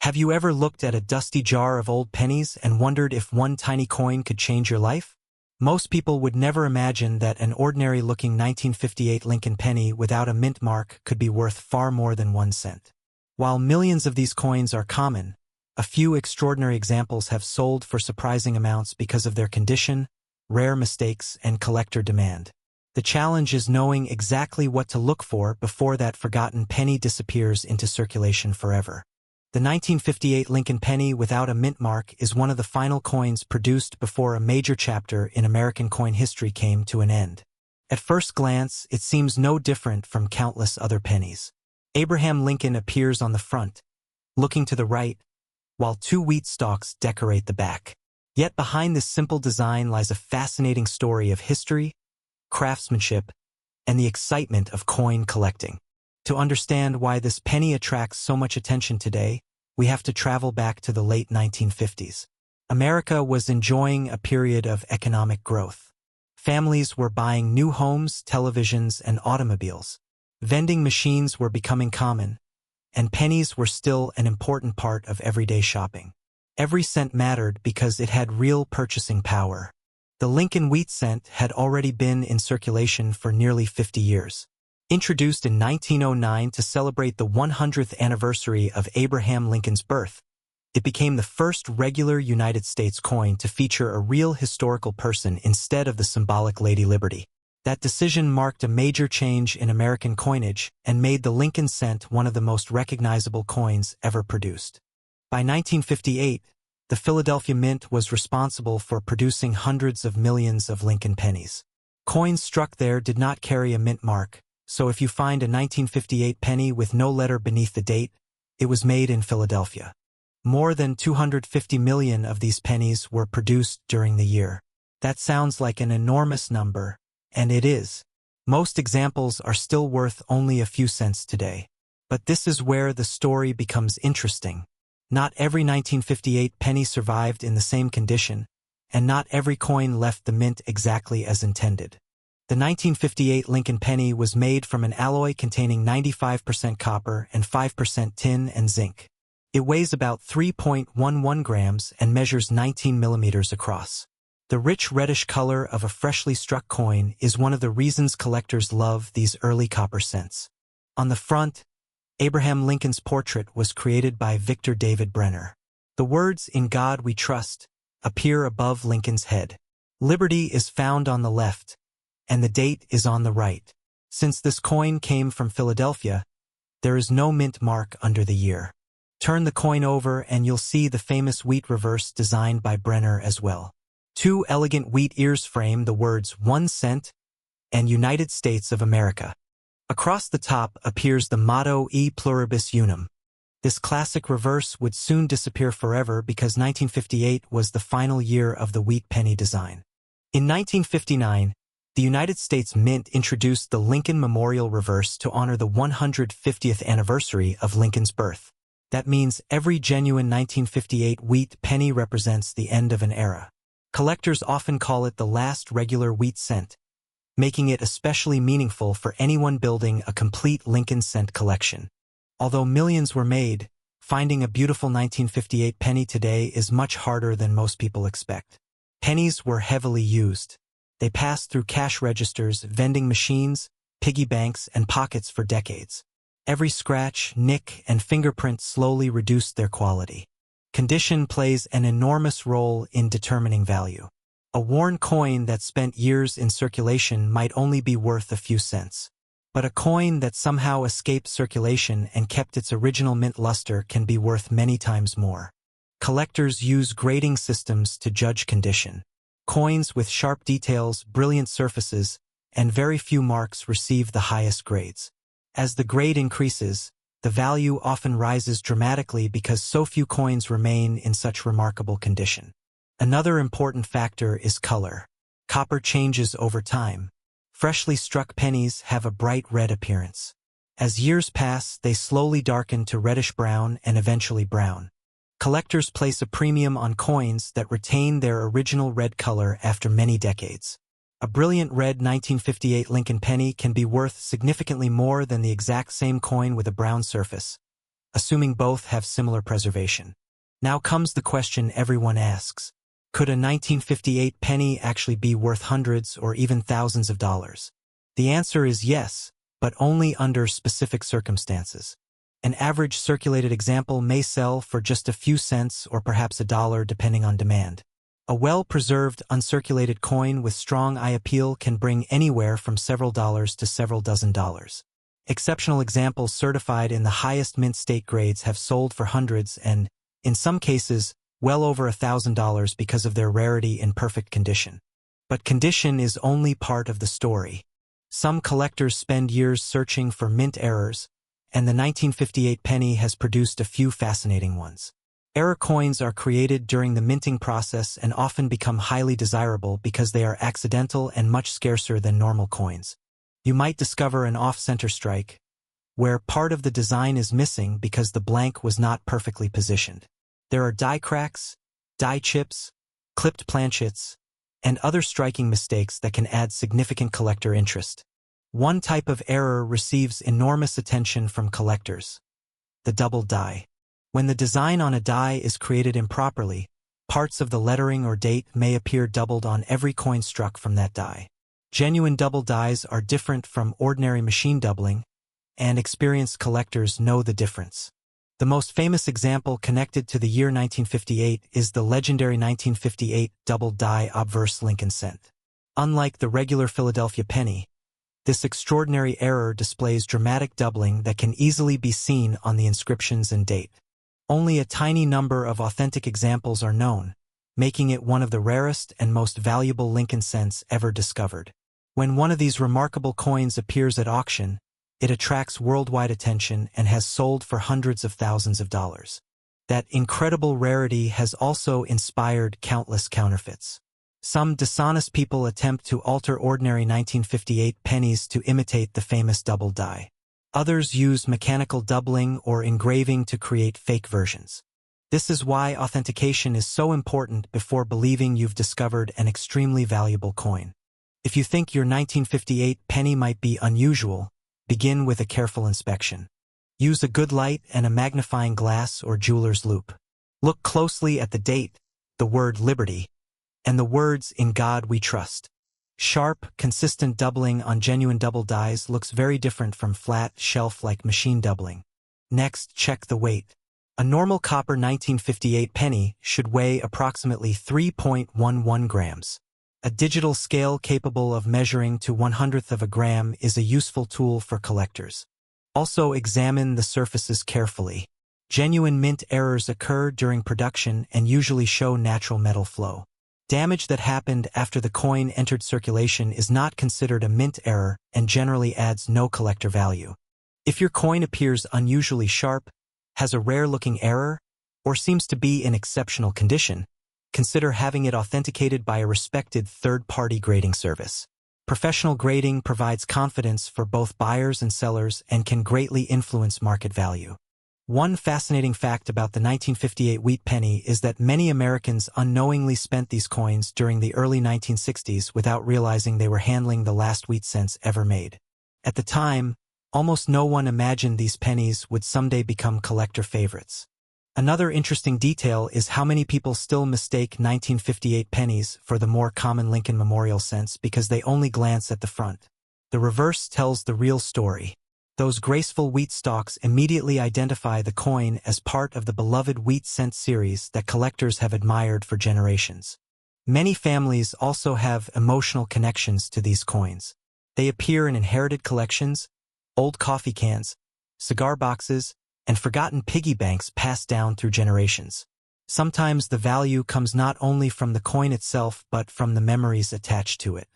Have you ever looked at a dusty jar of old pennies and wondered if one tiny coin could change your life? Most people would never imagine that an ordinary-looking 1958 Lincoln penny without a mint mark could be worth far more than 1 cent. While millions of these coins are common, a few extraordinary examples have sold for surprising amounts because of their condition, rare mistakes, and collector demand. The challenge is knowing exactly what to look for before that forgotten penny disappears into circulation forever. The 1958 Lincoln penny without a mint mark is one of the final coins produced before a major chapter in American coin history came to an end. At first glance, it seems no different from countless other pennies. Abraham Lincoln appears on the front, looking to the right, while 2 wheat stalks decorate the back. Yet behind this simple design lies a fascinating story of history, craftsmanship, and the excitement of coin collecting. To understand why this penny attracts so much attention today, we have to travel back to the late 1950s. America was enjoying a period of economic growth. Families were buying new homes, televisions, and automobiles. Vending machines were becoming common, and pennies were still an important part of everyday shopping. Every cent mattered because it had real purchasing power. The Lincoln Wheat cent had already been in circulation for nearly 50 years. Introduced in 1909 to celebrate the 100th anniversary of Abraham Lincoln's birth, it became the first regular United States coin to feature a real historical person instead of the symbolic Lady Liberty. That decision marked a major change in American coinage and made the Lincoln cent one of the most recognizable coins ever produced. By 1958, the Philadelphia Mint was responsible for producing hundreds of millions of Lincoln pennies. Coins struck there did not carry a mint mark, so if you find a 1958 penny with no letter beneath the date, it was made in Philadelphia. More than 250 million of these pennies were produced during the year. That sounds like an enormous number, and it is. Most examples are still worth only a few cents today. But this is where the story becomes interesting. Not every 1958 penny survived in the same condition, and not every coin left the mint exactly as intended. The 1958 Lincoln penny was made from an alloy containing 95% copper and 5% tin and zinc. It weighs about 3.11 grams and measures 19 millimeters across. The rich reddish color of a freshly struck coin is one of the reasons collectors love these early copper cents. On the front, Abraham Lincoln's portrait was created by Victor David Brenner. The words "In God We Trust" appear above Lincoln's head. Liberty is found on the left, and the date is on the right. Since this coin came from Philadelphia, there is no mint mark under the year. Turn the coin over and you'll see the famous wheat reverse designed by Brenner as well. 2 elegant wheat ears frame the words 1 cent and United States of America. Across the top appears the motto E pluribus unum. This classic reverse would soon disappear forever because 1958 was the final year of the wheat penny design. In 1959, the United States Mint introduced the Lincoln Memorial Reverse to honor the 150th anniversary of Lincoln's birth. That means every genuine 1958 wheat penny represents the end of an era. Collectors often call it the last regular wheat cent, making it especially meaningful for anyone building a complete Lincoln cent collection. Although millions were made, finding a beautiful 1958 penny today is much harder than most people expect. Pennies were heavily used. They passed through cash registers, vending machines, piggy banks, and pockets for decades. Every scratch, nick, and fingerprint slowly reduced their quality. Condition plays an enormous role in determining value. A worn coin that spent years in circulation might only be worth a few cents. But a coin that somehow escaped circulation and kept its original mint luster can be worth many times more. Collectors use grading systems to judge condition. Coins with sharp details, brilliant surfaces, and very few marks receive the highest grades. As the grade increases, the value often rises dramatically because so few coins remain in such remarkable condition. Another important factor is color. Copper changes over time. Freshly struck pennies have a bright red appearance. As years pass, they slowly darken to reddish-brown and eventually brown. Collectors place a premium on coins that retain their original red color after many decades. A brilliant red 1958 Lincoln penny can be worth significantly more than the exact same coin with a brown surface, assuming both have similar preservation. Now comes the question everyone asks. Could a 1958 penny actually be worth hundreds or even thousands of dollars? The answer is yes, but only under specific circumstances. An average circulated example may sell for just a few cents or perhaps $1 depending on demand. A well-preserved, uncirculated coin with strong eye appeal can bring anywhere from several dollars to several dozen dollars. Exceptional examples certified in the highest mint state grades have sold for hundreds and, in some cases, well over $1,000 because of their rarity and perfect condition. But condition is only part of the story. Some collectors spend years searching for mint errors, and the 1958 penny has produced a few fascinating ones. Error coins are created during the minting process and often become highly desirable because they are accidental and much scarcer than normal coins. You might discover an off-center strike, where part of the design is missing because the blank was not perfectly positioned. There are die cracks, die chips, clipped planchets, and other striking mistakes that can add significant collector interest. One type of error receives enormous attention from collectors: the double die. When the design on a die is created improperly, parts of the lettering or date may appear doubled on every coin struck from that die. Genuine double dies are different from ordinary machine doubling, and experienced collectors know the difference. The most famous example connected to the year 1958 is the legendary 1958 double die obverse Lincoln cent. Unlike the regular Philadelphia penny, this extraordinary error displays dramatic doubling that can easily be seen on the inscriptions and date. Only a tiny number of authentic examples are known, making it one of the rarest and most valuable Lincoln cents ever discovered. When one of these remarkable coins appears at auction, it attracts worldwide attention and has sold for hundreds of thousands of dollars. That incredible rarity has also inspired countless counterfeits. Some dishonest people attempt to alter ordinary 1958 pennies to imitate the famous double die. Others use mechanical doubling or engraving to create fake versions. This is why authentication is so important before believing you've discovered an extremely valuable coin. If you think your 1958 penny might be unusual, begin with a careful inspection. Use a good light and a magnifying glass or jeweler's loupe. Look closely at the date, the word Liberty, and the words "In God We Trust." Sharp, consistent doubling on genuine double dies looks very different from flat, shelf-like machine doubling. Next, check the weight. A normal copper 1958 penny should weigh approximately 3.11 grams. A digital scale capable of measuring to 1/100th of a gram is a useful tool for collectors. Also examine the surfaces carefully. Genuine mint errors occur during production and usually show natural metal flow. Damage that happened after the coin entered circulation is not considered a mint error and generally adds no collector value. If your coin appears unusually sharp, has a rare-looking error, or seems to be in exceptional condition, consider having it authenticated by a respected third-party grading service. Professional grading provides confidence for both buyers and sellers and can greatly influence market value. One fascinating fact about the 1958 wheat penny is that many Americans unknowingly spent these coins during the early 1960s without realizing they were handling the last wheat cents ever made. At the time, almost no one imagined these pennies would someday become collector favorites. Another interesting detail is how many people still mistake 1958 pennies for the more common Lincoln Memorial cents because they only glance at the front. The reverse tells the real story. Those graceful wheat stalks immediately identify the coin as part of the beloved wheat cent series that collectors have admired for generations. Many families also have emotional connections to these coins. They appear in inherited collections, old coffee cans, cigar boxes, and forgotten piggy banks passed down through generations. Sometimes the value comes not only from the coin itself but from the memories attached to it.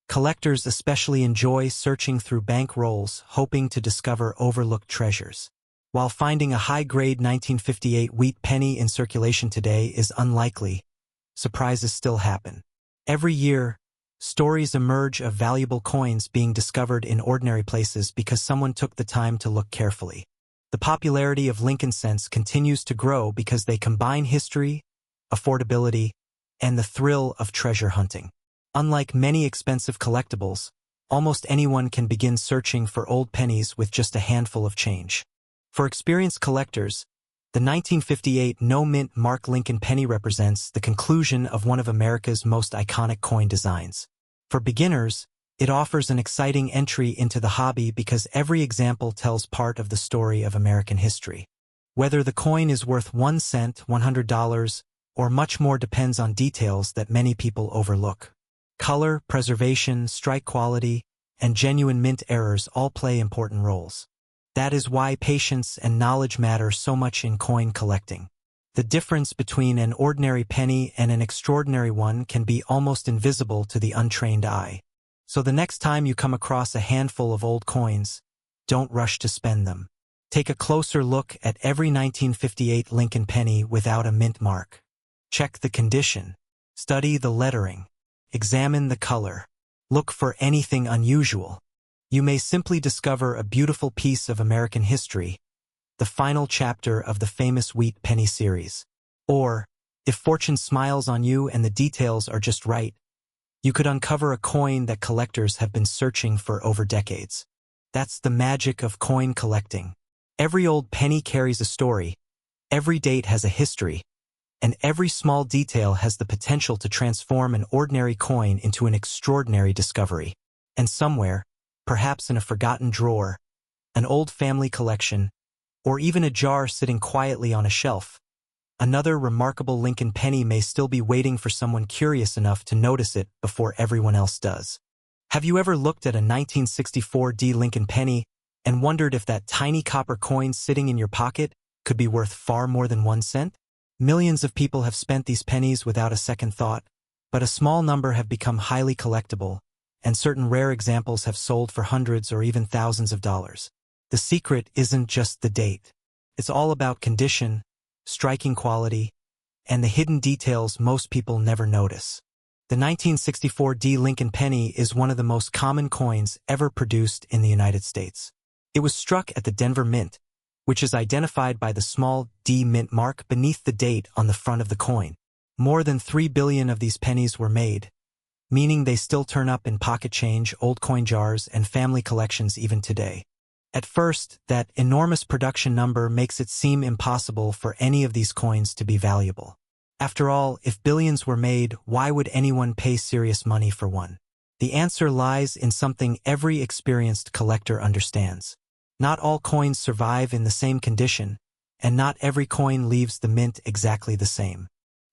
Collectors especially enjoy searching through bank rolls, hoping to discover overlooked treasures. While finding a high-grade 1958 wheat penny in circulation today is unlikely, surprises still happen. Every year, stories emerge of valuable coins being discovered in ordinary places because someone took the time to look carefully. The popularity of Lincoln cents continues to grow because they combine history, affordability, and the thrill of treasure hunting. Unlike many expensive collectibles, almost anyone can begin searching for old pennies with just a handful of change. For experienced collectors, the 1958 no-mint mark Lincoln penny represents the conclusion of one of America's most iconic coin designs. For beginners, it offers an exciting entry into the hobby because every example tells part of the story of American history. Whether the coin is worth 1 cent, $100, or much more depends on details that many people overlook. Color, preservation, strike quality, and genuine mint errors all play important roles. That is why patience and knowledge matter so much in coin collecting. The difference between an ordinary penny and an extraordinary one can be almost invisible to the untrained eye. So the next time you come across a handful of old coins, don't rush to spend them. Take a closer look at every 1958 Lincoln penny without a mint mark. Check the condition. Study the lettering. Examine the color. Look for anything unusual. You may simply discover a beautiful piece of American history, the final chapter of the famous Wheat Penny series. Or, if fortune smiles on you and the details are just right, you could uncover a coin that collectors have been searching for over decades. That's the magic of coin collecting. Every old penny carries a story, every date has a history, and every small detail has the potential to transform an ordinary coin into an extraordinary discovery. And somewhere, perhaps in a forgotten drawer, an old family collection, or even a jar sitting quietly on a shelf, another remarkable Lincoln penny may still be waiting for someone curious enough to notice it before everyone else does. Have you ever looked at a 1964 Lincoln penny and wondered if that tiny copper coin sitting in your pocket could be worth far more than 1 cent? Millions of people have spent these pennies without a second thought, but a small number have become highly collectible, and certain rare examples have sold for hundreds or even thousands of dollars. The secret isn't just the date. It's all about condition, striking quality, and the hidden details most people never notice. The 1964 Lincoln penny is one of the most common coins ever produced in the United States. It was struck at the Denver Mint, which is identified by the small D mint mark beneath the date on the front of the coin. More than 3 billion of these pennies were made, meaning they still turn up in pocket change, old coin jars, and family collections even today. At first, that enormous production number makes it seem impossible for any of these coins to be valuable. After all, if billions were made, why would anyone pay serious money for one? The answer lies in something every experienced collector understands. Not all coins survive in the same condition, and not every coin leaves the mint exactly the same.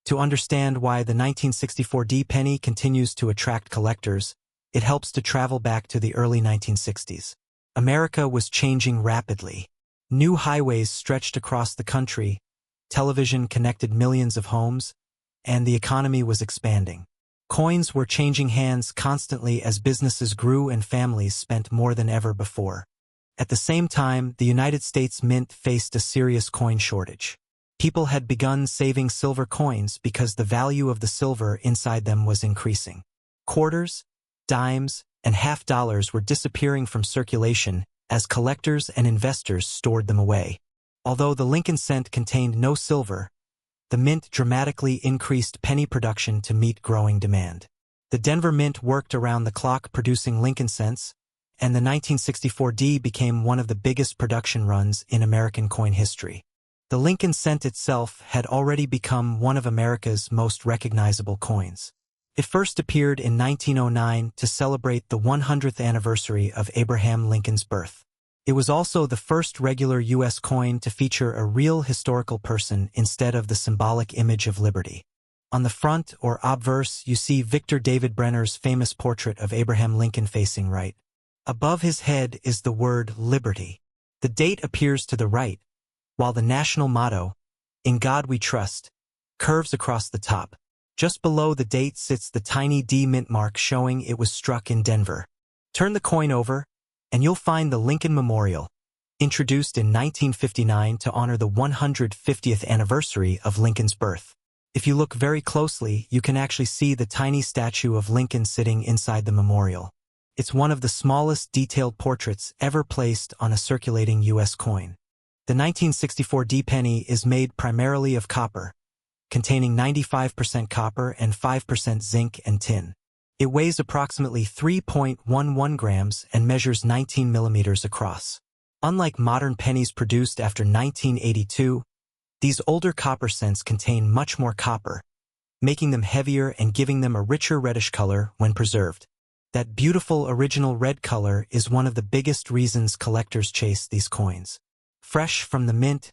To understand why the 1964 penny continues to attract collectors, it helps to travel back to the early 1960s. America was changing rapidly. New highways stretched across the country, television connected millions of homes, and the economy was expanding. Coins were changing hands constantly as businesses grew and families spent more than ever before. At the same time, the United States Mint faced a serious coin shortage. People had begun saving silver coins because the value of the silver inside them was increasing. Quarters, dimes, and half dollars were disappearing from circulation as collectors and investors stored them away. Although the Lincoln cent contained no silver, the mint dramatically increased penny production to meet growing demand. The Denver Mint worked around the clock producing Lincoln cents, and the 1964 became one of the biggest production runs in American coin history. The Lincoln cent itself had already become one of America's most recognizable coins. It first appeared in 1909 to celebrate the 100th anniversary of Abraham Lincoln's birth. It was also the first regular U.S. coin to feature a real historical person instead of the symbolic image of liberty. On the front or obverse, you see Victor David Brenner's famous portrait of Abraham Lincoln facing right. Above his head is the word liberty. The date appears to the right, while the national motto, "In God We Trust," curves across the top. Just below the date sits the tiny D mint mark showing it was struck in Denver. Turn the coin over, and you'll find the Lincoln Memorial, introduced in 1959 to honor the 150th anniversary of Lincoln's birth. If you look very closely, you can actually see the tiny statue of Lincoln sitting inside the memorial. It's one of the smallest detailed portraits ever placed on a circulating U.S. coin. The 1964 penny is made primarily of copper, containing 95% copper and 5% zinc and tin. It weighs approximately 3.11 grams and measures 19 millimeters across. Unlike modern pennies produced after 1982, these older copper cents contain much more copper, making them heavier and giving them a richer reddish color when preserved. That beautiful original red color is one of the biggest reasons collectors chase these coins. Fresh from the mint,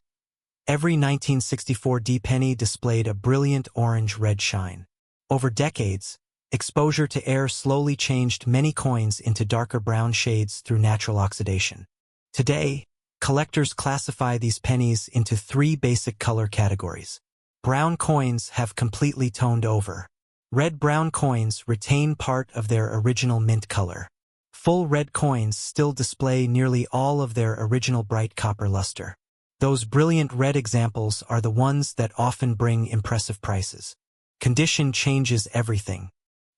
every 1964 D penny displayed a brilliant orange-red shine. Over decades, exposure to air slowly changed many coins into darker brown shades through natural oxidation. Today, collectors classify these pennies into three basic color categories. Brown coins have completely toned over. Red-brown coins retain part of their original mint color. Full red coins still display nearly all of their original bright copper luster. Those brilliant red examples are the ones that often bring impressive prices. Condition changes everything.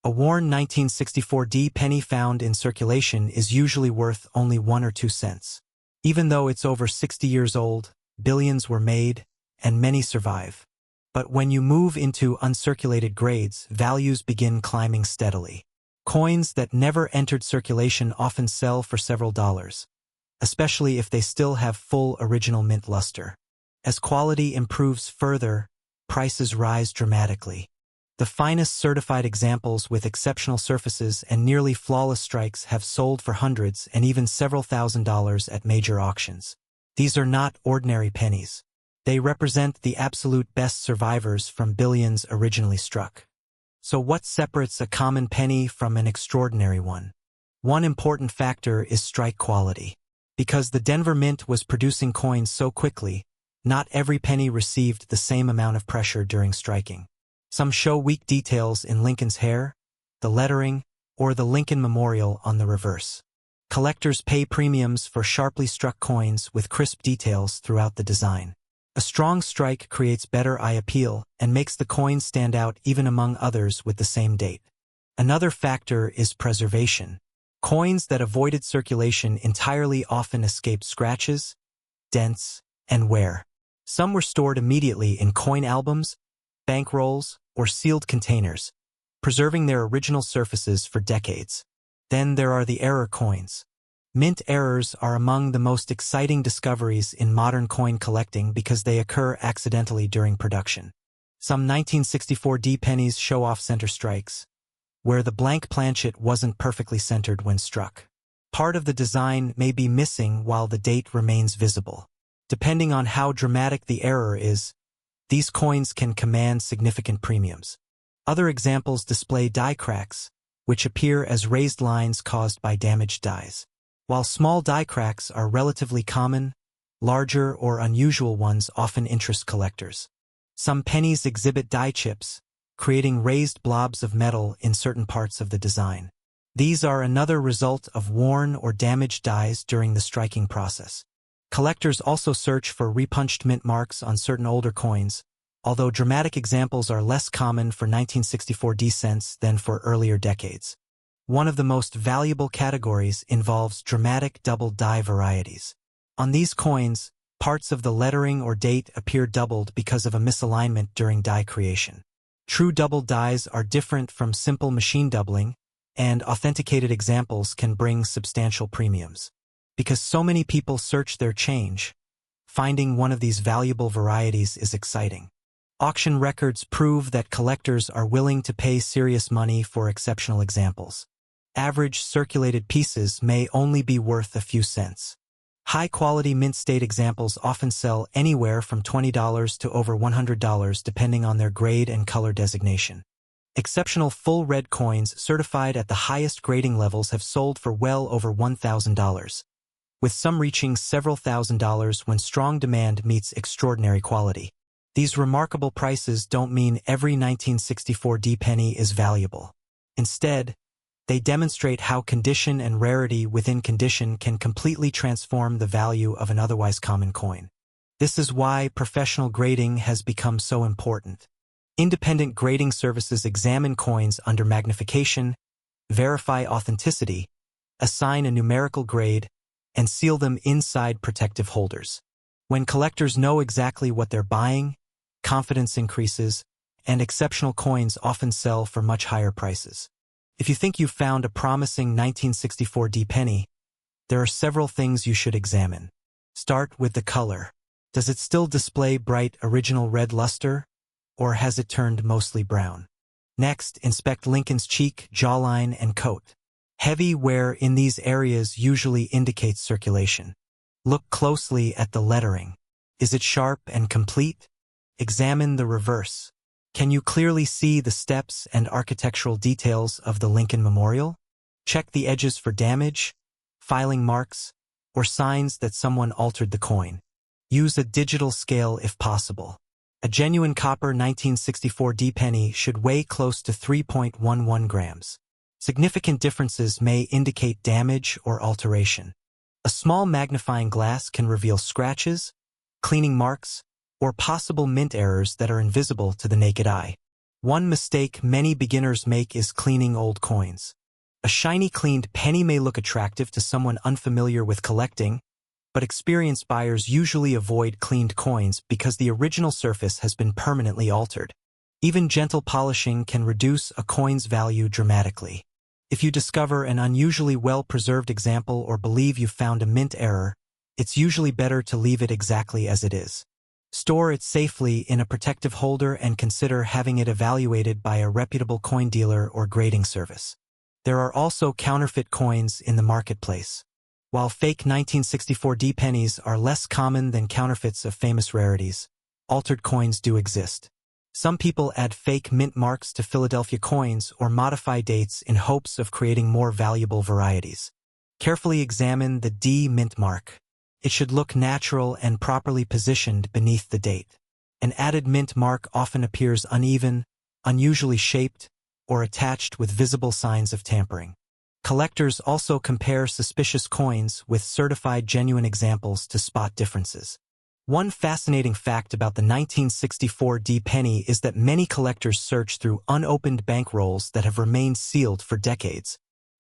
A worn 1964 D penny found in circulation is usually worth only 1 or 2 cents. Even though it's over 60 years old, billions were made, and many survive. But when you move into uncirculated grades, values begin climbing steadily. Coins that never entered circulation often sell for several dollars, especially if they still have full original mint luster. As quality improves further, prices rise dramatically. The finest certified examples with exceptional surfaces and nearly flawless strikes have sold for hundreds and even several $1,000s at major auctions. These are not ordinary pennies. They represent the absolute best survivors from billions originally struck. So what separates a common penny from an extraordinary one? One important factor is strike quality. Because the Denver Mint was producing coins so quickly, not every penny received the same amount of pressure during striking. Some show weak details in Lincoln's hair, the lettering, or the Lincoln Memorial on the reverse. Collectors pay premiums for sharply struck coins with crisp details throughout the design. A strong strike creates better eye appeal and makes the coin stand out even among others with the same date. Another factor is preservation. Coins that avoided circulation entirely often escaped scratches, dents, and wear. Some were stored immediately in coin albums, bank rolls, or sealed containers, preserving their original surfaces for decades. Then there are the error coins. Mint errors are among the most exciting discoveries in modern coin collecting because they occur accidentally during production. Some 1964 D pennies show off center strikes, where the blank planchet wasn't perfectly centered when struck. Part of the design may be missing while the date remains visible. Depending on how dramatic the error is, these coins can command significant premiums. Other examples display die cracks, which appear as raised lines caused by damaged dies. While small die cracks are relatively common, larger or unusual ones often interest collectors. Some pennies exhibit die chips, creating raised blobs of metal in certain parts of the design. These are another result of worn or damaged dies during the striking process. Collectors also search for repunched mint marks on certain older coins, although dramatic examples are less common for 1964 D cents than for earlier decades. One of the most valuable categories involves dramatic double die varieties. On these coins, parts of the lettering or date appear doubled because of a misalignment during die creation. True double dies are different from simple machine doubling, and authenticated examples can bring substantial premiums. Because so many people search their change, finding one of these valuable varieties is exciting. Auction records prove that collectors are willing to pay serious money for exceptional examples. Average circulated pieces may only be worth a few cents. High-quality mint state examples often sell anywhere from $20 to over $100 depending on their grade and color designation. Exceptional full red coins certified at the highest grading levels have sold for well over $1,000, with some reaching several $1,000s when strong demand meets extraordinary quality. These remarkable prices don't mean every 1964 D penny is valuable. Instead, they demonstrate how condition and rarity within condition can completely transform the value of an otherwise common coin. This is why professional grading has become so important. Independent grading services examine coins under magnification, verify authenticity, assign a numerical grade, and seal them inside protective holders. When collectors know exactly what they're buying, confidence increases, and exceptional coins often sell for much higher prices. If you think you've found a promising 1964 D penny, there are several things you should examine. Start with the color. Does it still display bright original red luster, or has it turned mostly brown? Next, inspect Lincoln's cheek, jawline, and coat. Heavy wear in these areas usually indicates circulation. Look closely at the lettering. Is it sharp and complete? Examine the reverse. Can you clearly see the steps and architectural details of the Lincoln Memorial? Check the edges for damage, filing marks, or signs that someone altered the coin. Use a digital scale if possible. A genuine copper 1964 D penny should weigh close to 3.11 grams. Significant differences may indicate damage or alteration. A small magnifying glass can reveal scratches, cleaning marks, or possible mint errors that are invisible to the naked eye. One mistake many beginners make is cleaning old coins. A shiny cleaned penny may look attractive to someone unfamiliar with collecting, but experienced buyers usually avoid cleaned coins because the original surface has been permanently altered. Even gentle polishing can reduce a coin's value dramatically. If you discover an unusually well-preserved example or believe you found a mint error, it's usually better to leave it exactly as it is. Store it safely in a protective holder and consider having it evaluated by a reputable coin dealer or grading service. There are also counterfeit coins in the marketplace. While fake 1964 D pennies are less common than counterfeits of famous rarities, altered coins do exist. Some people add fake mint marks to Philadelphia coins or modify dates in hopes of creating more valuable varieties. Carefully examine the D mint mark. It should look natural and properly positioned beneath the date. An added mint mark often appears uneven, unusually shaped, or attached with visible signs of tampering. Collectors also compare suspicious coins with certified genuine examples to spot differences. One fascinating fact about the 1964 D penny is that many collectors search through unopened bank rolls that have remained sealed for decades.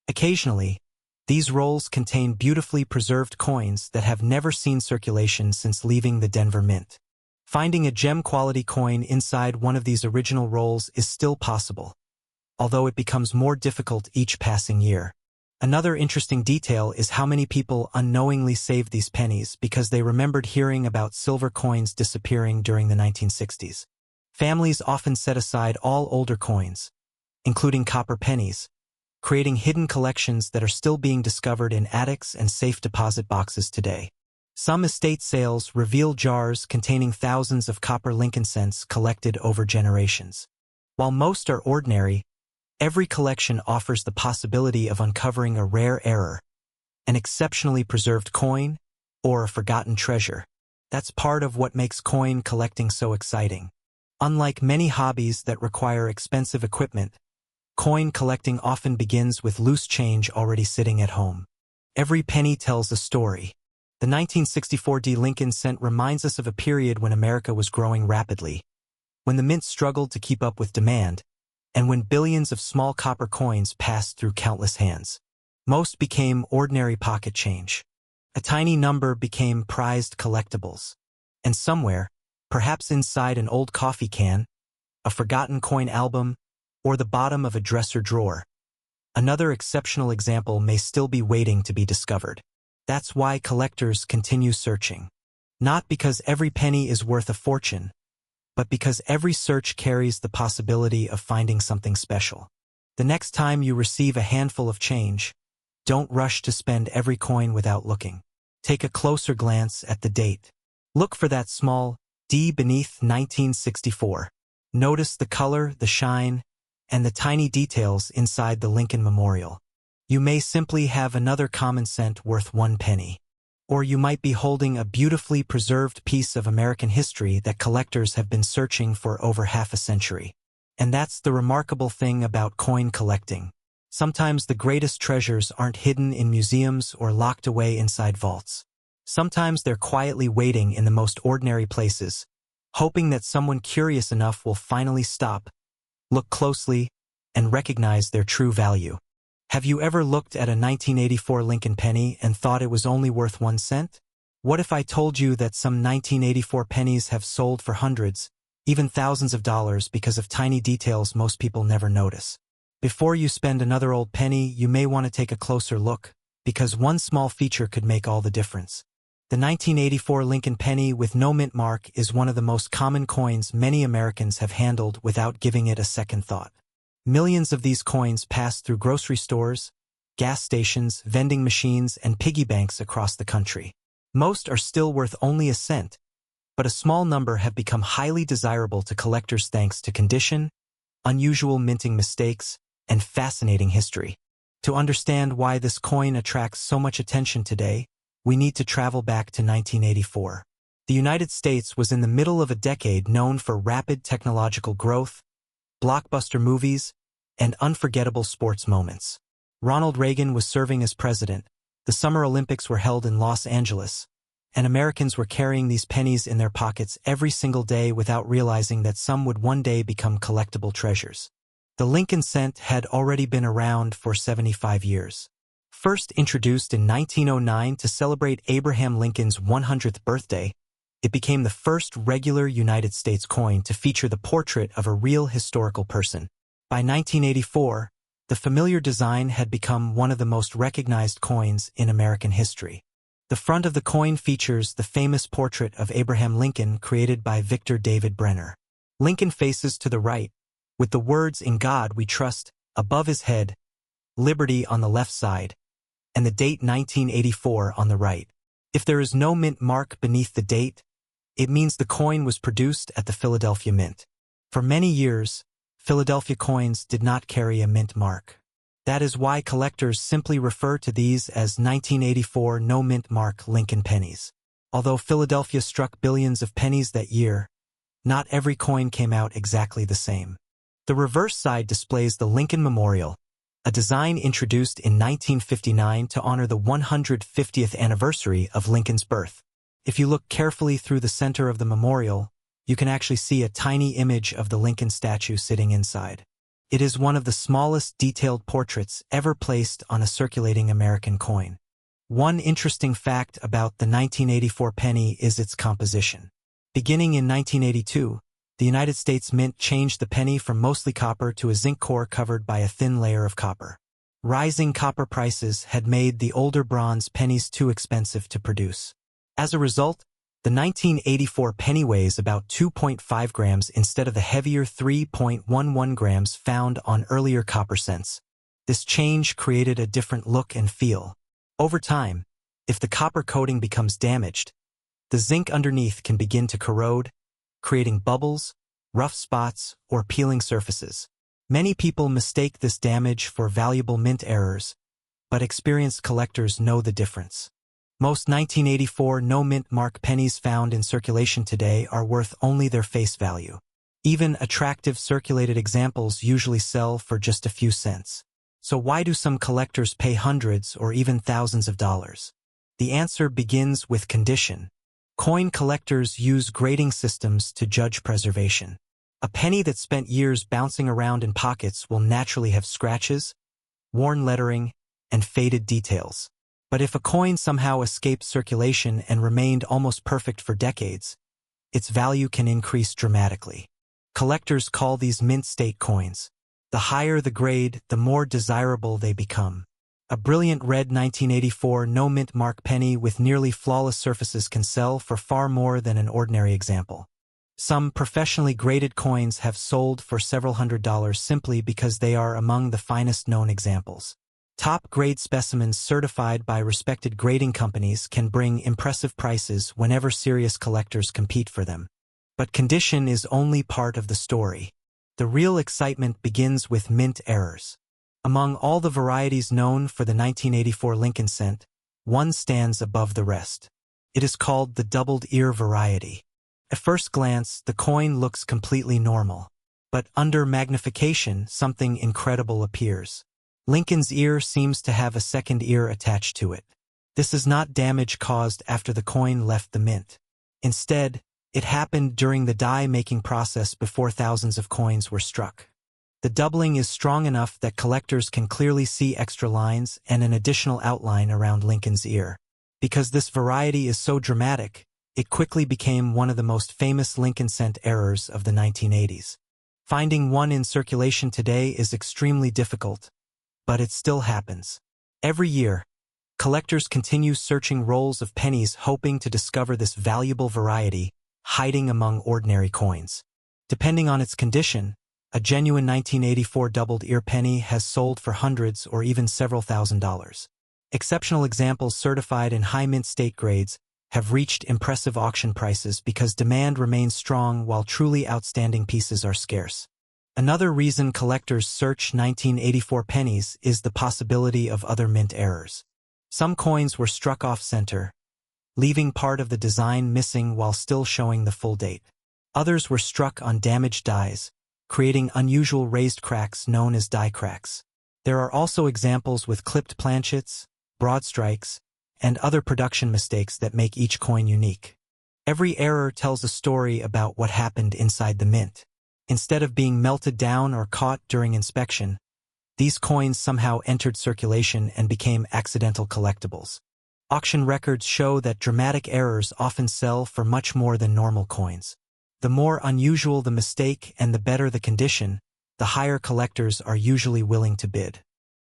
Occasionally, these rolls contain beautifully preserved coins that have never seen circulation since leaving the Denver Mint. Finding a gem-quality coin inside one of these original rolls is still possible, although it becomes more difficult each passing year. Another interesting detail is how many people unknowingly saved these pennies because they remembered hearing about silver coins disappearing during the 1960s. Families often set aside all older coins, including copper pennies, creating hidden collections that are still being discovered in attics and safe deposit boxes today. Some estate sales reveal jars containing thousands of copper Lincoln cents collected over generations. While most are ordinary, every collection offers the possibility of uncovering a rare error, an exceptionally preserved coin, or a forgotten treasure. That's part of what makes coin collecting so exciting. Unlike many hobbies that require expensive equipment, coin collecting often begins with loose change already sitting at home. Every penny tells a story. The 1964 D Lincoln cent reminds us of a period when America was growing rapidly, when the mint struggled to keep up with demand, and when billions of small copper coins passed through countless hands. Most became ordinary pocket change. A tiny number became prized collectibles. And somewhere, perhaps inside an old coffee can, a forgotten coin album, or the bottom of a dresser drawer, another exceptional example may still be waiting to be discovered. That's why collectors continue searching. Not because every penny is worth a fortune, but because every search carries the possibility of finding something special. The next time you receive a handful of change, don't rush to spend every coin without looking. Take a closer glance at the date. Look for that small D beneath 1964. Notice the color, the shine, and the tiny details inside the Lincoln Memorial. You may simply have another common cent worth 1 penny. Or you might be holding a beautifully preserved piece of American history that collectors have been searching for over half a century. And that's the remarkable thing about coin collecting. Sometimes the greatest treasures aren't hidden in museums or locked away inside vaults. Sometimes they're quietly waiting in the most ordinary places, hoping that someone curious enough will finally stop, look closely, and recognize their true value. Have you ever looked at a 1984 Lincoln penny and thought it was only worth 1 cent? What if I told you that some 1984 pennies have sold for hundreds, even thousands of dollars because of tiny details most people never notice? Before you spend another old penny, you may want to take a closer look, because one small feature could make all the difference. The 1984 Lincoln penny with no mint mark is one of the most common coins many Americans have handled without giving it a second thought. Millions of these coins pass through grocery stores, gas stations, vending machines, and piggy banks across the country. Most are still worth only a cent, but a small number have become highly desirable to collectors thanks to condition, unusual minting mistakes, and fascinating history. To understand why this coin attracts so much attention today, we need to travel back to 1984. The United States was in the middle of a decade known for rapid technological growth, blockbuster movies, and unforgettable sports moments. Ronald Reagan was serving as president, the Summer Olympics were held in Los Angeles, and Americans were carrying these pennies in their pockets every single day without realizing that some would one day become collectible treasures. The Lincoln cent had already been around for 75 years. First introduced in 1909 to celebrate Abraham Lincoln's 100th birthday, it became the first regular United States coin to feature the portrait of a real historical person. By 1984, the familiar design had become one of the most recognized coins in American history. The front of the coin features the famous portrait of Abraham Lincoln created by Victor David Brenner. Lincoln faces to the right, with the words "In God We Trust" above his head, Liberty on the left side, and the date 1984 on the right. If there is no mint mark beneath the date, it means the coin was produced at the Philadelphia Mint. For many years, Philadelphia coins did not carry a mint mark. That is why collectors simply refer to these as 1984 no mint mark Lincoln pennies. Although Philadelphia struck billions of pennies that year, not every coin came out exactly the same. The reverse side displays the Lincoln Memorial, a design introduced in 1959 to honor the 150th anniversary of Lincoln's birth. If you look carefully through the center of the memorial, you can actually see a tiny image of the Lincoln statue sitting inside. It is one of the smallest detailed portraits ever placed on a circulating American coin. One interesting fact about the 1984 penny is its composition. Beginning in 1982, the United States Mint changed the penny from mostly copper to a zinc core covered by a thin layer of copper. Rising copper prices had made the older bronze pennies too expensive to produce. As a result, the 1984 penny weighs about 2.5 grams instead of the heavier 3.11 grams found on earlier copper cents. This change created a different look and feel. Over time, if the copper coating becomes damaged, the zinc underneath can begin to corrode, creating bubbles, rough spots, or peeling surfaces. Many people mistake this damage for valuable mint errors, but experienced collectors know the difference. Most 1984 no-mint mark pennies found in circulation today are worth only their face value. Even attractive circulated examples usually sell for just a few cents. So why do some collectors pay hundreds or even thousands of dollars? The answer begins with condition. Coin collectors use grading systems to judge preservation. A penny that spent years bouncing around in pockets will naturally have scratches, worn lettering, and faded details. But if a coin somehow escaped circulation and remained almost perfect for decades, its value can increase dramatically. Collectors call these mint state coins. The higher the grade, the more desirable they become. A brilliant red 1984 no-mint mark penny with nearly flawless surfaces can sell for far more than an ordinary example. Some professionally graded coins have sold for several $100s simply because they are among the finest known examples. Top-grade specimens certified by respected grading companies can bring impressive prices whenever serious collectors compete for them. But condition is only part of the story. The real excitement begins with mint errors. Among all the varieties known for the 1984 Lincoln cent, one stands above the rest. It is called the doubled ear variety. At first glance, the coin looks completely normal. But under magnification, something incredible appears. Lincoln's ear seems to have a second ear attached to it. This is not damage caused after the coin left the mint. Instead, it happened during the die-making process before thousands of coins were struck. The doubling is strong enough that collectors can clearly see extra lines and an additional outline around Lincoln's ear. Because this variety is so dramatic, it quickly became one of the most famous Lincoln cent errors of the 1980s. Finding one in circulation today is extremely difficult, but it still happens. Every year, Collectors continue searching rolls of pennies hoping to discover this valuable variety hiding among ordinary coins. Depending on its condition, a genuine 1984 doubled-ear penny has sold for hundreds or even several $1,000s. Exceptional examples certified in high mint state grades have reached impressive auction prices because demand remains strong while truly outstanding pieces are scarce. Another reason collectors search 1984 pennies is the possibility of other mint errors. Some coins were struck off-center, leaving part of the design missing while still showing the full date. Others were struck on damaged dies, creating unusual raised cracks known as die cracks. There are also examples with clipped planchets, broad strikes, and other production mistakes that make each coin unique. Every error tells a story about what happened inside the mint. Instead of being melted down or caught during inspection, these coins somehow entered circulation and became accidental collectibles. Auction records show that dramatic errors often sell for much more than normal coins. The more unusual the mistake and the better the condition, the higher collectors are usually willing to bid.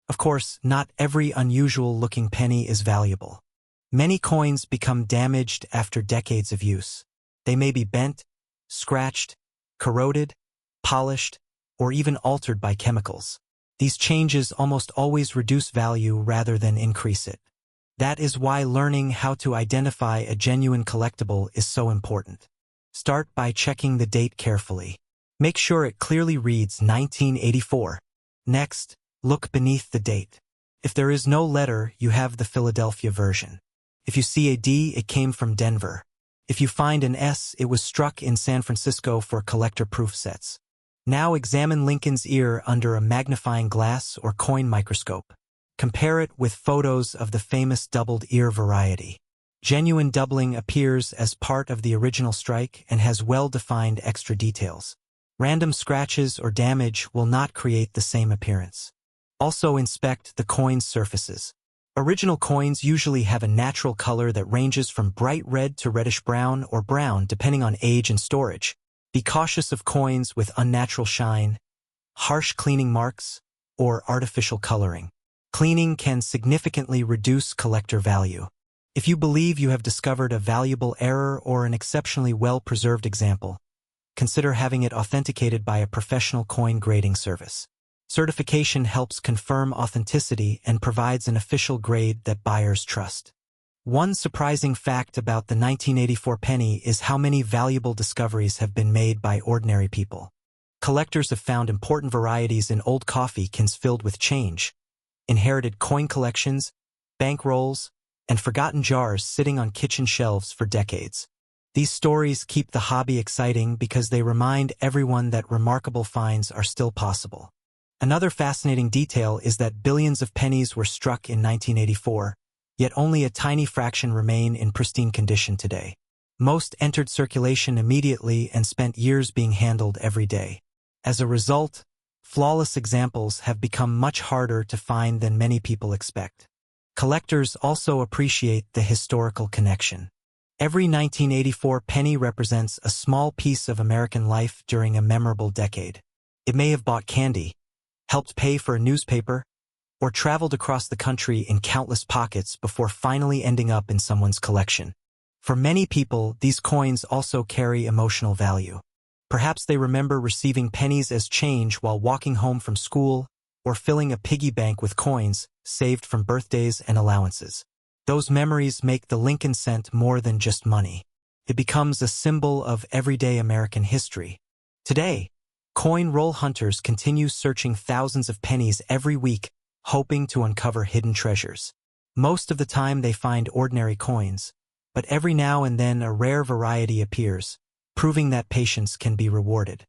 Of course, not every unusual-looking penny is valuable. Many coins become damaged after decades of use. They may be bent, scratched, corroded, polished, or even altered by chemicals. These changes almost always reduce value rather than increase it. That is why learning how to identify a genuine collectible is so important. Start by checking the date carefully. Make sure it clearly reads 1984. Next, look beneath the date. If there is no letter, you have the Philadelphia version. If you see a D, it came from Denver. If you find an S, it was struck in San Francisco for collector-proof sets. Now examine Lincoln's ear under a magnifying glass or coin microscope. Compare it with photos of the famous doubled ear variety. Genuine doubling appears as part of the original strike and has well-defined extra details. Random scratches or damage will not create the same appearance. Also inspect the coin's surfaces. Original coins usually have a natural color that ranges from bright red to reddish-brown or brown depending on age and storage. Be cautious of coins with unnatural shine, harsh cleaning marks, or artificial coloring. Cleaning can significantly reduce collector value. If you believe you have discovered a valuable error or an exceptionally well-preserved example, consider having it authenticated by a professional coin grading service. Certification helps confirm authenticity and provides an official grade that buyers trust. One surprising fact about the 1984 penny is how many valuable discoveries have been made by ordinary people. Collectors have found important varieties in old coffee cans filled with change, inherited coin collections, bank rolls, and forgotten jars sitting on kitchen shelves for decades. These stories keep the hobby exciting because they remind everyone that remarkable finds are still possible. Another fascinating detail is that billions of pennies were struck in 1984, yet only a tiny fraction remain in pristine condition today. Most entered circulation immediately and spent years being handled every day. As a result, flawless examples have become much harder to find than many people expect. Collectors also appreciate the historical connection. Every 1984 penny represents a small piece of American life during a memorable decade. It may have bought candy, helped pay for a newspaper, or traveled across the country in countless pockets before finally ending up in someone's collection. For many people, these coins also carry emotional value. Perhaps they remember receiving pennies as change while walking home from school, or filling a piggy bank with coins saved from birthdays and allowances. Those memories make the Lincoln cent more than just money. It becomes a symbol of everyday American history. Today, coin roll hunters continue searching thousands of pennies every week, hoping to uncover hidden treasures. Most of the time they find ordinary coins, but every now and then a rare variety appears, proving that patience can be rewarded.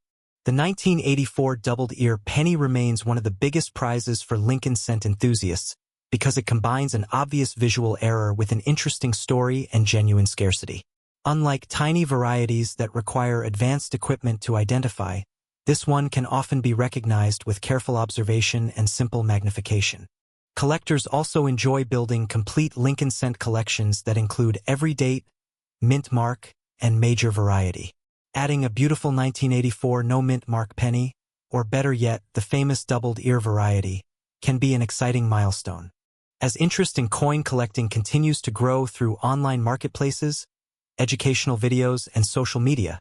The 1984 doubled ear penny remains one of the biggest prizes for Lincoln cent enthusiasts because it combines an obvious visual error with an interesting story and genuine scarcity. Unlike tiny varieties that require advanced equipment to identify, this one can often be recognized with careful observation and simple magnification. Collectors also enjoy building complete Lincoln cent collections that include every date, mint mark, and major variety. Adding a beautiful 1984 no mint mark penny, or better yet, the famous doubled ear variety, can be an exciting milestone. As interest in coin collecting continues to grow through online marketplaces, educational videos, and social media,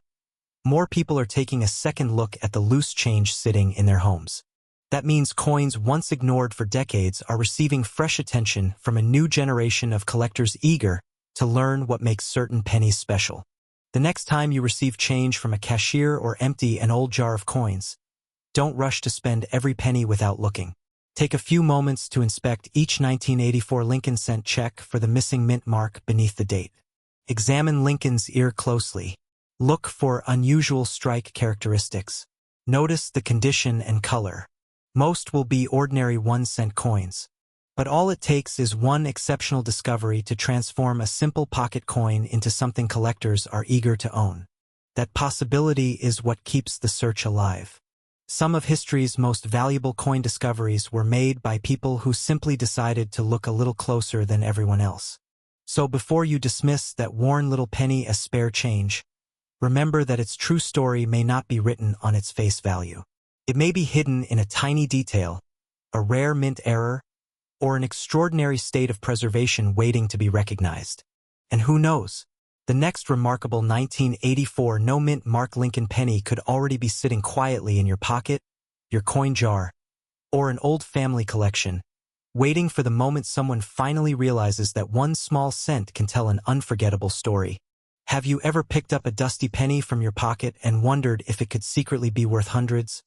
more people are taking a second look at the loose change sitting in their homes. That means coins once ignored for decades are receiving fresh attention from a new generation of collectors eager to learn what makes certain pennies special. The next time you receive change from a cashier or empty an old jar of coins, don't rush to spend every penny without looking. Take a few moments to inspect each 1984 Lincoln cent check for the missing mint mark beneath the date. Examine Lincoln's ear closely. Look for unusual strike characteristics. Notice the condition and color. Most will be ordinary 1-cent coins, but all it takes is one exceptional discovery to transform a simple pocket coin into something collectors are eager to own. That possibility is what keeps the search alive. Some of history's most valuable coin discoveries were made by people who simply decided to look a little closer than everyone else. So before you dismiss that worn little penny as spare change, remember that its true story may not be written on its face value. It may be hidden in a tiny detail, a rare mint error, or an extraordinary state of preservation waiting to be recognized. And who knows? The next remarkable 1984 no-mint mark Lincoln penny could already be sitting quietly in your pocket, your coin jar, or an old family collection, waiting for the moment someone finally realizes that one small cent can tell an unforgettable story. Have you ever picked up a dusty penny from your pocket and wondered if it could secretly be worth hundreds,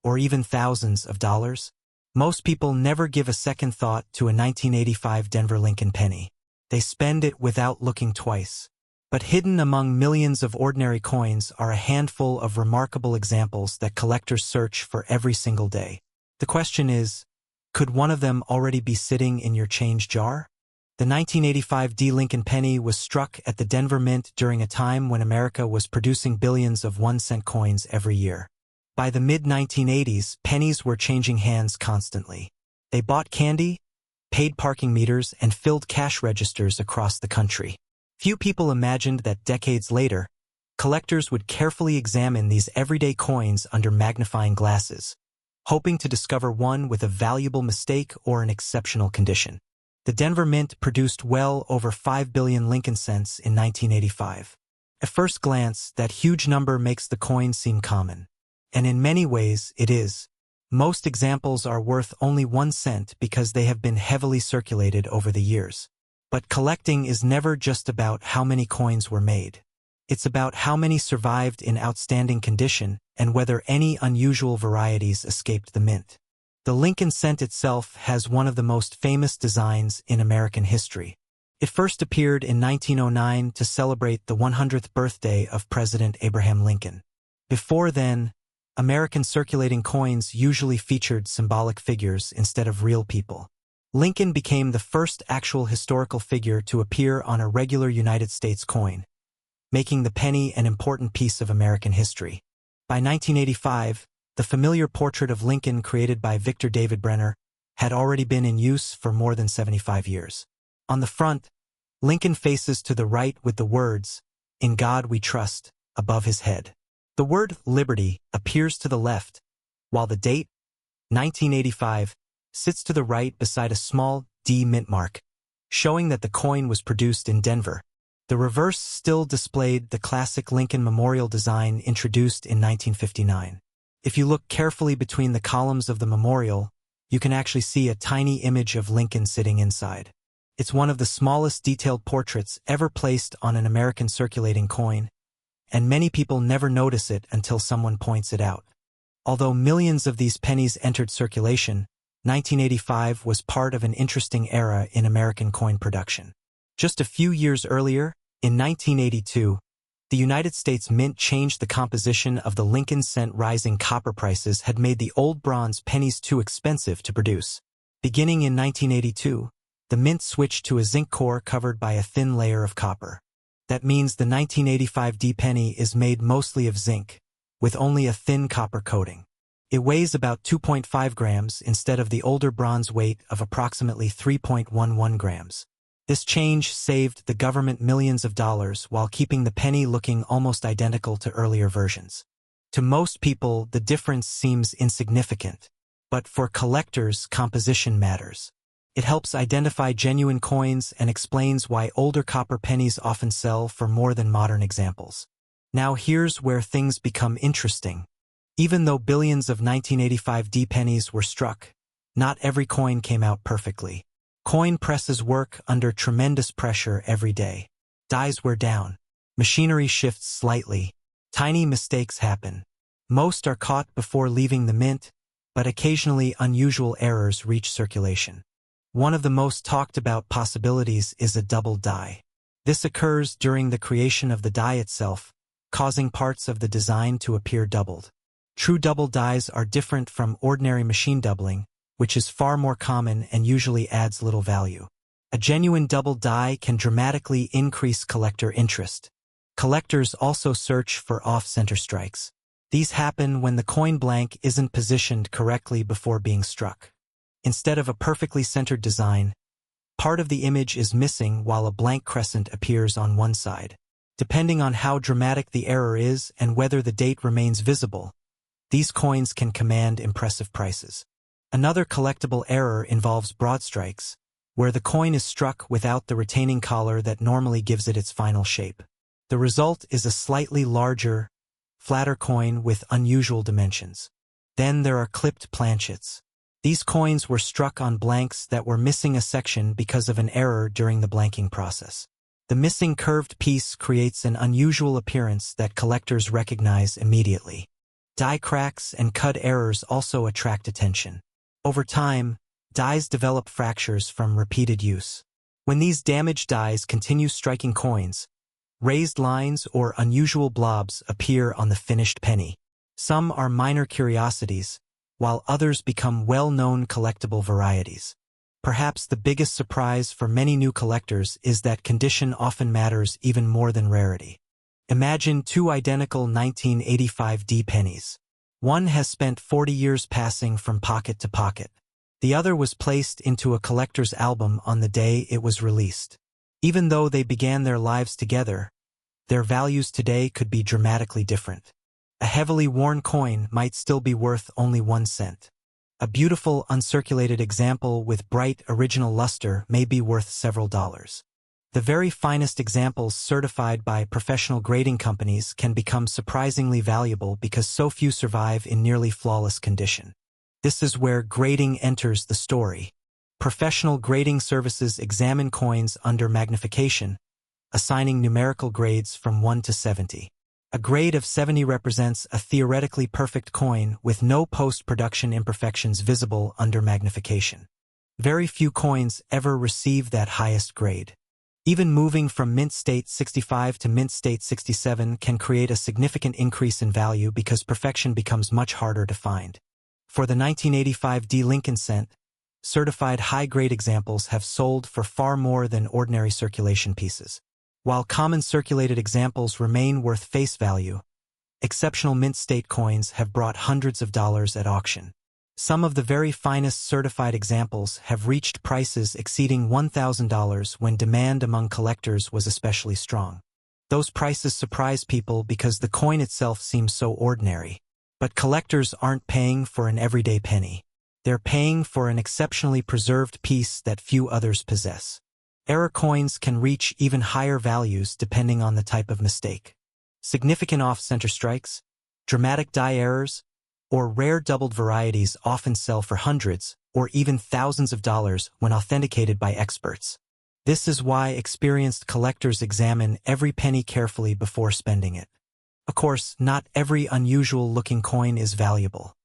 or even thousands of dollars? Most people never give a second thought to a 1985 Denver Lincoln penny. They spend it without looking twice. But hidden among millions of ordinary coins are a handful of remarkable examples that collectors search for every single day. The question is, could one of them already be sitting in your change jar? The 1985 D. Lincoln penny was struck at the Denver Mint during a time when America was producing billions of 1-cent coins every year. By the mid-1980s, pennies were changing hands constantly. They bought candy, paid parking meters, and filled cash registers across the country. Few people imagined that decades later, collectors would carefully examine these everyday coins under magnifying glasses, hoping to discover one with a valuable mistake or an exceptional condition. The Denver Mint produced well over 5 billion Lincoln cents in 1985. At first glance, that huge number makes the coin seem common. And in many ways, it is. Most examples are worth only 1 cent because they have been heavily circulated over the years. But collecting is never just about how many coins were made. It's about how many survived in outstanding condition and whether any unusual varieties escaped the mint. The Lincoln cent itself has one of the most famous designs in American history. It first appeared in 1909 to celebrate the 100th birthday of President Abraham Lincoln. Before then, American circulating coins usually featured symbolic figures instead of real people. Lincoln became the first actual historical figure to appear on a regular United States coin, making the penny an important piece of American history. By 1985, the familiar portrait of Lincoln created by Victor David Brenner had already been in use for more than 75 years. On the front, Lincoln faces to the right with the words, "In God we trust," above his head. The word liberty appears to the left, while the date, 1985, sits to the right beside a small D mint mark, showing that the coin was produced in Denver. The reverse still displayed the classic Lincoln memorial design introduced in 1959. If you look carefully between the columns of the memorial, you can actually see a tiny image of Lincoln sitting inside. It's one of the smallest detailed portraits ever placed on an American circulating coin, and many people never notice it until someone points it out. Although millions of these pennies entered circulation, 1985 was part of an interesting era in American coin production. Just a few years earlier, in 1982, the United States Mint changed the composition of the Lincoln cent. Rising copper prices had made the old bronze pennies too expensive to produce. Beginning in 1982, the Mint switched to a zinc core covered by a thin layer of copper. That means the 1985 D penny is made mostly of zinc, with only a thin copper coating. It weighs about 2.5 grams instead of the older bronze weight of approximately 3.11 grams. This change saved the government millions of dollars while keeping the penny looking almost identical to earlier versions. To most people, the difference seems insignificant, but for collectors, composition matters. It helps identify genuine coins and explains why older copper pennies often sell for more than modern examples. Now here's where things become interesting. Even though billions of 1985 D pennies were struck, not every coin came out perfectly. Coin presses work under tremendous pressure every day. Dies wear down. Machinery shifts slightly. Tiny mistakes happen. Most are caught before leaving the mint, but occasionally unusual errors reach circulation. One of the most talked about possibilities is a double die. This occurs during the creation of the die itself, causing parts of the design to appear doubled. True double dies are different from ordinary machine doubling, which is far more common and usually adds little value. A genuine double die can dramatically increase collector interest. Collectors also search for off-center strikes. These happen when the coin blank isn't positioned correctly before being struck. Instead of a perfectly centered design, part of the image is missing while a blank crescent appears on one side. Depending on how dramatic the error is and whether the date remains visible, these coins can command impressive prices. Another collectible error involves broad strikes, where the coin is struck without the retaining collar that normally gives it its final shape. The result is a slightly larger, flatter coin with unusual dimensions. Then there are clipped planchets. These coins were struck on blanks that were missing a section because of an error during the blanking process. The missing curved piece creates an unusual appearance that collectors recognize immediately. Die cracks and cut errors also attract attention. Over time, dies develop fractures from repeated use. When these damaged dies continue striking coins, raised lines or unusual blobs appear on the finished penny. Some are minor curiosities, while others become well-known collectible varieties. Perhaps the biggest surprise for many new collectors is that condition often matters even more than rarity. Imagine two identical 1985 D pennies. One has spent 40 years passing from pocket to pocket. The other was placed into a collector's album on the day it was released. Even though they began their lives together, their values today could be dramatically different. A heavily worn coin might still be worth only 1 cent. A beautiful uncirculated example with bright original luster may be worth several dollars. The very finest examples certified by professional grading companies can become surprisingly valuable because so few survive in nearly flawless condition. This is where grading enters the story. Professional grading services examine coins under magnification, assigning numerical grades from 1 to 70. A grade of 70 represents a theoretically perfect coin with no post-production imperfections visible under magnification. Very few coins ever receive that highest grade. Even moving from mint state 65 to mint state 67 can create a significant increase in value because perfection becomes much harder to find. For the 1985 D Lincoln cent, certified high-grade examples have sold for far more than ordinary circulation pieces. While common circulated examples remain worth face value, exceptional mint state coins have brought hundreds of dollars at auction. Some of the very finest certified examples have reached prices exceeding $1,000 when demand among collectors was especially strong. Those prices surprise people because the coin itself seems so ordinary. But collectors aren't paying for an everyday penny. They're paying for an exceptionally preserved piece that few others possess. Error coins can reach even higher values depending on the type of mistake. Significant off-center strikes, dramatic die errors, or rare doubled varieties often sell for hundreds or even thousands of dollars when authenticated by experts. This is why experienced collectors examine every penny carefully before spending it. Of course, not every unusual-looking coin is valuable.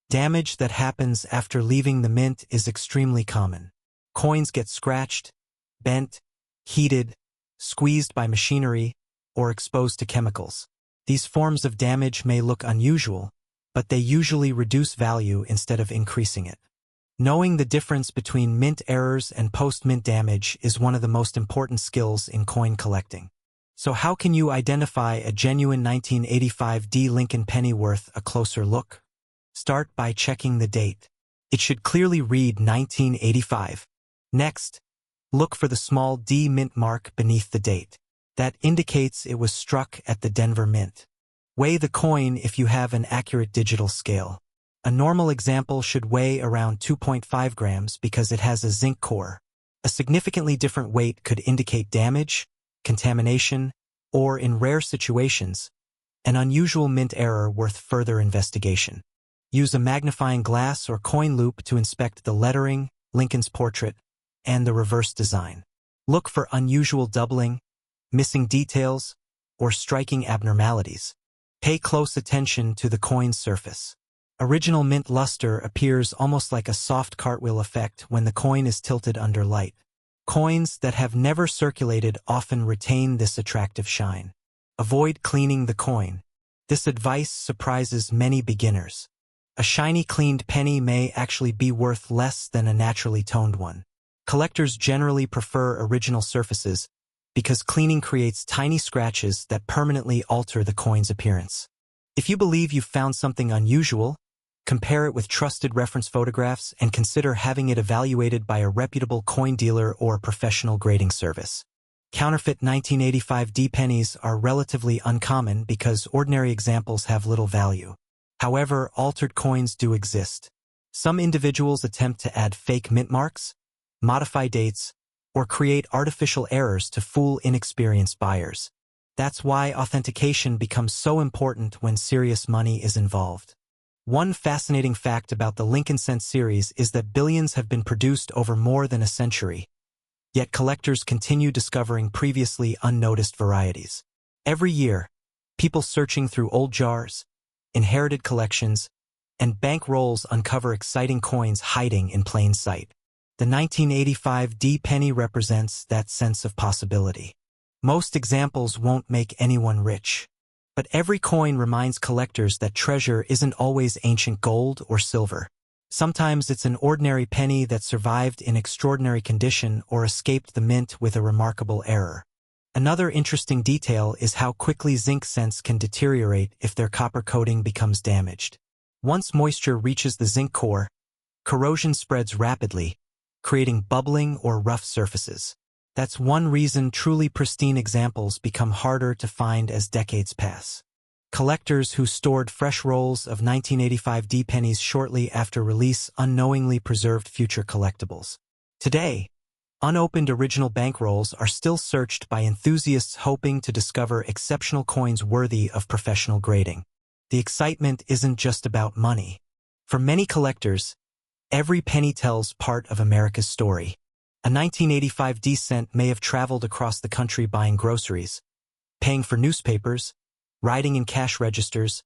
Damage that happens after leaving the mint is extremely common. Coins get scratched, bent, heated, squeezed by machinery, or exposed to chemicals. These forms of damage may look unusual, but they usually reduce value instead of increasing it. Knowing the difference between mint errors and post-mint damage is one of the most important skills in coin collecting. So how can you identify a genuine 1985 D Lincoln penny worth a closer look? Start by checking the date. It should clearly read 1985. Next, look for the small D mint mark beneath the date. That indicates it was struck at the Denver Mint. Weigh the coin if you have an accurate digital scale. A normal example should weigh around 2.5 grams because it has a zinc core. A significantly different weight could indicate damage, contamination, or, in rare situations, an unusual mint error worth further investigation. Use a magnifying glass or coin loupe to inspect the lettering, Lincoln's portrait, and the reverse design. Look for unusual doubling, missing details, or striking abnormalities. Pay close attention to the coin's surface. Original mint luster appears almost like a soft cartwheel effect when the coin is tilted under light. Coins that have never circulated often retain this attractive shine. Avoid cleaning the coin. This advice surprises many beginners. A shiny cleaned penny may actually be worth less than a naturally toned one. Collectors generally prefer original surfaces because cleaning creates tiny scratches that permanently alter the coin's appearance. If you believe you've found something unusual, compare it with trusted reference photographs and consider having it evaluated by a reputable coin dealer or professional grading service. Counterfeit 1985 D pennies are relatively uncommon because ordinary examples have little value. However, altered coins do exist. Some individuals attempt to add fake mint marks, modify dates, or create artificial errors to fool inexperienced buyers. That's why authentication becomes so important when serious money is involved. One fascinating fact about the Lincoln Cent series is that billions have been produced over more than a century. Yet collectors continue discovering previously unnoticed varieties. Every year, people searching through old jars, inherited collections, and bank rolls uncover exciting coins hiding in plain sight. The 1985 D penny represents that sense of possibility. Most examples won't make anyone rich, but every coin reminds collectors that treasure isn't always ancient gold or silver. Sometimes it's an ordinary penny that survived in extraordinary condition or escaped the mint with a remarkable error. Another interesting detail is how quickly zinc cents can deteriorate if their copper coating becomes damaged. Once moisture reaches the zinc core, corrosion spreads rapidly, creating bubbling or rough surfaces. That's one reason truly pristine examples become harder to find as decades pass. Collectors who stored fresh rolls of 1985 D pennies shortly after release unknowingly preserved future collectibles. Today, unopened original bank rolls are still searched by enthusiasts hoping to discover exceptional coins worthy of professional grading. The excitement isn't just about money. For many collectors, every penny tells part of America's story. A 1985 D cent may have traveled across the country buying groceries, paying for newspapers, riding in cash registers,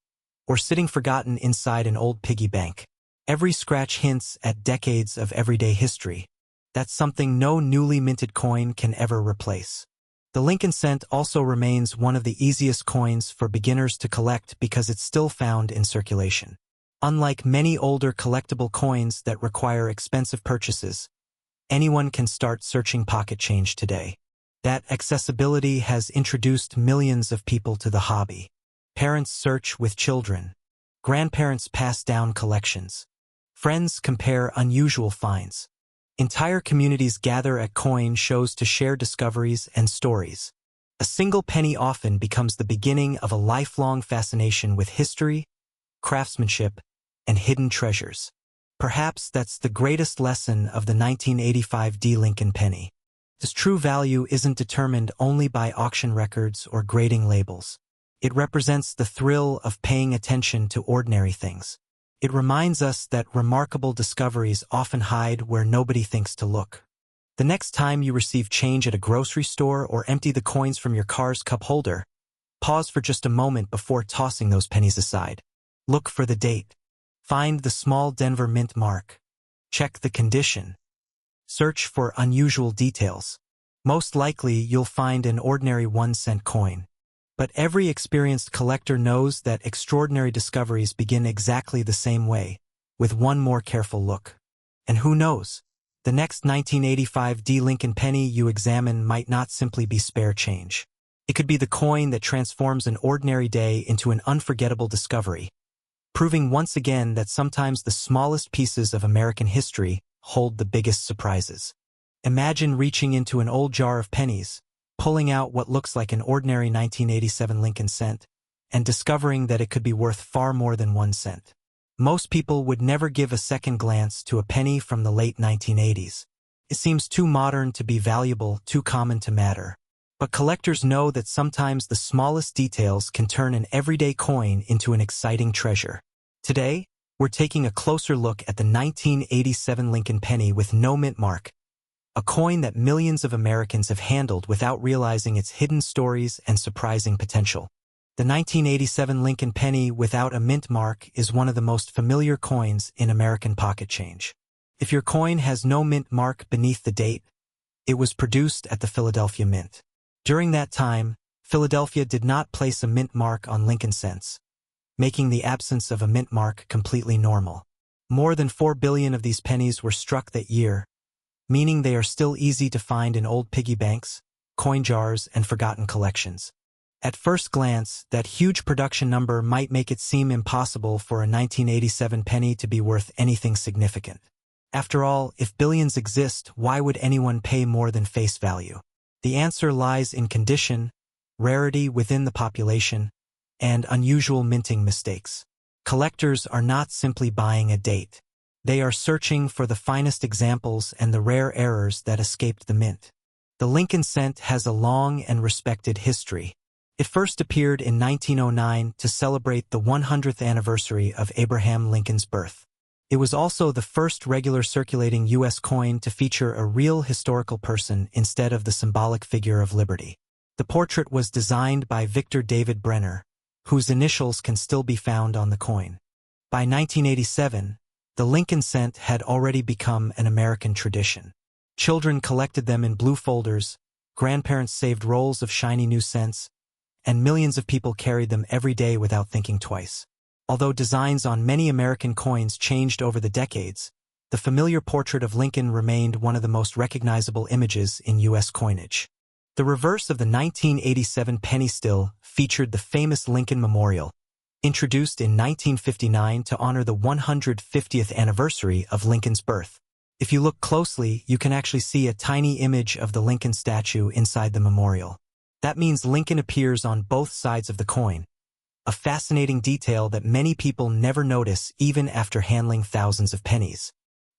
or sitting forgotten inside an old piggy bank. Every scratch hints at decades of everyday history. That's something no newly minted coin can ever replace. The Lincoln Cent also remains one of the easiest coins for beginners to collect because it's still found in circulation. Unlike many older collectible coins that require expensive purchases, anyone can start searching pocket change today. That accessibility has introduced millions of people to the hobby. Parents search with children. Grandparents pass down collections. Friends compare unusual finds. Entire communities gather at coin shows to share discoveries and stories. A single penny often becomes the beginning of a lifelong fascination with history, craftsmanship, and hidden treasures. Perhaps that's the greatest lesson of the 1985 D Lincoln penny. This true value isn't determined only by auction records or grading labels. It represents the thrill of paying attention to ordinary things. It reminds us that remarkable discoveries often hide where nobody thinks to look. The next time you receive change at a grocery store or empty the coins from your car's cup holder, pause for just a moment before tossing those pennies aside. Look for the date. Find the small Denver mint mark. Check the condition. Search for unusual details. Most likely, you'll find an ordinary 1-cent coin. But every experienced collector knows that extraordinary discoveries begin exactly the same way, with one more careful look. And who knows? The next 1985 D Lincoln penny you examine might not simply be spare change. It could be the coin that transforms an ordinary day into an unforgettable discovery, proving once again that sometimes the smallest pieces of American history hold the biggest surprises. Imagine reaching into an old jar of pennies, pulling out what looks like an ordinary 1987 Lincoln Cent, and discovering that it could be worth far more than 1 cent. Most people would never give a second glance to a penny from the late 1980s. It seems too modern to be valuable, too common to matter. But collectors know that sometimes the smallest details can turn an everyday coin into an exciting treasure. Today, we're taking a closer look at the 1987 Lincoln penny with no mint mark, a coin that millions of Americans have handled without realizing its hidden stories and surprising potential. The 1987 Lincoln penny without a mint mark is one of the most familiar coins in American pocket change. If your coin has no mint mark beneath the date, it was produced at the Philadelphia Mint. During that time, Philadelphia did not place a mint mark on Lincoln cents, making the absence of a mint mark completely normal. More than 4 billion of these pennies were struck that year, meaning they are still easy to find in old piggy banks, coin jars, and forgotten collections. At first glance, that huge production number might make it seem impossible for a 1987 penny to be worth anything significant. After all, if billions exist, why would anyone pay more than face value? The answer lies in condition, rarity within the population, and unusual minting mistakes. Collectors are not simply buying a date. They are searching for the finest examples and the rare errors that escaped the mint. The Lincoln cent has a long and respected history. It first appeared in 1909 to celebrate the 100th anniversary of Abraham Lincoln's birth. It was also the first regular circulating U.S. coin to feature a real historical person instead of the symbolic figure of liberty. The portrait was designed by Victor David Brenner, whose initials can still be found on the coin. By 1987, the Lincoln cent had already become an American tradition. Children collected them in blue folders, grandparents saved rolls of shiny new cents, and millions of people carried them every day without thinking twice. Although designs on many American coins changed over the decades, the familiar portrait of Lincoln remained one of the most recognizable images in U.S. coinage. The reverse of the 1987 penny still featured the famous Lincoln Memorial, introduced in 1959 to honor the 150th anniversary of Lincoln's birth. If you look closely, you can actually see a tiny image of the Lincoln statue inside the memorial. That means Lincoln appears on both sides of the coin, a fascinating detail that many people never notice even after handling thousands of pennies.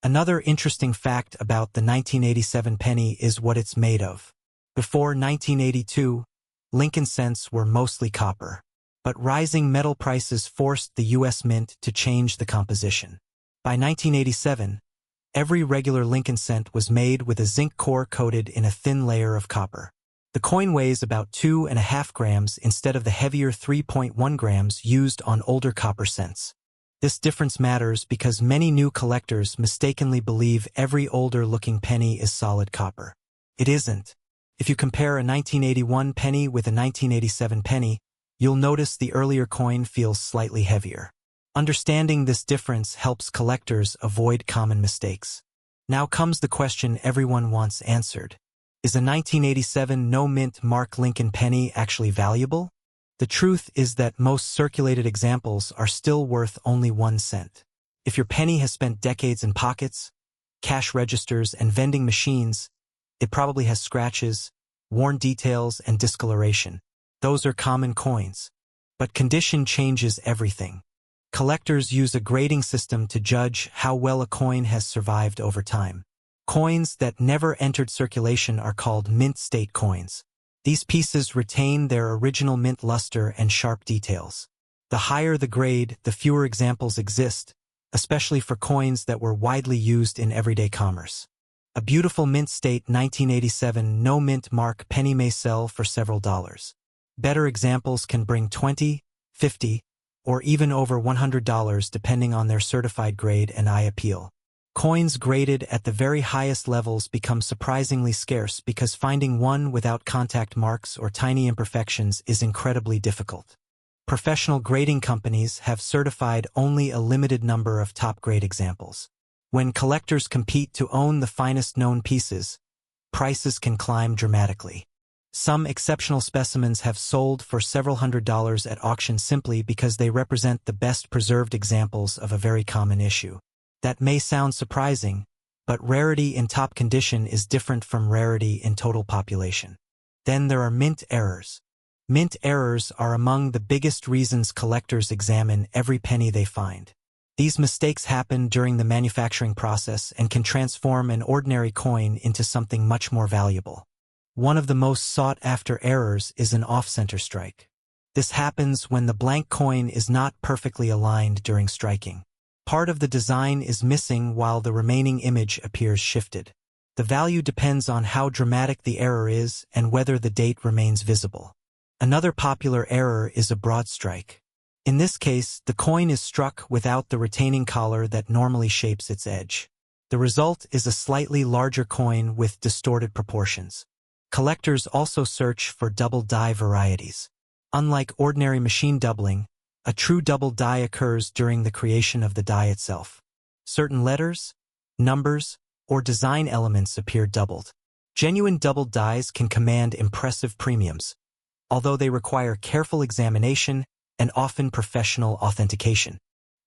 Another interesting fact about the 1987 penny is what it's made of. Before 1982, Lincoln cents were mostly copper, but rising metal prices forced the U.S. Mint to change the composition. By 1987, every regular Lincoln cent was made with a zinc core coated in a thin layer of copper. The coin weighs about 2.5 grams instead of the heavier 3.1 grams used on older copper cents. This difference matters because many new collectors mistakenly believe every older-looking penny is solid copper. It isn't. If you compare a 1981 penny with a 1987 penny, you'll notice the earlier coin feels slightly heavier. Understanding this difference helps collectors avoid common mistakes. Now comes the question everyone wants answered. Is a 1987 no-mint mark Lincoln penny actually valuable? The truth is that most circulated examples are still worth only 1 cent. If your penny has spent decades in pockets, cash registers, and vending machines, it probably has scratches, worn details, and discoloration. Those are common coins. But condition changes everything. Collectors use a grading system to judge how well a coin has survived over time. Coins that never entered circulation are called mint state coins. These pieces retain their original mint luster and sharp details. The higher the grade, the fewer examples exist, especially for coins that were widely used in everyday commerce. A beautiful mint state 1987 no mint mark penny may sell for several dollars. Better examples can bring $20, $50, or even over $100 depending on their certified grade and eye appeal. Coins graded at the very highest levels become surprisingly scarce because finding one without contact marks or tiny imperfections is incredibly difficult. Professional grading companies have certified only a limited number of top-grade examples. When collectors compete to own the finest known pieces, prices can climb dramatically. Some exceptional specimens have sold for several $100s at auction simply because they represent the best preserved examples of a very common issue. That may sound surprising, but rarity in top condition is different from rarity in total population. Then there are mint errors. Mint errors are among the biggest reasons collectors examine every penny they find. These mistakes happen during the manufacturing process and can transform an ordinary coin into something much more valuable. One of the most sought-after errors is an off-center strike. This happens when the blank coin is not perfectly aligned during striking. Part of the design is missing while the remaining image appears shifted. The value depends on how dramatic the error is and whether the date remains visible. Another popular error is a broad strike. In this case, the coin is struck without the retaining collar that normally shapes its edge. The result is a slightly larger coin with distorted proportions. Collectors also search for double die varieties. Unlike ordinary machine doubling, a true double die occurs during the creation of the die itself. Certain letters, numbers, or design elements appear doubled. Genuine doubled dies can command impressive premiums, although they require careful examination and often professional authentication.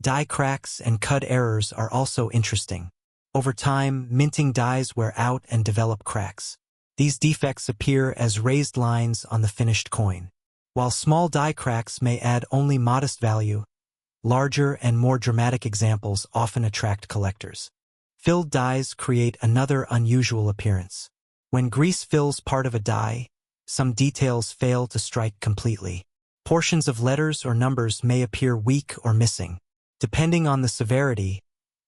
Die cracks and cut errors are also interesting. Over time, minting dies wear out and develop cracks. These defects appear as raised lines on the finished coin. While small die cracks may add only modest value, larger and more dramatic examples often attract collectors. Filled dies create another unusual appearance. When grease fills part of a die, some details fail to strike completely. Portions of letters or numbers may appear weak or missing. Depending on the severity,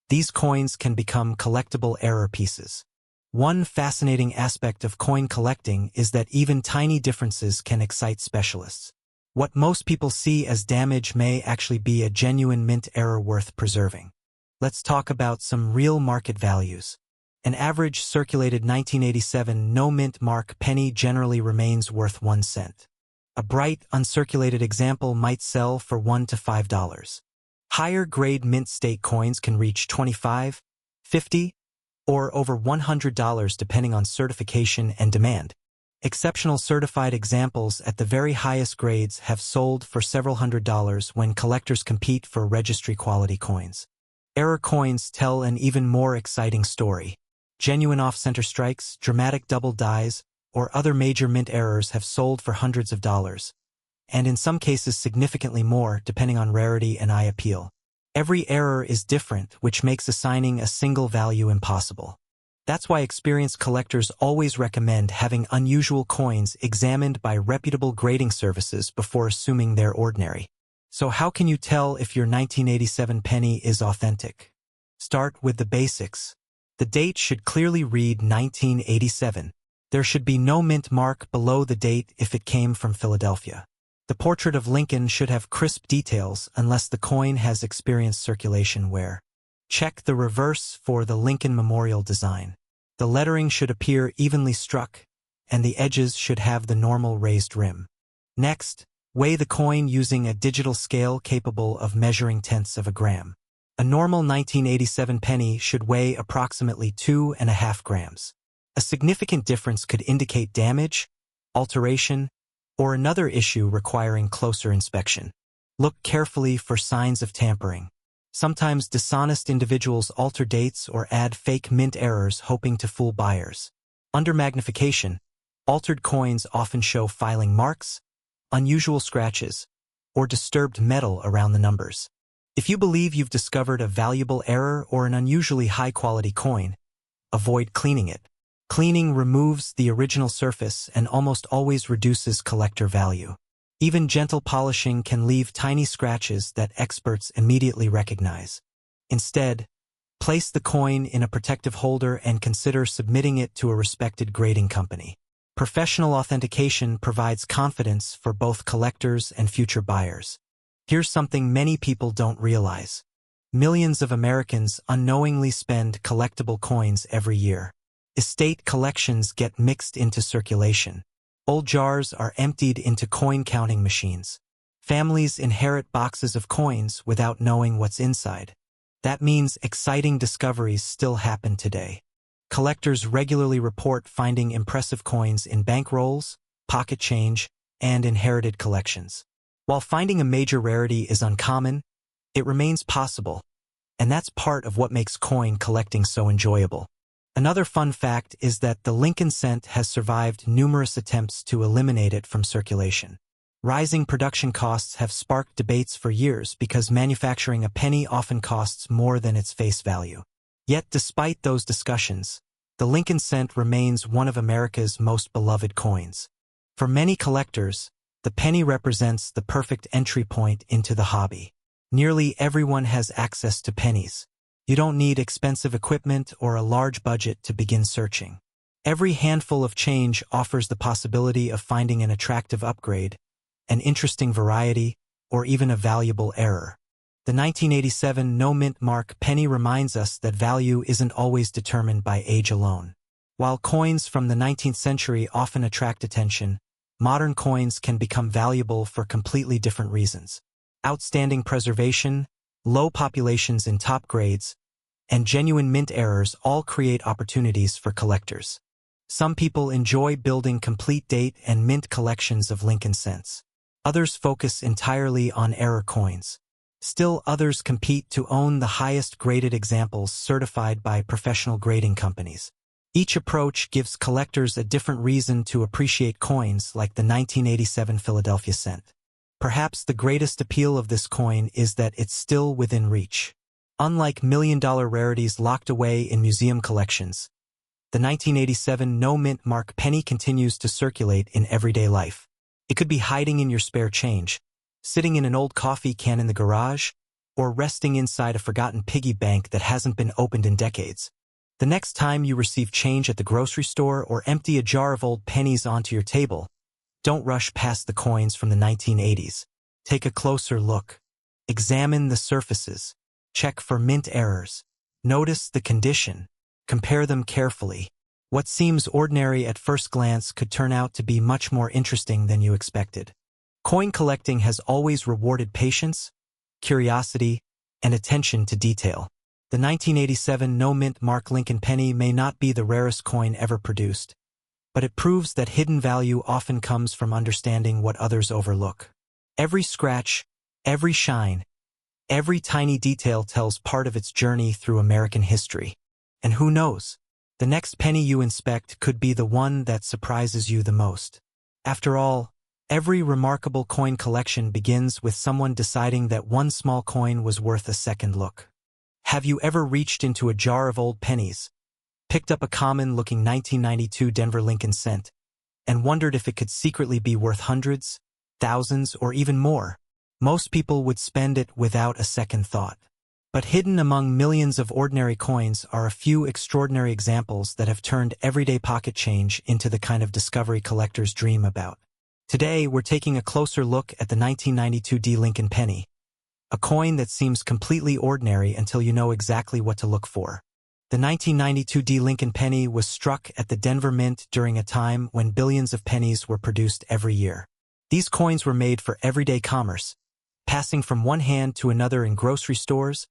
these coins can become collectible error pieces. One fascinating aspect of coin collecting is that even tiny differences can excite specialists. What most people see as damage may actually be a genuine mint error worth preserving. Let's talk about some real market values. An average circulated 1987 no-mint mark penny generally remains worth 1 cent. A bright, uncirculated example might sell for $1 to $5. Higher-grade mint state coins can reach $25, $50, or over $100 depending on certification and demand. Exceptional certified examples at the very highest grades have sold for several $100s when collectors compete for registry-quality coins. Error coins tell an even more exciting story. Genuine off-center strikes, dramatic double dies, or other major mint errors have sold for hundreds of dollars, and in some cases significantly more depending on rarity and eye appeal. Every error is different, which makes assigning a single value impossible. That's why experienced collectors always recommend having unusual coins examined by reputable grading services before assuming they're ordinary. So how can you tell if your 1987 penny is authentic? Start with the basics. The date should clearly read 1987. There should be no mint mark below the date if it came from Philadelphia. The portrait of Lincoln should have crisp details unless the coin has experienced circulation wear. Check the reverse for the Lincoln Memorial design. The lettering should appear evenly struck, and the edges should have the normal raised rim. Next, weigh the coin using a digital scale capable of measuring tenths of a gram. A normal 1987 penny should weigh approximately 2.5 grams. A significant difference could indicate damage, alteration, or another issue requiring closer inspection. Look carefully for signs of tampering. Sometimes dishonest individuals alter dates or add fake mint errors hoping to fool buyers. Under magnification, altered coins often show filing marks, unusual scratches, or disturbed metal around the numbers. If you believe you've discovered a valuable error or an unusually high-quality coin, avoid cleaning it. Cleaning removes the original surface and almost always reduces collector value. Even gentle polishing can leave tiny scratches that experts immediately recognize. Instead, place the coin in a protective holder and consider submitting it to a respected grading company. Professional authentication provides confidence for both collectors and future buyers. Here's something many people don't realize. Millions of Americans unknowingly spend collectible coins every year. Estate collections get mixed into circulation. Old jars are emptied into coin-counting machines. Families inherit boxes of coins without knowing what's inside. That means exciting discoveries still happen today. Collectors regularly report finding impressive coins in bankrolls, pocket change, and inherited collections. While finding a major rarity is uncommon, it remains possible, and that's part of what makes coin collecting so enjoyable. Another fun fact is that the Lincoln cent has survived numerous attempts to eliminate it from circulation. Rising production costs have sparked debates for years because manufacturing a penny often costs more than its face value. Yet despite those discussions, the Lincoln cent remains one of America's most beloved coins. For many collectors, the penny represents the perfect entry point into the hobby. Nearly everyone has access to pennies. You don't need expensive equipment or a large budget to begin searching. Every handful of change offers the possibility of finding an attractive upgrade, an interesting variety, or even a valuable error. The 1987 no-mint mark penny reminds us that value isn't always determined by age alone. While coins from the 19th century often attract attention, modern coins can become valuable for completely different reasons. Outstanding preservation, low populations in top grades, and genuine mint errors all create opportunities for collectors. Some people enjoy building complete date and mint collections of Lincoln cents. Others focus entirely on error coins. Still others compete to own the highest graded examples certified by professional grading companies. Each approach gives collectors a different reason to appreciate coins like the 1987 Philadelphia cent. Perhaps the greatest appeal of this coin is that it's still within reach. Unlike million-dollar rarities locked away in museum collections, the 1987 no-mint mark penny continues to circulate in everyday life. It could be hiding in your spare change, sitting in an old coffee can in the garage, or resting inside a forgotten piggy bank that hasn't been opened in decades. The next time you receive change at the grocery store or empty a jar of old pennies onto your table, don't rush past the coins from the 1980s. Take a closer look. Examine the surfaces. Check for mint errors. Notice the condition. Compare them carefully. What seems ordinary at first glance could turn out to be much more interesting than you expected. Coin collecting has always rewarded patience, curiosity, and attention to detail. The 1987 no-mint mark Lincoln penny may not be the rarest coin ever produced, but it proves that hidden value often comes from understanding what others overlook. Every scratch, every shine, every tiny detail tells part of its journey through American history. And who knows, the next penny you inspect could be the one that surprises you the most. After all, every remarkable coin collection begins with someone deciding that one small coin was worth a second look. Have you ever reached into a jar of old pennies, picked up a common-looking 1992 Denver Lincoln cent, and wondered if it could secretly be worth hundreds, thousands, or even more? Most people would spend it without a second thought. But hidden among millions of ordinary coins are a few extraordinary examples that have turned everyday pocket change into the kind of discovery collectors dream about. Today, we're taking a closer look at the 1992 D Lincoln penny, a coin that seems completely ordinary until you know exactly what to look for. The 1992 D Lincoln penny was struck at the Denver Mint during a time when billions of pennies were produced every year. These coins were made for everyday commerce, passing from one hand to another in grocery stores,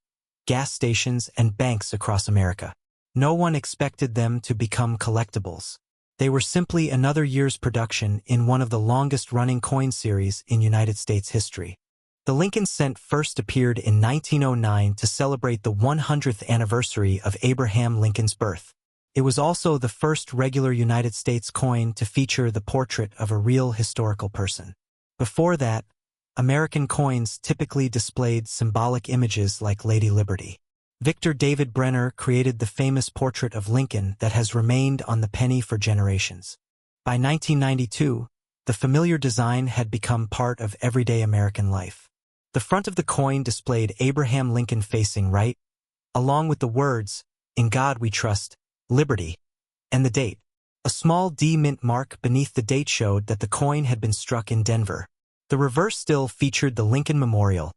gas stations, and banks across America. No one expected them to become collectibles. They were simply another year's production in one of the longest-running coin series in United States history. The Lincoln cent first appeared in 1909 to celebrate the 100th anniversary of Abraham Lincoln's birth. It was also the first regular United States coin to feature the portrait of a real historical person. Before that, American coins typically displayed symbolic images like Lady Liberty. Victor David Brenner created the famous portrait of Lincoln that has remained on the penny for generations. By 1992, the familiar design had become part of everyday American life. The front of the coin displayed Abraham Lincoln facing right, along with the words, "In God We Trust, Liberty," and the date. A small D mint mark beneath the date showed that the coin had been struck in Denver. The reverse still featured the Lincoln Memorial,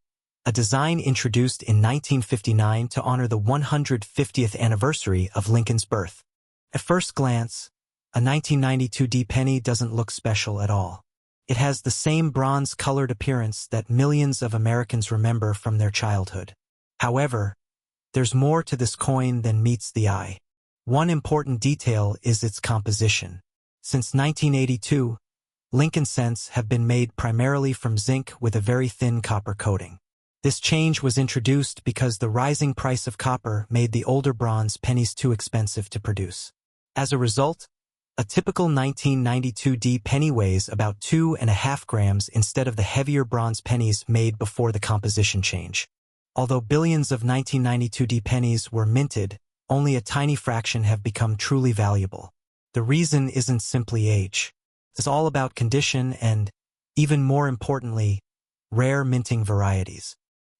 a design introduced in 1959 to honor the 150th anniversary of Lincoln's birth. At first glance, a 1992 D penny doesn't look special at all. It has the same bronze-colored appearance that millions of Americans remember from their childhood. However, there's more to this coin than meets the eye. One important detail is its composition. Since 1982, Lincoln cents have been made primarily from zinc with a very thin copper coating. This change was introduced because the rising price of copper made the older bronze pennies too expensive to produce. As a result, A typical 1992 penny weighs about 2.5 grams instead of the heavier bronze pennies made before the composition change. Although billions of 1992 pennies were minted, only a tiny fraction have become truly valuable. The reason isn't simply age. It's all about condition and, even more importantly, rare minting varieties.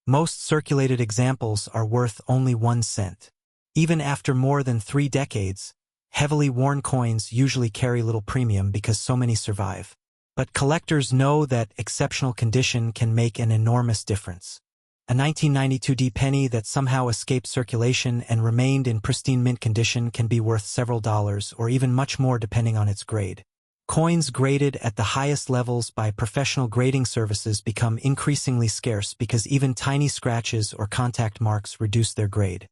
Most circulated examples are worth only 1 cent. Even after more than 3 decades, heavily worn coins usually carry little premium because so many survive. But collectors know that exceptional condition can make an enormous difference. A 1992 penny that somehow escaped circulation and remained in pristine mint condition can be worth several dollars or even much more depending on its grade. Coins graded at the highest levels by professional grading services become increasingly scarce because even tiny scratches or contact marks reduce their grade.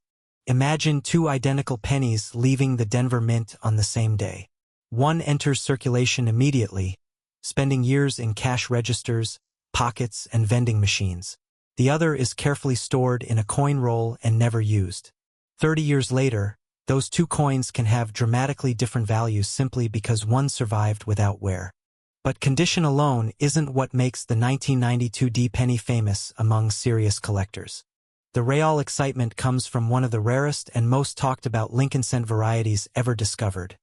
Imagine 2 identical pennies leaving the Denver Mint on the same day. One enters circulation immediately, spending years in cash registers, pockets, and vending machines. The other is carefully stored in a coin roll and never used. 30 years later, those 2 coins can have dramatically different values simply because one survived without wear. But condition alone isn't what makes the 1992 penny famous among serious collectors. The real excitement comes from one of the rarest and most talked about Lincoln cent varieties ever discovered,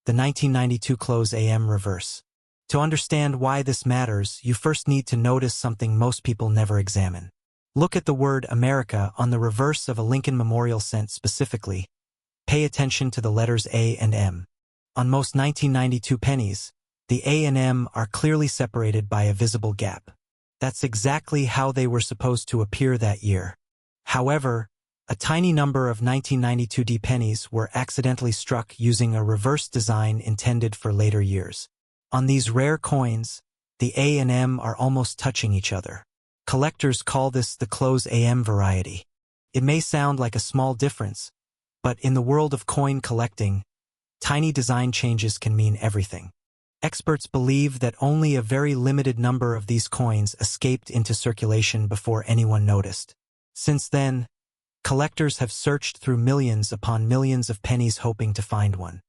the 1992 close AM reverse. To understand why this matters, you first need to notice something most people never examine. Look at the word America on the reverse of a Lincoln Memorial cent specifically. Pay attention to the letters A and M. On most 1992 pennies, the A and M are clearly separated by a visible gap. That's exactly how they were supposed to appear that year. However, a tiny number of 1992 pennies were accidentally struck using a reverse design intended for later years. On these rare coins, the A and M are almost touching each other. Collectors call this the close AM variety. It may sound like a small difference, but in the world of coin collecting, tiny design changes can mean everything. Experts believe that only a very limited number of these coins escaped into circulation before anyone noticed. Since then, collectors have searched through millions upon millions of pennies hoping to find one.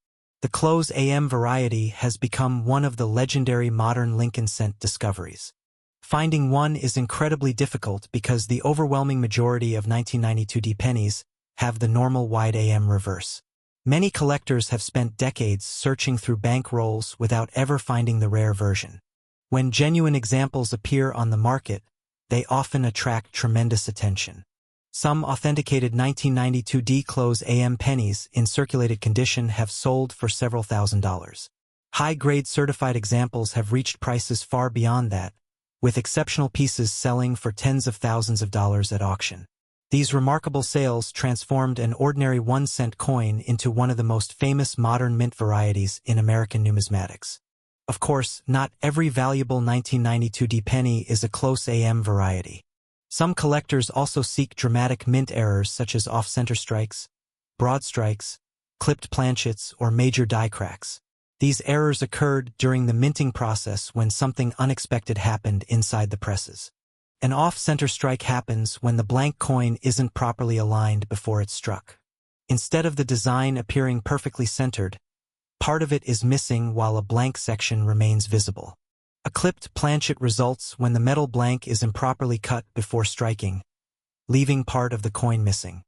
The close AM variety has become one of the legendary modern Lincoln cent discoveries. Finding one is incredibly difficult because the overwhelming majority of 1992 pennies have the normal wide AM reverse. Many collectors have spent decades searching through bank rolls without ever finding the rare version. When genuine examples appear on the market, they often attract tremendous attention. Some authenticated 1992 close AM pennies in circulated condition have sold for several $1,000s. High-grade certified examples have reached prices far beyond that, with exceptional pieces selling for tens of thousands of dollars at auction. These remarkable sales transformed an ordinary 1-cent coin into one of the most famous modern mint varieties in American numismatics. Of course, not every valuable 1992 penny is a close AM variety. Some collectors also seek dramatic mint errors such as off-center strikes, broad strikes, clipped planchets, or major die cracks. These errors occurred during the minting process when something unexpected happened inside the presses. An off-center strike happens when the blank coin isn't properly aligned before it's struck. Instead of the design appearing perfectly centered, part of it is missing while a blank section remains visible. A clipped planchet results when the metal blank is improperly cut before striking, leaving part of the coin missing.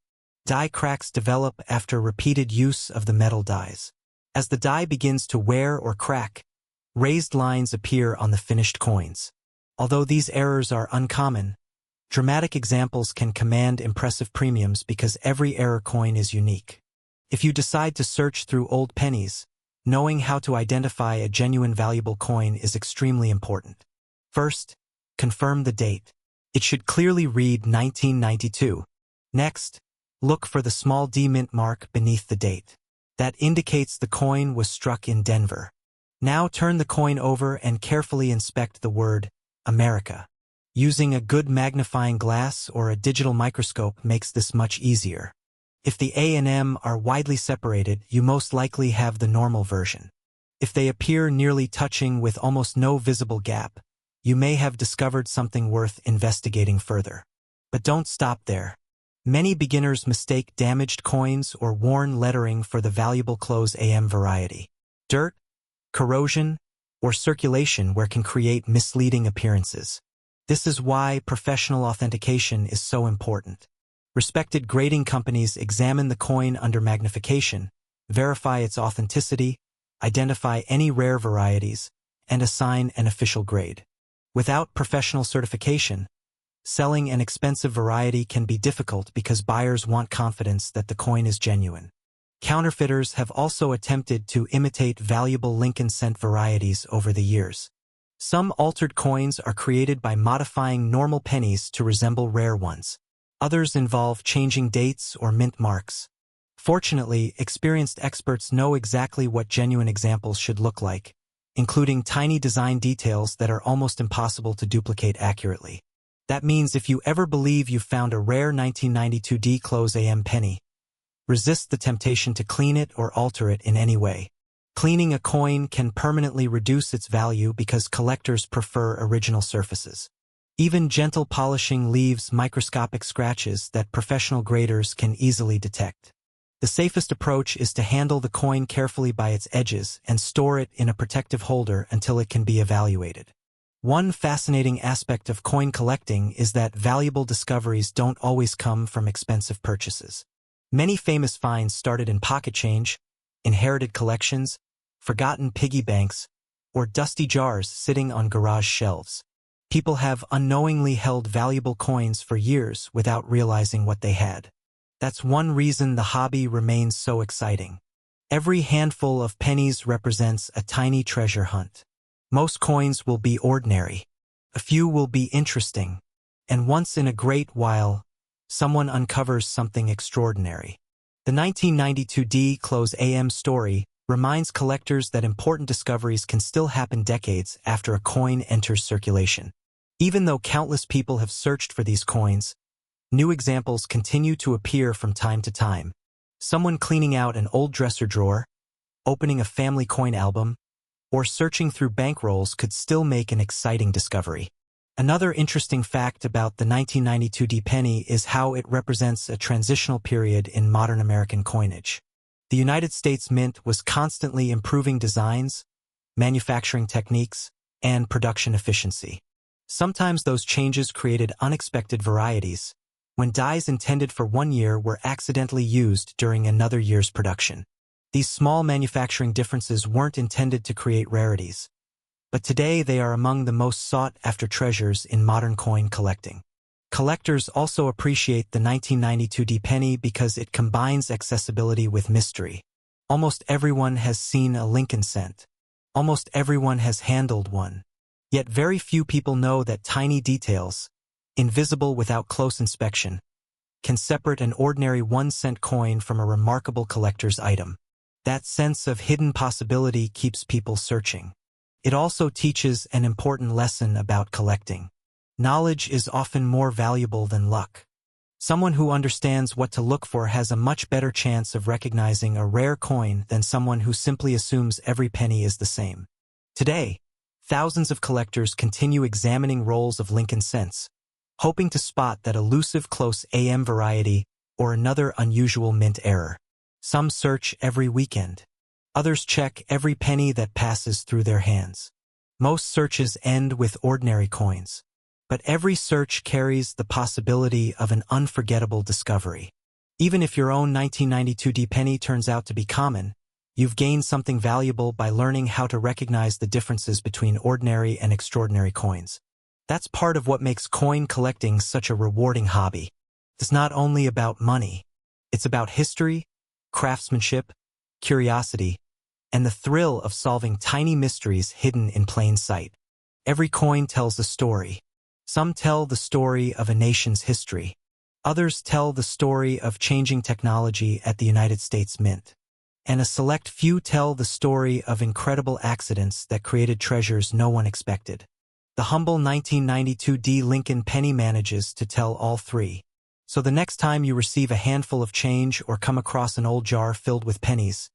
Die cracks develop after repeated use of the metal dies. As the die begins to wear or crack, raised lines appear on the finished coins. Although these errors are uncommon, dramatic examples can command impressive premiums because every error coin is unique. If you decide to search through old pennies, knowing how to identify a genuine valuable coin is extremely important. First, confirm the date. It should clearly read 1992. Next, look for the small D mint mark beneath the date. That indicates the coin was struck in Denver. Now turn the coin over and carefully inspect the word America. Using a good magnifying glass or a digital microscope makes this much easier. If the A and M are widely separated, you most likely have the normal version. If they appear nearly touching with almost no visible gap, you may have discovered something worth investigating further. But don't stop there. Many beginners mistake damaged coins or worn lettering for the valuable close AM variety. dirt, corrosion, or circulation where can create misleading appearances. This is why professional authentication is so important. Respected grading companies examine the coin under magnification, verify its authenticity, identify any rare varieties, and assign an official grade. Without professional certification, selling an expensive variety can be difficult because buyers want confidence that the coin is genuine. Counterfeiters have also attempted to imitate valuable Lincoln cent varieties over the years. Some altered coins are created by modifying normal pennies to resemble rare ones. Others involve changing dates or mint marks. Fortunately, experienced experts know exactly what genuine examples should look like, including tiny design details that are almost impossible to duplicate accurately. That means if you ever believe you've found a rare 1992 D-Close AM penny, resist the temptation to clean it or alter it in any way. Cleaning a coin can permanently reduce its value because collectors prefer original surfaces. Even gentle polishing leaves microscopic scratches that professional graders can easily detect. The safest approach is to handle the coin carefully by its edges and store it in a protective holder until it can be evaluated. One fascinating aspect of coin collecting is that valuable discoveries don't always come from expensive purchases. Many famous finds started in pocket change, inherited collections, forgotten piggy banks, or dusty jars sitting on garage shelves. People have unknowingly held valuable coins for years without realizing what they had. That's one reason the hobby remains so exciting. Every handful of pennies represents a tiny treasure hunt. Most coins will be ordinary. A few will be interesting. And once in a great while, someone uncovers something extraordinary. The 1992 D-Close AM story reminds collectors that important discoveries can still happen decades after a coin enters circulation. Even though countless people have searched for these coins, new examples continue to appear from time to time. Someone cleaning out an old dresser drawer, opening a family coin album, or searching through bankrolls could still make an exciting discovery. Another interesting fact about the 1992 D penny is how it represents a transitional period in modern American coinage. The United States Mint was constantly improving designs, manufacturing techniques, and production efficiency. Sometimes those changes created unexpected varieties, when dies intended for one year were accidentally used during another year's production. These small manufacturing differences weren't intended to create rarities, but today they are among the most sought-after treasures in modern coin collecting. Collectors also appreciate the 1992 D penny because it combines accessibility with mystery. Almost everyone has seen a Lincoln cent. Almost everyone has handled one. Yet very few people know that tiny details, invisible without close inspection, can separate an ordinary 1-cent coin from a remarkable collector's item. That sense of hidden possibility keeps people searching. It also teaches an important lesson about collecting. Knowledge is often more valuable than luck. Someone who understands what to look for has a much better chance of recognizing a rare coin than someone who simply assumes every penny is the same. Today, thousands of collectors continue examining rolls of Lincoln cents, hoping to spot that elusive close AM variety or another unusual mint error. Some search every weekend. Others check every penny that passes through their hands. Most searches end with ordinary coins. But every search carries the possibility of an unforgettable discovery. Even if your own 1992 D penny turns out to be common, you've gained something valuable by learning how to recognize the differences between ordinary and extraordinary coins. That's part of what makes coin collecting such a rewarding hobby. It's not only about money. It's about history, craftsmanship, curiosity, and the thrill of solving tiny mysteries hidden in plain sight. Every coin tells a story. Some tell the story of a nation's history. Others tell the story of changing technology at the United States Mint. And a select few tell the story of incredible accidents that created treasures no one expected. The humble 1992 D Lincoln penny manages to tell all three. So the next time you receive a handful of change or come across an old jar filled with pennies,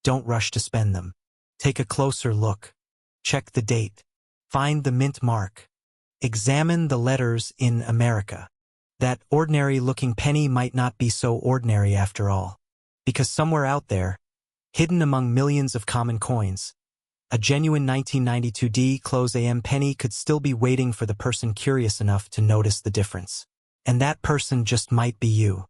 don't rush to spend them. Take a closer look. Check the date. Find the mint mark. Examine the letters in America. That ordinary-looking penny might not be so ordinary after all. Because somewhere out there, Hidden among millions of common coins, a genuine 1992 D-AM penny could still be waiting for the person curious enough to notice the difference. And that person just might be you.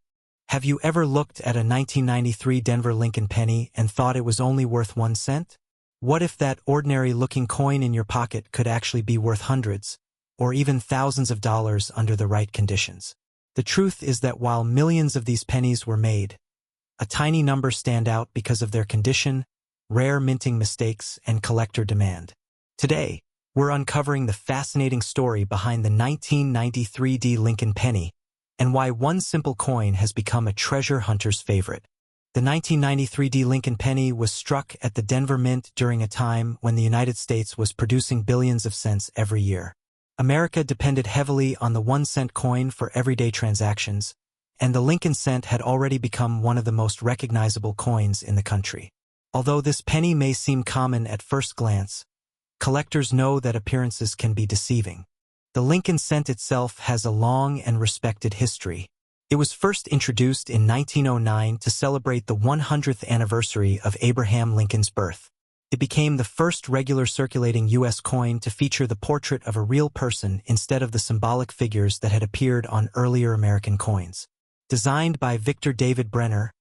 Have you ever looked at a 1993 Denver Lincoln penny and thought it was only worth 1 cent? What if that ordinary-looking coin in your pocket could actually be worth hundreds, or even thousands of dollars under the right conditions? The truth is that while millions of these pennies were made, a tiny number stand out because of their condition, rare minting mistakes, and collector demand. Today, we're uncovering the fascinating story behind the 1993 D Lincoln penny and why one simple coin has become a treasure hunter's favorite. The 1993 D Lincoln penny was struck at the Denver Mint during a time when the United States was producing billions of cents every year. America depended heavily on the 1-cent coin for everyday transactions, and the Lincoln cent had already become one of the most recognizable coins in the country. Although this penny may seem common at first glance, collectors know that appearances can be deceiving. The Lincoln cent itself has a long and respected history. It was first introduced in 1909 to celebrate the 100th anniversary of Abraham Lincoln's birth. It became the first regular circulating U.S. coin to feature the portrait of a real person instead of the symbolic figures that had appeared on earlier American coins. Designed by Victor David Brenner,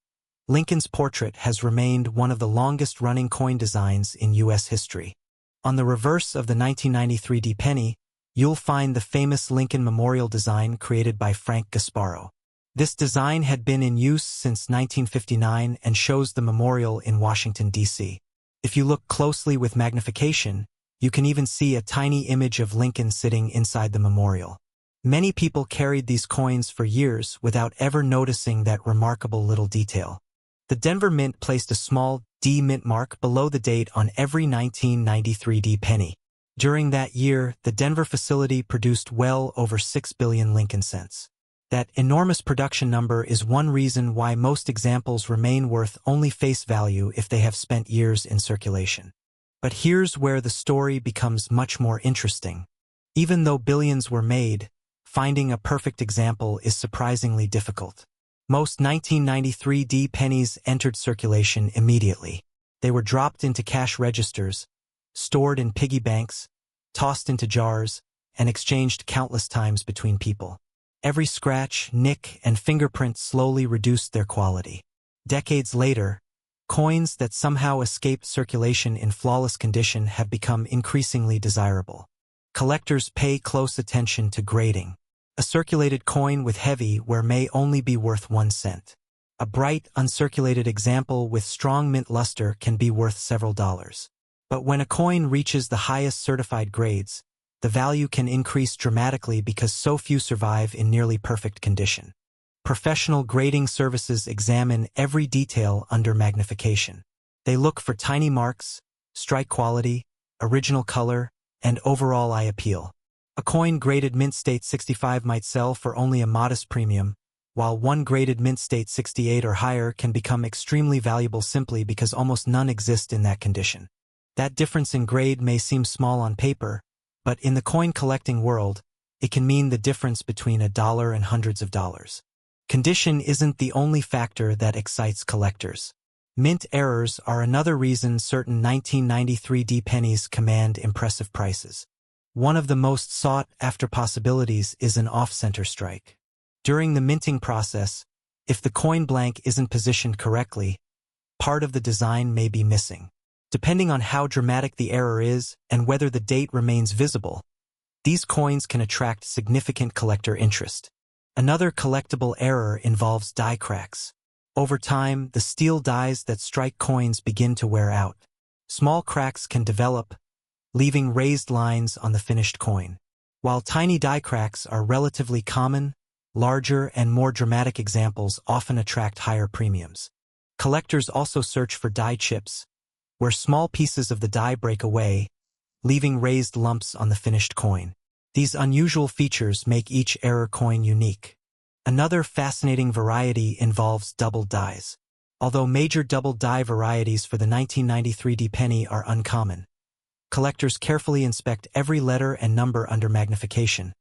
Lincoln's portrait has remained one of the longest-running coin designs in U.S. history. On the reverse of the 1993 D penny, you'll find the famous Lincoln Memorial design created by Frank Gasparo. This design had been in use since 1959 and shows the memorial in Washington, D.C. If you look closely with magnification, you can even see a tiny image of Lincoln sitting inside the memorial. Many people carried these coins for years without ever noticing that remarkable little detail. The Denver Mint placed a small D mint mark below the date on every 1993 D penny. During that year, the Denver facility produced well over 6 billion Lincoln cents. That enormous production number is one reason why most examples remain worth only face value if they have spent years in circulation. But here's where the story becomes much more interesting. Even though billions were made, finding a perfect example is surprisingly difficult. Most 1993 D pennies entered circulation immediately. They were dropped into cash registers, stored in piggy banks, tossed into jars, and exchanged countless times between people. Every scratch, nick, and fingerprint slowly reduced their quality. Decades later, coins that somehow escaped circulation in flawless condition have become increasingly desirable. Collectors pay close attention to grading. A circulated coin with heavy wear may only be worth 1 cent. A bright, uncirculated example with strong mint luster can be worth several dollars. But when a coin reaches the highest certified grades, the value can increase dramatically because so few survive in nearly perfect condition. Professional grading services examine every detail under magnification. They look for tiny marks, strike quality, original color, and overall eye appeal. A coin graded mint state 65 might sell for only a modest premium, while one graded mint state 68 or higher can become extremely valuable simply because almost none exist in that condition. That difference in grade may seem small on paper, but in the coin collecting world, it can mean the difference between $1 and hundreds of dollars. Condition isn't the only factor that excites collectors. Mint errors are another reason certain 1993 D pennies command impressive prices. One of the most sought-after possibilities is an off-center strike. During the minting process, if the coin blank isn't positioned correctly, part of the design may be missing. Depending on how dramatic the error is and whether the date remains visible, these coins can attract significant collector interest. Another collectible error involves die cracks. Over time, the steel dies that strike coins begin to wear out. Small cracks can develop, leaving raised lines on the finished coin. While tiny die cracks are relatively common, larger and more dramatic examples often attract higher premiums. Collectors also search for die chips, where small pieces of the die break away, leaving raised lumps on the finished coin. These unusual features make each error coin unique. Another fascinating variety involves doubled dies. Although major doubled die varieties for the 1993 D penny are uncommon, collectors carefully inspect every letter and number under magnification,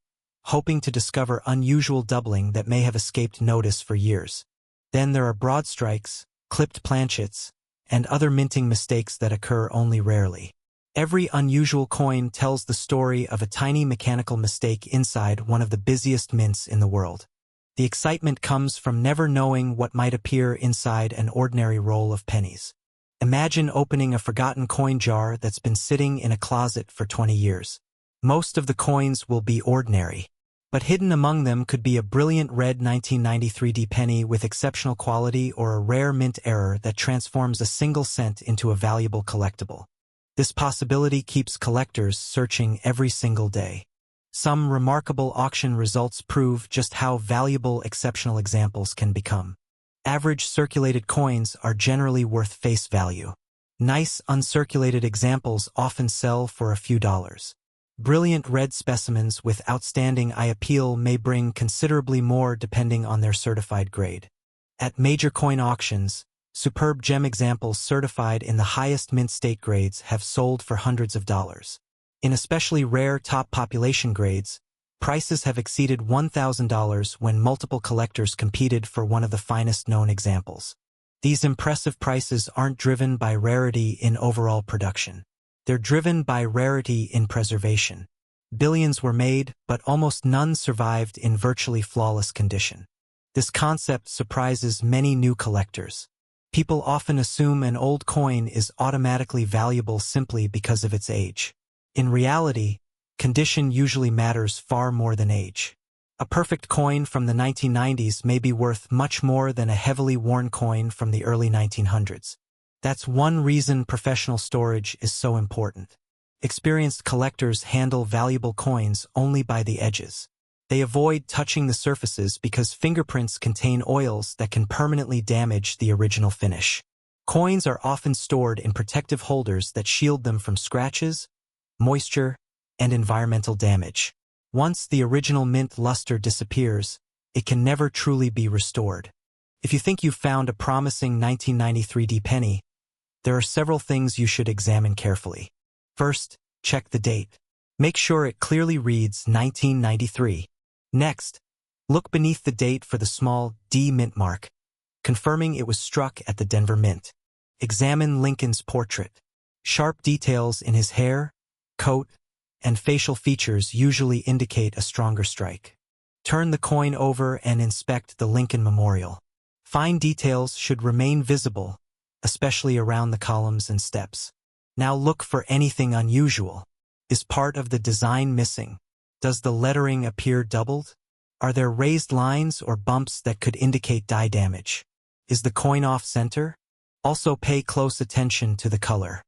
hoping to discover unusual doubling that may have escaped notice for years. Then there are broad strikes, clipped planchets, and other minting mistakes that occur only rarely. Every unusual coin tells the story of a tiny mechanical mistake inside one of the busiest mints in the world. The excitement comes from never knowing what might appear inside an ordinary roll of pennies. Imagine opening a forgotten coin jar that's been sitting in a closet for 20 years. Most of the coins will be ordinary, but hidden among them could be a brilliant red 1993 D penny with exceptional quality or a rare mint error that transforms a single cent into a valuable collectible. This possibility keeps collectors searching every single day. Some remarkable auction results prove just how valuable exceptional examples can become. Average circulated coins are generally worth face value. Nice uncirculated examples often sell for a few dollars. Brilliant red specimens with outstanding eye appeal may bring considerably more depending on their certified grade. At major coin auctions, superb gem examples certified in the highest mint state grades have sold for hundreds of dollars. In especially rare top population grades, prices have exceeded $1,000 when multiple collectors competed for one of the finest known examples. These impressive prices aren't driven by rarity in overall production. They're driven by rarity in preservation. Billions were made, but almost none survived in virtually flawless condition. This concept surprises many new collectors. People often assume an old coin is automatically valuable simply because of its age. In reality, condition usually matters far more than age. A perfect coin from the 1990s may be worth much more than a heavily worn coin from the early 1900s. That's one reason professional storage is so important. Experienced collectors handle valuable coins only by the edges. They avoid touching the surfaces because fingerprints contain oils that can permanently damage the original finish. Coins are often stored in protective holders that shield them from scratches, moisture, and environmental damage. Once the original mint luster disappears, it can never truly be restored. If you think you've found a promising 1993 D penny, there are several things you should examine carefully. First, check the date. Make sure it clearly reads 1993. Next, look beneath the date for the small D mint mark, confirming it was struck at the Denver Mint. Examine Lincoln's portrait. Sharp details in his hair, coat, and facial features usually indicate a stronger strike. Turn the coin over and inspect the Lincoln Memorial. Fine details should remain visible, especially around the columns and steps. Now look for anything unusual. Is part of the design missing? Does the lettering appear doubled? Are there raised lines or bumps that could indicate die damage? Is the coin off-center? Also pay close attention to the color.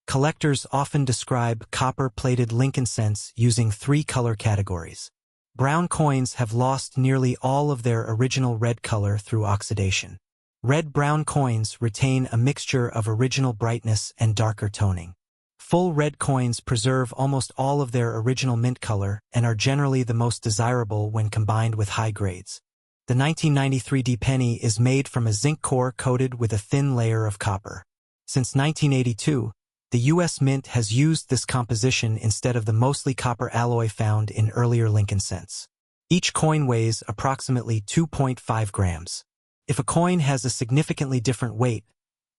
Collectors often describe copper-plated Lincoln cents using 3 color categories. Brown coins have lost nearly all of their original red color through oxidation. Red-brown coins retain a mixture of original brightness and darker toning. Full red coins preserve almost all of their original mint color and are generally the most desirable when combined with high grades. The 1993 D penny is made from a zinc core coated with a thin layer of copper. Since 1982, the U.S. Mint has used this composition instead of the mostly copper alloy found in earlier Lincoln cents. Each coin weighs approximately 2.5 grams. If a coin has a significantly different weight,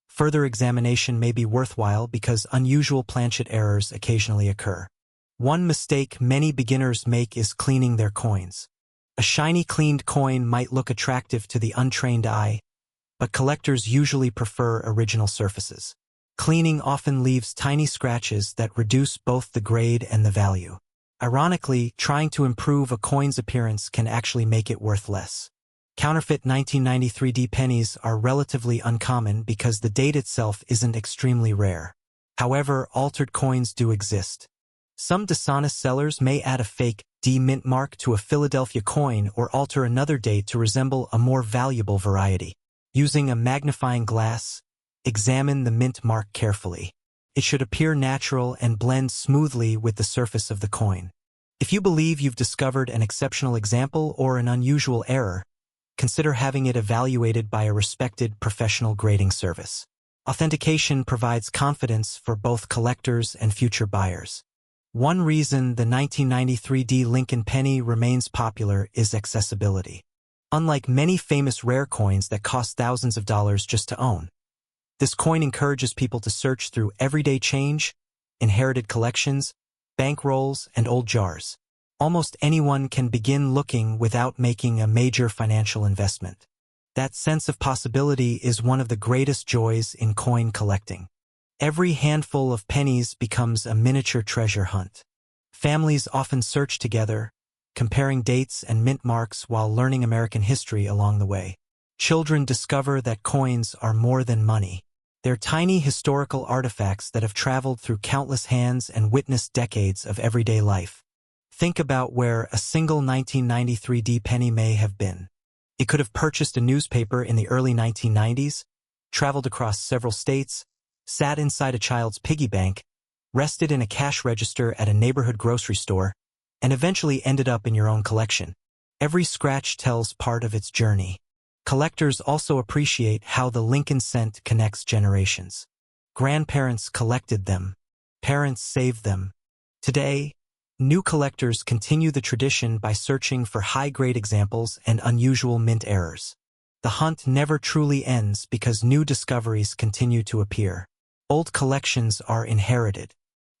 further examination may be worthwhile because unusual planchet errors occasionally occur. One mistake many beginners make is cleaning their coins. A shiny cleaned coin might look attractive to the untrained eye, but collectors usually prefer original surfaces. Cleaning often leaves tiny scratches that reduce both the grade and the value. Ironically, trying to improve a coin's appearance can actually make it worth less. Counterfeit 1993 D pennies are relatively uncommon because the date itself isn't extremely rare. However, altered coins do exist. Some dishonest sellers may add a fake D mint mark to a Philadelphia coin or alter another date to resemble a more valuable variety. Using a magnifying glass, examine the mint mark carefully. It should appear natural and blend smoothly with the surface of the coin. If you believe you've discovered an exceptional example or an unusual error, consider having it evaluated by a respected professional grading service. Authentication provides confidence for both collectors and future buyers. One reason the 1993 D Lincoln Penny remains popular is accessibility. Unlike many famous rare coins that cost thousands of dollars just to own, This coin encourages people to search through everyday change, inherited collections, bankrolls, and old jars. Almost anyone can begin looking without making a major financial investment. That sense of possibility is one of the greatest joys in coin collecting. Every handful of pennies becomes a miniature treasure hunt. Families often search together, comparing dates and mint marks while learning American history along the way. Children discover that coins are more than money. They're tiny historical artifacts that have traveled through countless hands and witnessed decades of everyday life. Think about where a single 1993 D penny may have been. It could have purchased a newspaper in the early 1990s, traveled across several states, sat inside a child's piggy bank, rested in a cash register at a neighborhood grocery store, and eventually ended up in your own collection. Every scratch tells part of its journey. Collectors also appreciate how the Lincoln cent connects generations. Grandparents collected them. Parents saved them. Today, new collectors continue the tradition by searching for high-grade examples and unusual mint errors. The hunt never truly ends because new discoveries continue to appear. Old collections are inherited.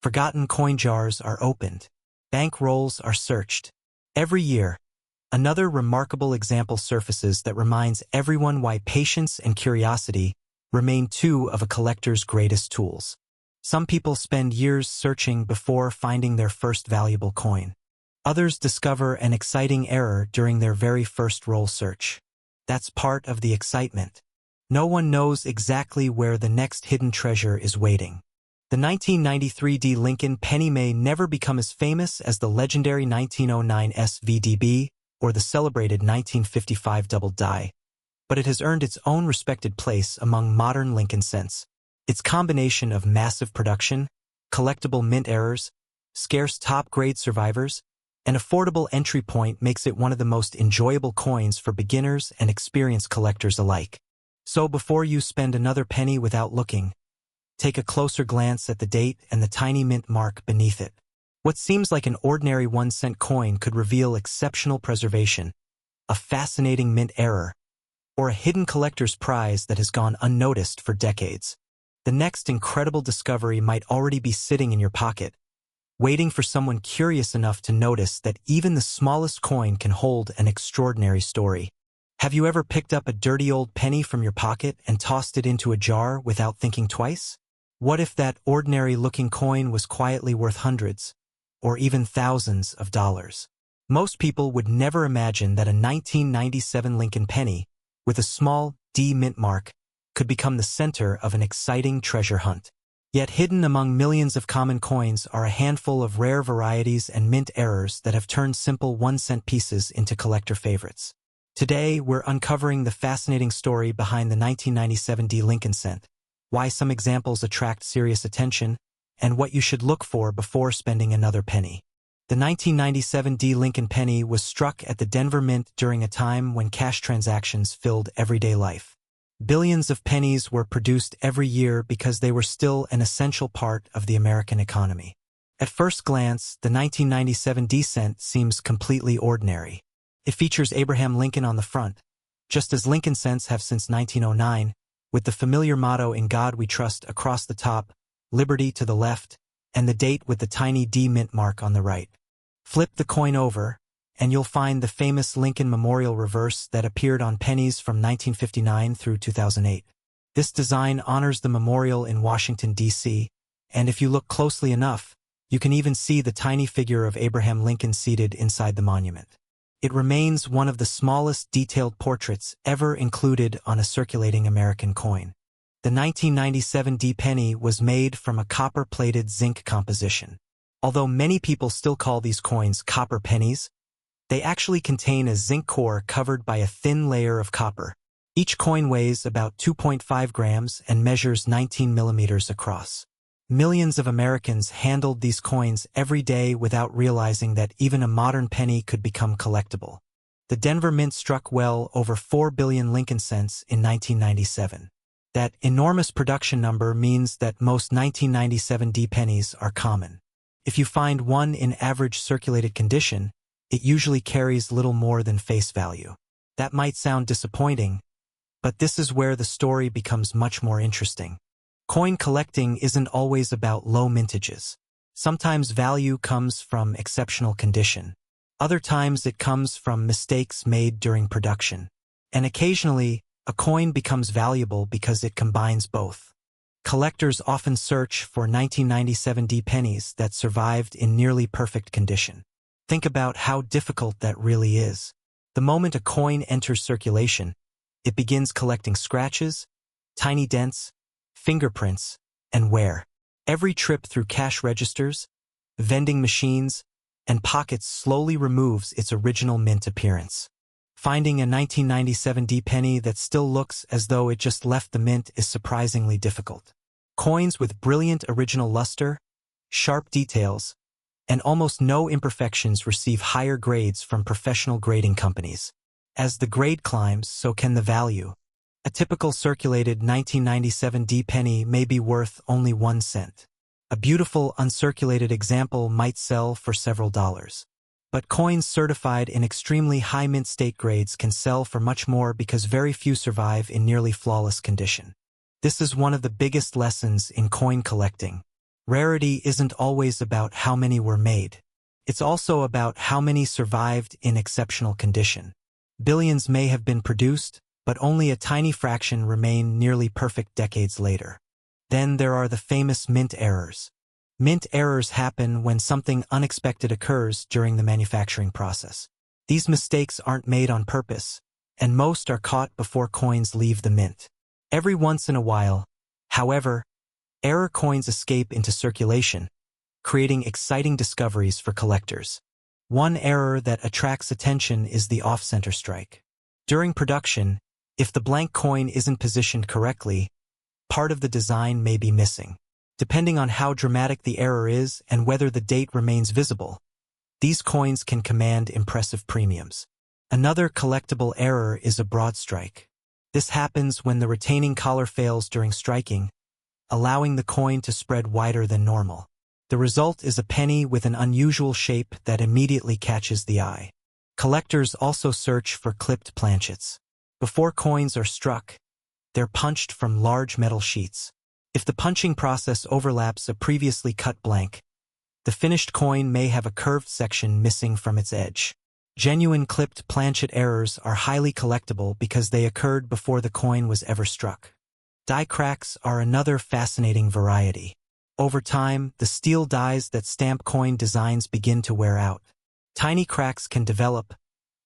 Forgotten coin jars are opened. Bank rolls are searched. Every year, another remarkable example surfaces that reminds everyone why patience and curiosity remain two of a collector's greatest tools. Some people spend years searching before finding their first valuable coin. Others discover an exciting error during their very first roll search. That's part of the excitement. No one knows exactly where the next hidden treasure is waiting. The 1993 D Lincoln Penny may never become as famous as the legendary 1909 VDB or the celebrated 1955 double die, but it has earned its own respected place among modern Lincoln cents. Its combination of massive production, collectible mint errors, scarce top-grade survivors, and affordable entry point makes it one of the most enjoyable coins for beginners and experienced collectors alike. So before you spend another penny without looking, take a closer glance at the date and the tiny mint mark beneath it. What seems like an ordinary 1-cent coin could reveal exceptional preservation, a fascinating mint error, or a hidden collector's prize that has gone unnoticed for decades. The next incredible discovery might already be sitting in your pocket, waiting for someone curious enough to notice that even the smallest coin can hold an extraordinary story. Have you ever picked up a dirty old penny from your pocket and tossed it into a jar without thinking twice? What if that ordinary-looking coin was quietly worth hundreds, or even thousands of dollars? Most people would never imagine that a 1997 Lincoln penny, with a small D mint mark, could become the center of an exciting treasure hunt. Yet hidden among millions of common coins are a handful of rare varieties and mint errors that have turned simple 1-cent pieces into collector favorites. Today, we're uncovering the fascinating story behind the 1997 D Lincoln cent, why some examples attract serious attention, and what you should look for before spending another penny. The 1997 D Lincoln penny was struck at the Denver Mint during a time when cash transactions filled everyday life. Billions of pennies were produced every year because they were still an essential part of the American economy. At first glance, the 1997 D cent seems completely ordinary. It features Abraham Lincoln on the front, just as Lincoln cents have since 1909, with the familiar motto "In God We Trust" across the top, Liberty to the left, and the date with the tiny D mint mark on the right. Flip the coin over, and you'll find the famous Lincoln Memorial reverse that appeared on pennies from 1959 through 2008. This design honors the memorial in Washington, D.C., and if you look closely enough, you can even see the tiny figure of Abraham Lincoln seated inside the monument. It remains one of the smallest detailed portraits ever included on a circulating American coin. The 1997 D penny was made from a copper-plated zinc composition. Although many people still call these coins copper pennies, they actually contain a zinc core covered by a thin layer of copper. Each coin weighs about 2.5 grams and measures 19 millimeters across. Millions of Americans handled these coins every day without realizing that even a modern penny could become collectible. The Denver Mint struck well over 4 billion Lincoln cents in 1997. That enormous production number means that most 1997 D pennies are common. If you find one in average circulated condition, it usually carries little more than face value. That might sound disappointing, But this is where the story becomes much more interesting. Coin collecting isn't always about low mintages. Sometimes value comes from exceptional condition. Other times it comes from mistakes made during production. And occasionally, a coin becomes valuable because it combines both. Collectors often search for 1997 D pennies that survived in nearly perfect condition. Think about how difficult that really is. The moment a coin enters circulation, it begins collecting scratches, tiny dents, fingerprints, and wear. Every trip through cash registers, vending machines, and pockets slowly removes its original mint appearance. Finding a 1997 D penny that still looks as though it just left the mint is surprisingly difficult. Coins with brilliant original luster, sharp details, and almost no imperfections receive higher grades from professional grading companies. As the grade climbs, so can the value. A typical circulated 1997 D penny may be worth only 1 cent. A beautiful uncirculated example might sell for several dollars. But coins certified in extremely high mint state grades can sell for much more because very few survive in nearly flawless condition. This is one of the biggest lessons in coin collecting. Rarity isn't always about how many were made. It's also about how many survived in exceptional condition. Billions may have been produced, but only a tiny fraction remain nearly perfect decades later. Then there are the famous mint errors. Mint errors happen when something unexpected occurs during the manufacturing process. These mistakes aren't made on purpose, and most are caught before coins leave the mint. Every once in a while, however, error coins escape into circulation, creating exciting discoveries for collectors. One error that attracts attention is the off-center strike. During production, if the blank coin isn't positioned correctly, part of the design may be missing. Depending on how dramatic the error is and whether the date remains visible, these coins can command impressive premiums. Another collectible error is a broad strike. This happens when the retaining collar fails during striking, allowing the coin to spread wider than normal. The result is a penny with an unusual shape that immediately catches the eye. Collectors also search for clipped planchets. Before coins are struck, they're punched from large metal sheets. If the punching process overlaps a previously cut blank, the finished coin may have a curved section missing from its edge. Genuine clipped planchet errors are highly collectible because they occurred before the coin was ever struck. Die cracks are another fascinating variety. Over time, the steel dies that stamp coin designs begin to wear out. Tiny cracks can develop,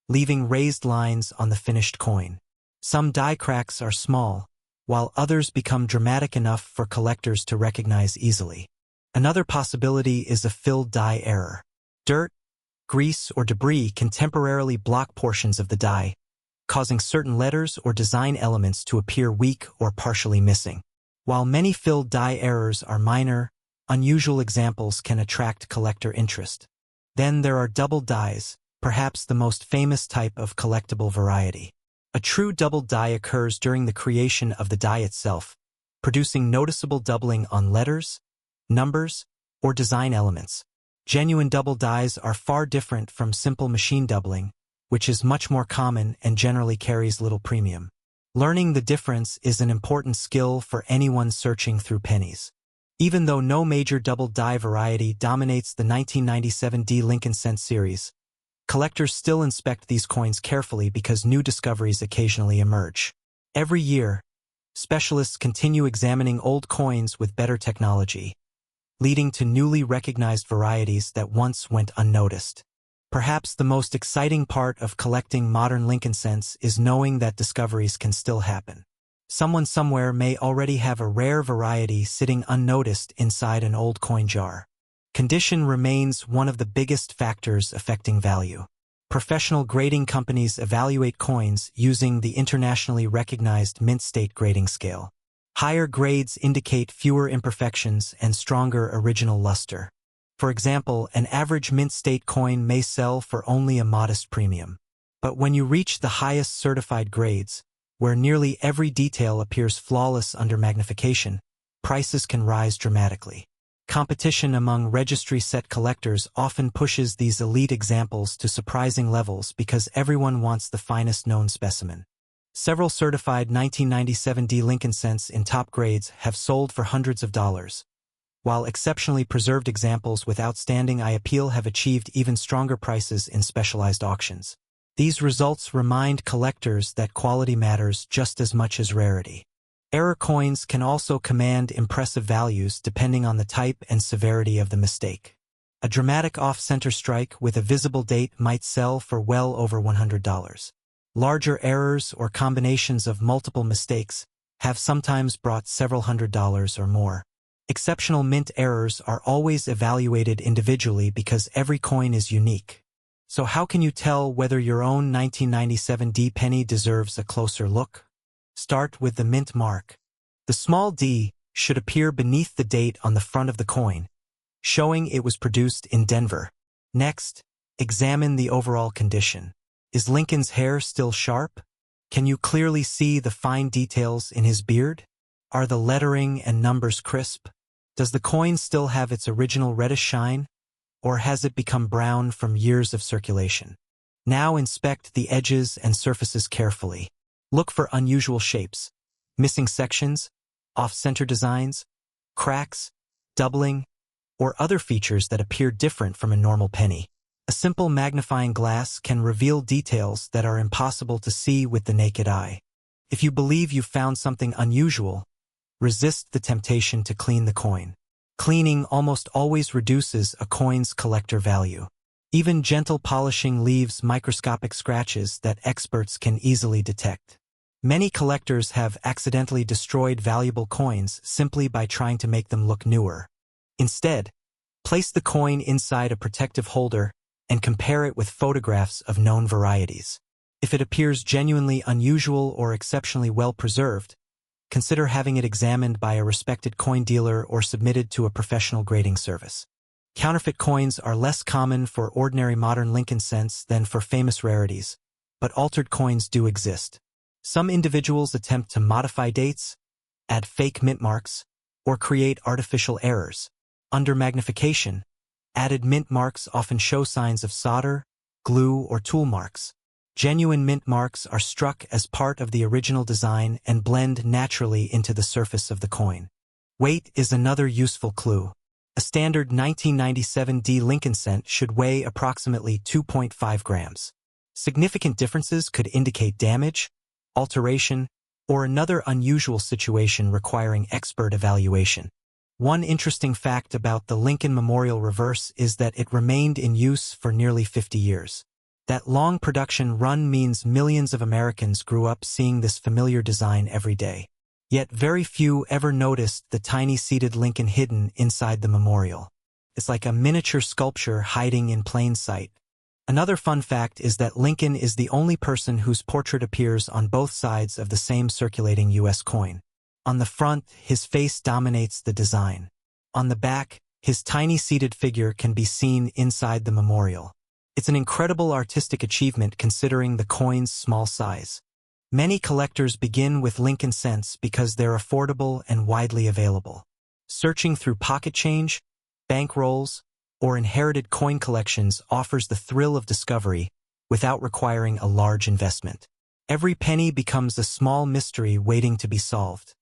leaving raised lines on the finished coin. Some die cracks are small, while others become dramatic enough for collectors to recognize easily. Another possibility is a filled die error. Dirt, grease, or debris can temporarily block portions of the die, causing certain letters or design elements to appear weak or partially missing. While many filled die errors are minor, unusual examples can attract collector interest. Then there are double dies, perhaps the most famous type of collectible variety. A true double die occurs during the creation of the die itself, producing noticeable doubling on letters, numbers, or design elements. Genuine double dies are far different from simple machine doubling, which is much more common and generally carries little premium. Learning the difference is an important skill for anyone searching through pennies. Even though no major double die variety dominates the 1997 D Lincoln Cent series, collectors still inspect these coins carefully because new discoveries occasionally emerge. Every year, specialists continue examining old coins with better technology, leading to newly recognized varieties that once went unnoticed. Perhaps the most exciting part of collecting modern Lincoln cents is knowing that discoveries can still happen. Someone somewhere may already have a rare variety sitting unnoticed inside an old coin jar. Condition remains one of the biggest factors affecting value. Professional grading companies evaluate coins using the internationally recognized mint state grading scale. Higher grades indicate fewer imperfections and stronger original luster. For example, an average mint state coin may sell for only a modest premium. But when you reach the highest certified grades, where nearly every detail appears flawless under magnification, prices can rise dramatically. Competition among registry set collectors often pushes these elite examples to surprising levels because everyone wants the finest known specimen. Several certified 1997 D Lincoln cents in top grades have sold for hundreds of dollars, while exceptionally preserved examples with outstanding eye appeal have achieved even stronger prices in specialized auctions. These results remind collectors that quality matters just as much as rarity. Error coins can also command impressive values depending on the type and severity of the mistake. A dramatic off-center strike with a visible date might sell for well over $100. Larger errors or combinations of multiple mistakes have sometimes brought several $100s or more. Exceptional mint errors are always evaluated individually because every coin is unique. So how can you tell whether your own 1997 D penny deserves a closer look? Start with the mint mark. The small d should appear beneath the date on the front of the coin, showing it was produced in Denver. Next, examine the overall condition. Is Lincoln's hair still sharp? Can you clearly see the fine details in his beard? Are the lettering and numbers crisp? Does the coin still have its original reddish shine, or has it become brown from years of circulation? Now inspect the edges and surfaces carefully. Look for unusual shapes, missing sections, off-center designs, cracks, doubling, or other features that appear different from a normal penny. A simple magnifying glass can reveal details that are impossible to see with the naked eye. If you believe you've found something unusual, resist the temptation to clean the coin. Cleaning almost always reduces a coin's collector value. Even gentle polishing leaves microscopic scratches that experts can easily detect. Many collectors have accidentally destroyed valuable coins simply by trying to make them look newer. Instead, place the coin inside a protective holder and compare it with photographs of known varieties. If it appears genuinely unusual or exceptionally well preserved, consider having it examined by a respected coin dealer or submitted to a professional grading service. Counterfeit coins are less common for ordinary modern Lincoln cents than for famous rarities, but altered coins do exist. Some individuals attempt to modify dates, add fake mint marks, or create artificial errors. Under magnification, added mint marks often show signs of solder, glue, or tool marks. Genuine mint marks are struck as part of the original design and blend naturally into the surface of the coin. Weight is another useful clue. A standard 1997 D Lincoln cent should weigh approximately 2.5 grams. Significant differences could indicate damage, alteration, or another unusual situation requiring expert evaluation. One interesting fact about the Lincoln Memorial Reverse is that it remained in use for nearly 50 years. That long production run means millions of Americans grew up seeing this familiar design every day. Yet very few ever noticed the tiny seated Lincoln hidden inside the memorial. It's like a miniature sculpture hiding in plain sight. Another fun fact is that Lincoln is the only person whose portrait appears on both sides of the same circulating U.S. coin. On the front, his face dominates the design. On the back, his tiny seated figure can be seen inside the memorial. It's an incredible artistic achievement considering the coin's small size. Many collectors begin with Lincoln cents because they're affordable and widely available. Searching through pocket change, bank rolls, or inherited coin collections offers the thrill of discovery without requiring a large investment. Every penny becomes a small mystery waiting to be solved.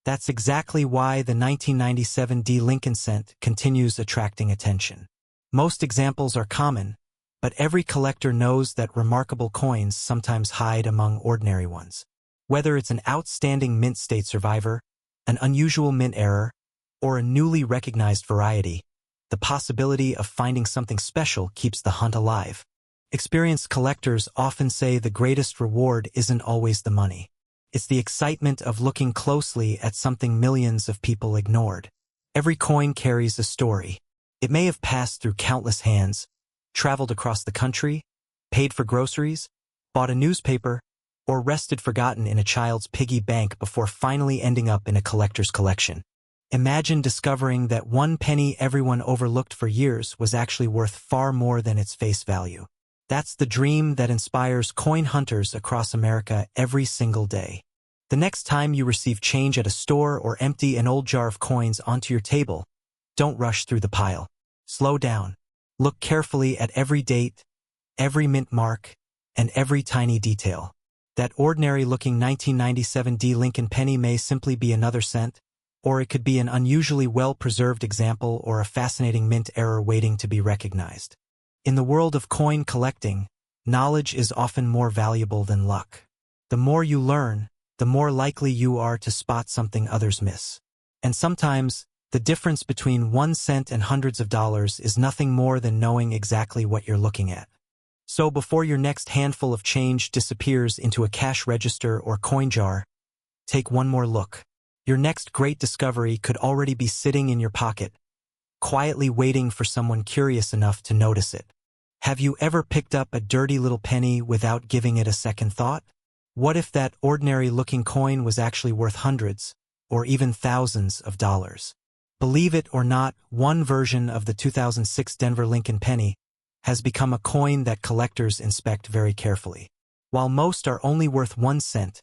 That's exactly why the 1997 D Lincoln cent continues attracting attention. Most examples are common, but every collector knows that remarkable coins sometimes hide among ordinary ones. Whether it's an outstanding mint state survivor, an unusual mint error, or a newly recognized variety, the possibility of finding something special keeps the hunt alive. Experienced collectors often say the greatest reward isn't always the money. It's the excitement of looking closely at something millions of people ignored. Every coin carries a story. It may have passed through countless hands, traveled across the country, paid for groceries, bought a newspaper, or rested forgotten in a child's piggy bank before finally ending up in a collector's collection. Imagine discovering that one penny everyone overlooked for years was actually worth far more than its face value. That's the dream that inspires coin hunters across America every single day. The next time you receive change at a store or empty an old jar of coins onto your table, don't rush through the pile. Slow down. Look carefully at every date, every mint mark, and every tiny detail. That ordinary-looking 1997 VDB Lincoln Penny may simply be another cent, or it could be an unusually well-preserved example or a fascinating mint error waiting to be recognized. In the world of coin collecting, knowledge is often more valuable than luck. The more you learn, the more likely you are to spot something others miss. And sometimes, the difference between 1 cent and hundreds of dollars is nothing more than knowing exactly what you're looking at. So before your next handful of change disappears into a cash register or coin jar, take one more look. Your next great discovery could already be sitting in your pocket, quietly waiting for someone curious enough to notice it. Have you ever picked up a dirty little penny without giving it a second thought? What if that ordinary-looking coin was actually worth hundreds, or even thousands of dollars? Believe it or not, one version of the 2006 Denver Lincoln Penny has become a coin that collectors inspect very carefully. While most are only worth 1 cent,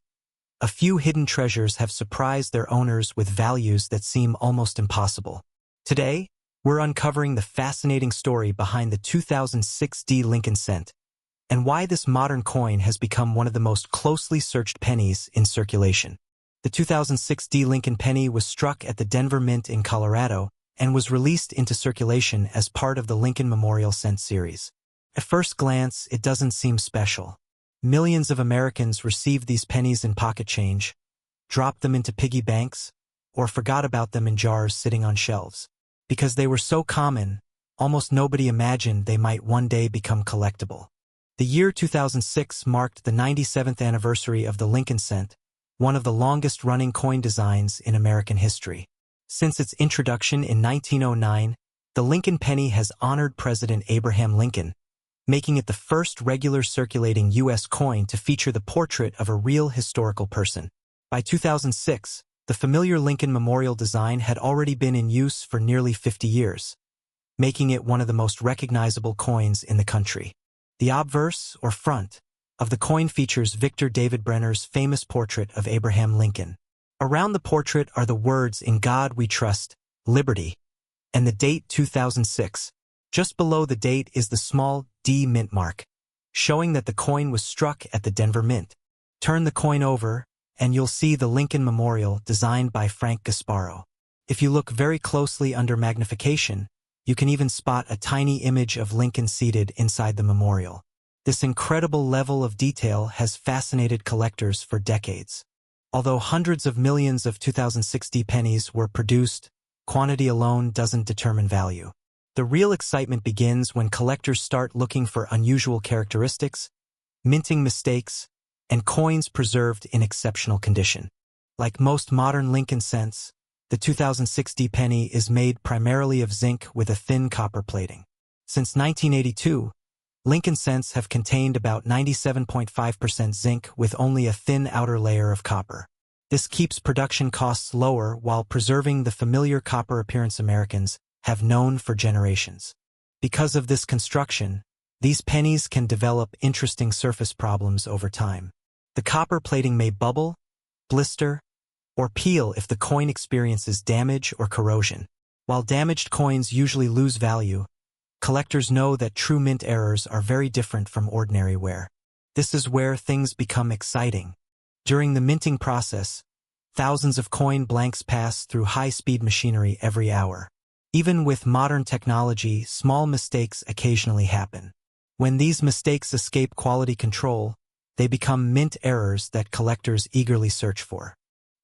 a few hidden treasures have surprised their owners with values that seem almost impossible. Today, we're uncovering the fascinating story behind the 2006 VDB Lincoln cent, and why this modern coin has become one of the most closely searched pennies in circulation. The 2006 VDB Lincoln Penny was struck at the Denver Mint in Colorado and was released into circulation as part of the Lincoln Memorial Cent series. At first glance, it doesn't seem special. Millions of Americans received these pennies in pocket change, dropped them into piggy banks, or forgot about them in jars sitting on shelves. Because they were so common, almost nobody imagined they might one day become collectible. The year 2006 marked the 97th anniversary of the Lincoln cent, one of the longest-running coin designs in American history. Since its introduction in 1909, the Lincoln penny has honored President Abraham Lincoln, making it the first regular circulating U.S. coin to feature the portrait of a real historical person. By 2006, the familiar Lincoln Memorial design had already been in use for nearly 50 years, making it one of the most recognizable coins in the country. The obverse, or front, of the coin features Victor David Brenner's famous portrait of Abraham Lincoln. Around the portrait are the words "In God We Trust, Liberty," and the date 2006. Just below the date is the small D mint mark, showing that the coin was struck at the Denver Mint. Turn the coin over, and you'll see the Lincoln Memorial designed by Frank Gasparo. If you look very closely under magnification, you can even spot a tiny image of Lincoln seated inside the memorial. This incredible level of detail has fascinated collectors for decades. Although hundreds of millions of 2006 VDB pennies were produced, quantity alone doesn't determine value. The real excitement begins when collectors start looking for unusual characteristics, minting mistakes, and coins preserved in exceptional condition. Like most modern Lincoln cents, the 2006 VDB penny is made primarily of zinc with a thin copper plating. Since 1982, Lincoln cents have contained about 97.5% zinc with only a thin outer layer of copper. This keeps production costs lower while preserving the familiar copper appearance Americans have known for generations. Because of this construction, these pennies can develop interesting surface problems over time. The copper plating may bubble, blister, or peel if the coin experiences damage or corrosion. While damaged coins usually lose value, collectors know that true mint errors are very different from ordinary wear. This is where things become exciting. During the minting process, thousands of coin blanks pass through high-speed machinery every hour. Even with modern technology, small mistakes occasionally happen. When these mistakes escape quality control, they become mint errors that collectors eagerly search for.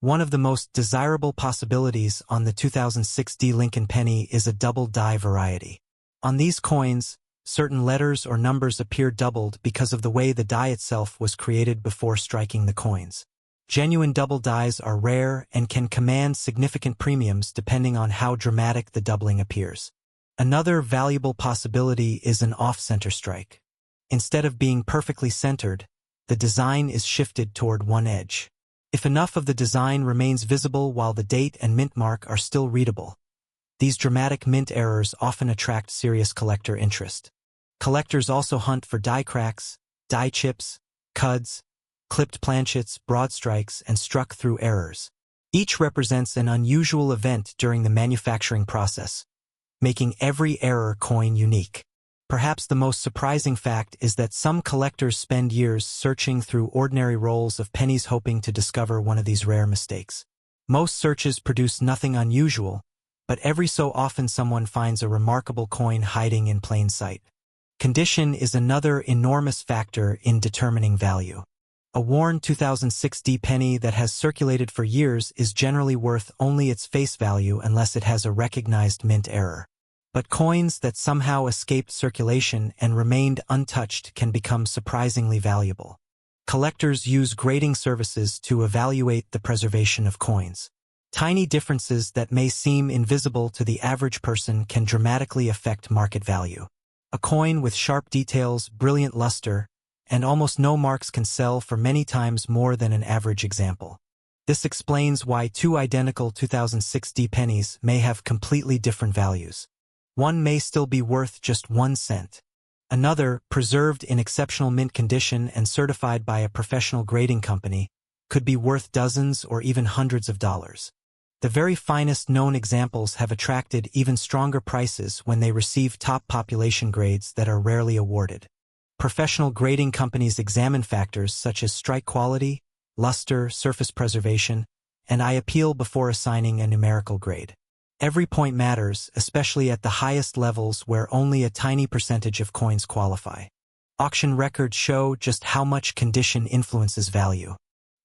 One of the most desirable possibilities on the 2006 VDB Lincoln Penny is a double die variety. On these coins, certain letters or numbers appear doubled because of the way the die itself was created before striking the coins. Genuine double dies are rare and can command significant premiums depending on how dramatic the doubling appears. Another valuable possibility is an off-center strike. Instead of being perfectly centered, the design is shifted toward one edge. If enough of the design remains visible while the date and mint mark are still readable, these dramatic mint errors often attract serious collector interest. Collectors also hunt for die cracks, die chips, cuds, clipped planchets, broad strikes, and struck-through errors. Each represents an unusual event during the manufacturing process, making every error coin unique. Perhaps the most surprising fact is that some collectors spend years searching through ordinary rolls of pennies hoping to discover one of these rare mistakes. Most searches produce nothing unusual, but every so often someone finds a remarkable coin hiding in plain sight. Condition is another enormous factor in determining value. A worn 2006 penny that has circulated for years is generally worth only its face value unless it has a recognized mint error. But coins that somehow escaped circulation and remained untouched can become surprisingly valuable. Collectors use grading services to evaluate the preservation of coins. Tiny differences that may seem invisible to the average person can dramatically affect market value. A coin with sharp details, brilliant luster, and almost no marks can sell for many times more than an average example. This explains why two identical 2006 pennies may have completely different values. One may still be worth just 1 cent. Another, preserved in exceptional mint condition and certified by a professional grading company, could be worth dozens or even hundreds of dollars. The very finest known examples have attracted even stronger prices when they receive top population grades that are rarely awarded. Professional grading companies examine factors such as strike quality, luster, surface preservation, and eye appeal before assigning a numerical grade. Every point matters, especially at the highest levels where only a tiny percentage of coins qualify. Auction records show just how much condition influences value.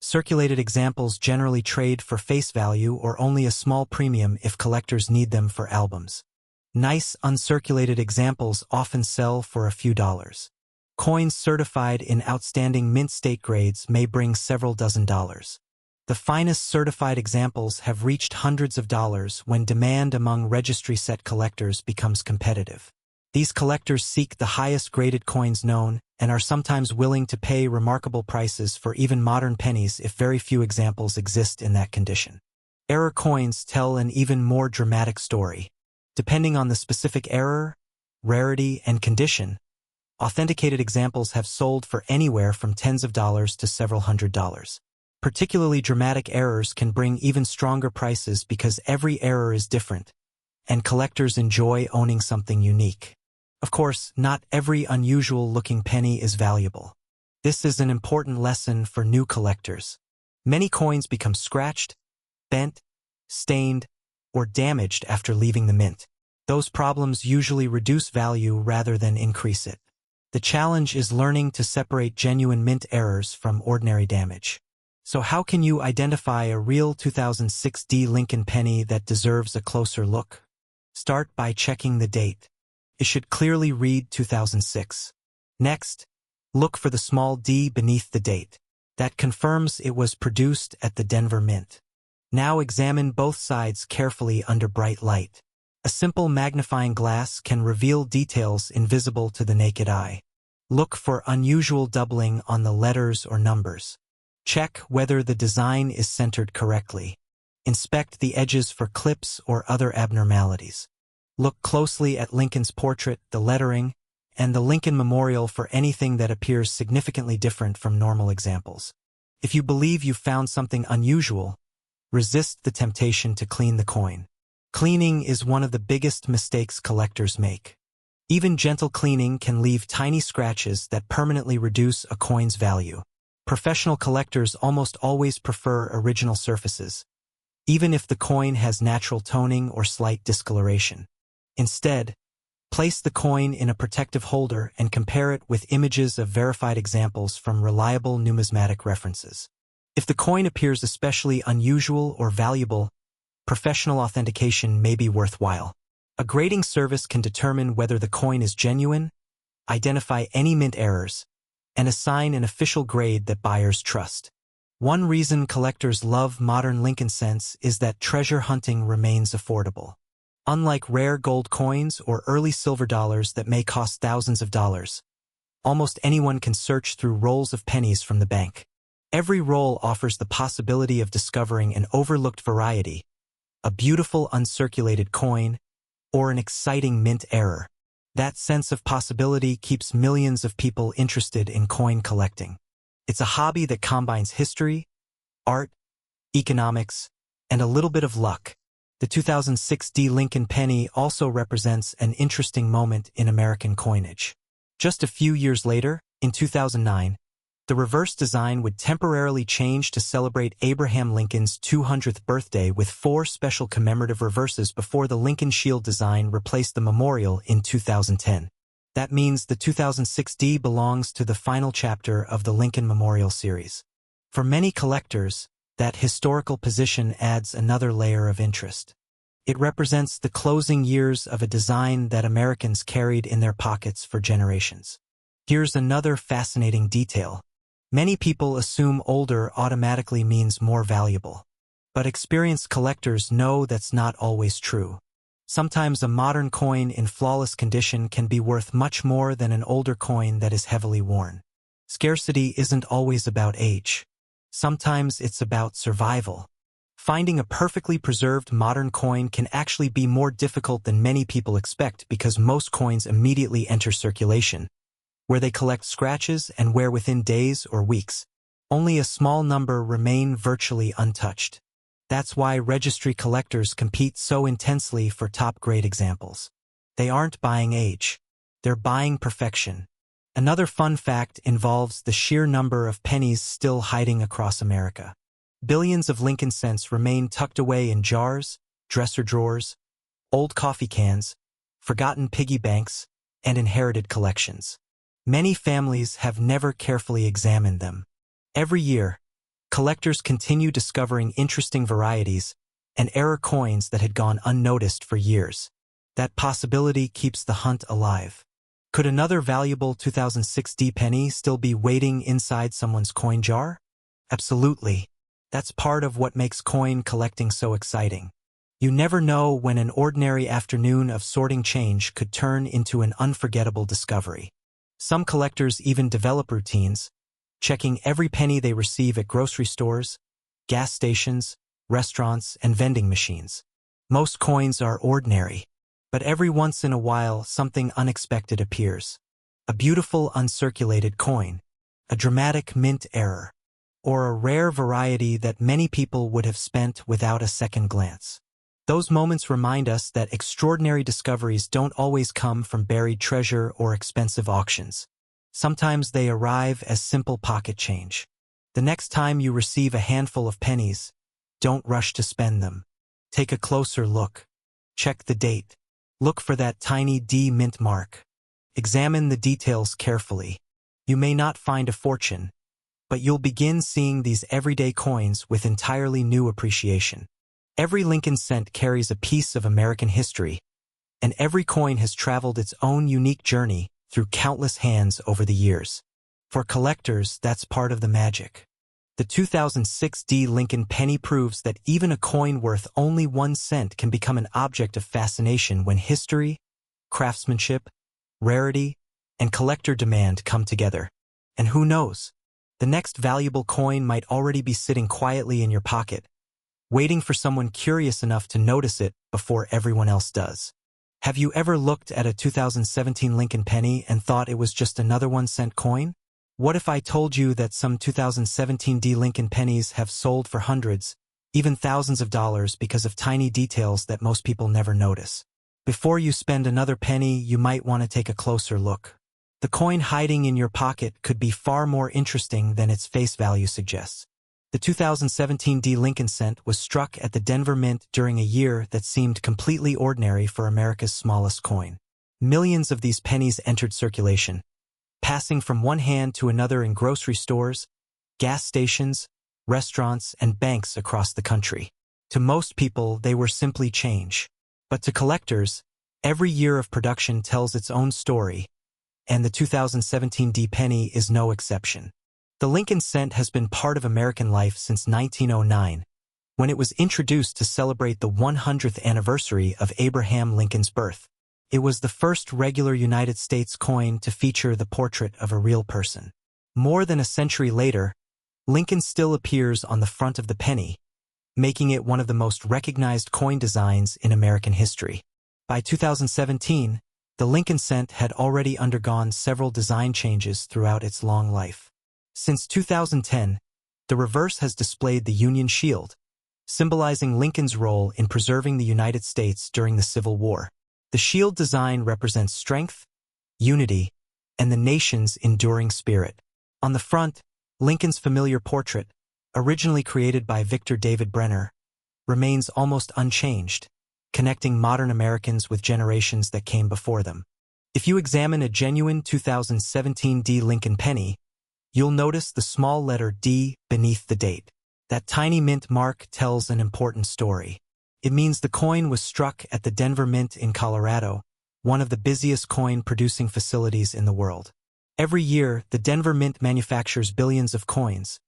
Circulated examples generally trade for face value or only a small premium if collectors need them for albums. Nice, uncirculated examples often sell for a few dollars. Coins certified in outstanding mint state grades may bring several dozen dollars. The finest certified examples have reached hundreds of dollars when demand among registry set collectors becomes competitive. These collectors seek the highest graded coins known and are sometimes willing to pay remarkable prices for even modern pennies if very few examples exist in that condition. Error coins tell an even more dramatic story. Depending on the specific error, rarity, and condition, authenticated examples have sold for anywhere from tens of dollars to several $100s. Particularly dramatic errors can bring even stronger prices because every error is different, and collectors enjoy owning something unique. Of course, not every unusual-looking penny is valuable. This is an important lesson for new collectors. Many coins become scratched, bent, stained, or damaged after leaving the mint. Those problems usually reduce value rather than increase it. The challenge is learning to separate genuine mint errors from ordinary damage. So how can you identify a real 2006 Lincoln penny that deserves a closer look? Start by checking the date. It should clearly read 2006. Next, look for the small d beneath the date. That confirms it was produced at the Denver Mint. Now examine both sides carefully under bright light. A simple magnifying glass can reveal details invisible to the naked eye. Look for unusual doubling on the letters or numbers. Check whether the design is centered correctly. Inspect the edges for clips or other abnormalities. Look closely at Lincoln's portrait, the lettering, and the Lincoln Memorial for anything that appears significantly different from normal examples. If you believe you've found something unusual, resist the temptation to clean the coin. Cleaning is one of the biggest mistakes collectors make. Even gentle cleaning can leave tiny scratches that permanently reduce a coin's value. Professional collectors almost always prefer original surfaces, even if the coin has natural toning or slight discoloration. Instead, place the coin in a protective holder and compare it with images of verified examples from reliable numismatic references. If the coin appears especially unusual or valuable, professional authentication may be worthwhile. A grading service can determine whether the coin is genuine, identify any mint errors, and assign an official grade that buyers trust. One reason collectors love modern Lincoln cents is that treasure hunting remains affordable. Unlike rare gold coins or early silver dollars that may cost thousands of dollars, almost anyone can search through rolls of pennies from the bank. Every roll offers the possibility of discovering an overlooked variety, a beautiful uncirculated coin, or an exciting mint error. That sense of possibility keeps millions of people interested in coin collecting. It's a hobby that combines history, art, economics, and a little bit of luck. The 2006 Lincoln Penny also represents an interesting moment in American coinage. Just a few years later, in 2009, the reverse design would temporarily change to celebrate Abraham Lincoln's 200th birthday with 4 special commemorative reverses before the Lincoln Shield design replaced the memorial in 2010. That means the 2006 belongs to the final chapter of the Lincoln Memorial series. For many collectors, that historical position adds another layer of interest. It represents the closing years of a design that Americans carried in their pockets for generations. Here's another fascinating detail. Many people assume older automatically means more valuable. But experienced collectors know that's not always true. Sometimes a modern coin in flawless condition can be worth much more than an older coin that is heavily worn. Scarcity isn't always about age. Sometimes it's about survival. Finding a perfectly preserved modern coin can actually be more difficult than many people expect because most coins immediately enter circulation, where they collect scratches and wear within days or weeks. Only a small number remain virtually untouched. That's why registry collectors compete so intensely for top-grade examples. They aren't buying age. They're buying perfection. Another fun fact involves the sheer number of pennies still hiding across America. Billions of Lincoln cents remain tucked away in jars, dresser drawers, old coffee cans, forgotten piggy banks, and inherited collections. Many families have never carefully examined them. Every year, collectors continue discovering interesting varieties and error coins that had gone unnoticed for years. That possibility keeps the hunt alive. Could another valuable 2006 penny still be waiting inside someone's coin jar? Absolutely. That's part of what makes coin collecting so exciting. You never know when an ordinary afternoon of sorting change could turn into an unforgettable discovery. Some collectors even develop routines, checking every penny they receive at grocery stores, gas stations, restaurants, and vending machines. Most coins are ordinary, but every once in a while something unexpected appears. A beautiful uncirculated coin, a dramatic mint error, or a rare variety that many people would have spent without a second glance. Those moments remind us that extraordinary discoveries don't always come from buried treasure or expensive auctions. Sometimes they arrive as simple pocket change. The next time you receive a handful of pennies, don't rush to spend them. Take a closer look. Check the date. Look for that tiny D mint mark. Examine the details carefully. You may not find a fortune, but you'll begin seeing these everyday coins with entirely new appreciation. Every Lincoln cent carries a piece of American history, and every coin has traveled its own unique journey through countless hands over the years. For collectors, that's part of the magic. The 2006 Lincoln Penny proves that even a coin worth only 1 cent can become an object of fascination when history, craftsmanship, rarity, and collector demand come together. And who knows? The next valuable coin might already be sitting quietly in your pocket, waiting for someone curious enough to notice it before everyone else does. Have you ever looked at a 2017 Lincoln Penny and thought it was just another 1-cent coin? What if I told you that some 2017 Lincoln pennies have sold for hundreds, even thousands of dollars because of tiny details that most people never notice? Before you spend another penny, you might want to take a closer look. The coin hiding in your pocket could be far more interesting than its face value suggests. The 2017 Lincoln cent was struck at the Denver Mint during a year that seemed completely ordinary for America's smallest coin. Millions of these pennies entered circulation, passing from one hand to another in grocery stores, gas stations, restaurants, and banks across the country. To most people, they were simply change. But to collectors, every year of production tells its own story, and the 2017 penny is no exception. The Lincoln cent has been part of American life since 1909, when it was introduced to celebrate the 100th anniversary of Abraham Lincoln's birth. It was the first regular United States coin to feature the portrait of a real person. More than a century later, Lincoln still appears on the front of the penny, making it one of the most recognized coin designs in American history. By 2017, the Lincoln cent had already undergone several design changes throughout its long life. Since 2010, the reverse has displayed the Union Shield, symbolizing Lincoln's role in preserving the United States during the Civil War. The shield design represents strength, unity, and the nation's enduring spirit. On the front, Lincoln's familiar portrait, originally created by Victor David Brenner, remains almost unchanged, connecting modern Americans with generations that came before them. If you examine a genuine 2017 D Lincoln penny, you'll notice the small letter D beneath the date. That tiny mint mark tells an important story. It means the coin was struck at the Denver Mint in Colorado, one of the busiest coin-producing facilities in the world. Every year, the Denver Mint manufactures billions of coins,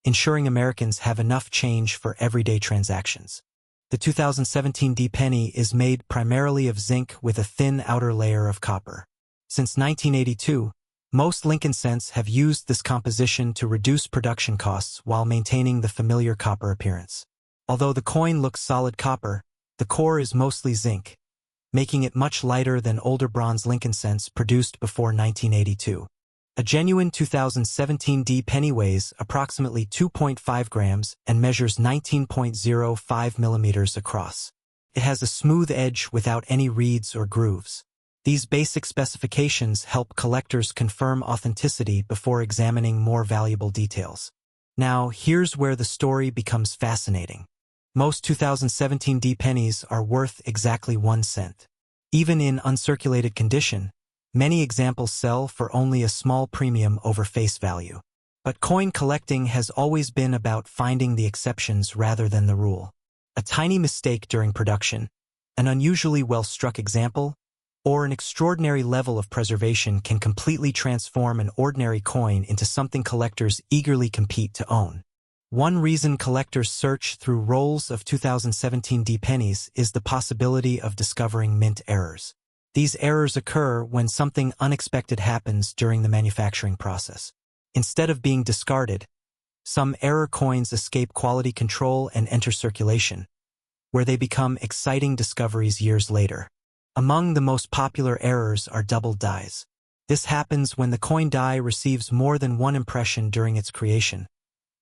ensuring Americans have enough change for everyday transactions. The 2017 D penny is made primarily of zinc with a thin outer layer of copper. Since 1982, most Lincoln cents have used this composition to reduce production costs while maintaining the familiar copper appearance. Although the coin looks solid copper, the core is mostly zinc, making it much lighter than older bronze Lincoln cents produced before 1982. A genuine 2017 D penny weighs approximately 2.5 grams and measures 19.05 millimeters across. It has a smooth edge without any reeds or grooves. These basic specifications help collectors confirm authenticity before examining more valuable details. Now, here's where the story becomes fascinating. Most 2017 D pennies are worth exactly 1 cent. Even in uncirculated condition, many examples sell for only a small premium over face value. But coin collecting has always been about finding the exceptions rather than the rule. A tiny mistake during production, an unusually well-struck example, or an extraordinary level of preservation can completely transform an ordinary coin into something collectors eagerly compete to own. One reason collectors search through rolls of 2017 D pennies is the possibility of discovering mint errors. These errors occur when something unexpected happens during the manufacturing process. Instead of being discarded, some error coins escape quality control and enter circulation, where they become exciting discoveries years later. Among the most popular errors are doubled dies. This happens when the coin die receives more than one impression during its creation,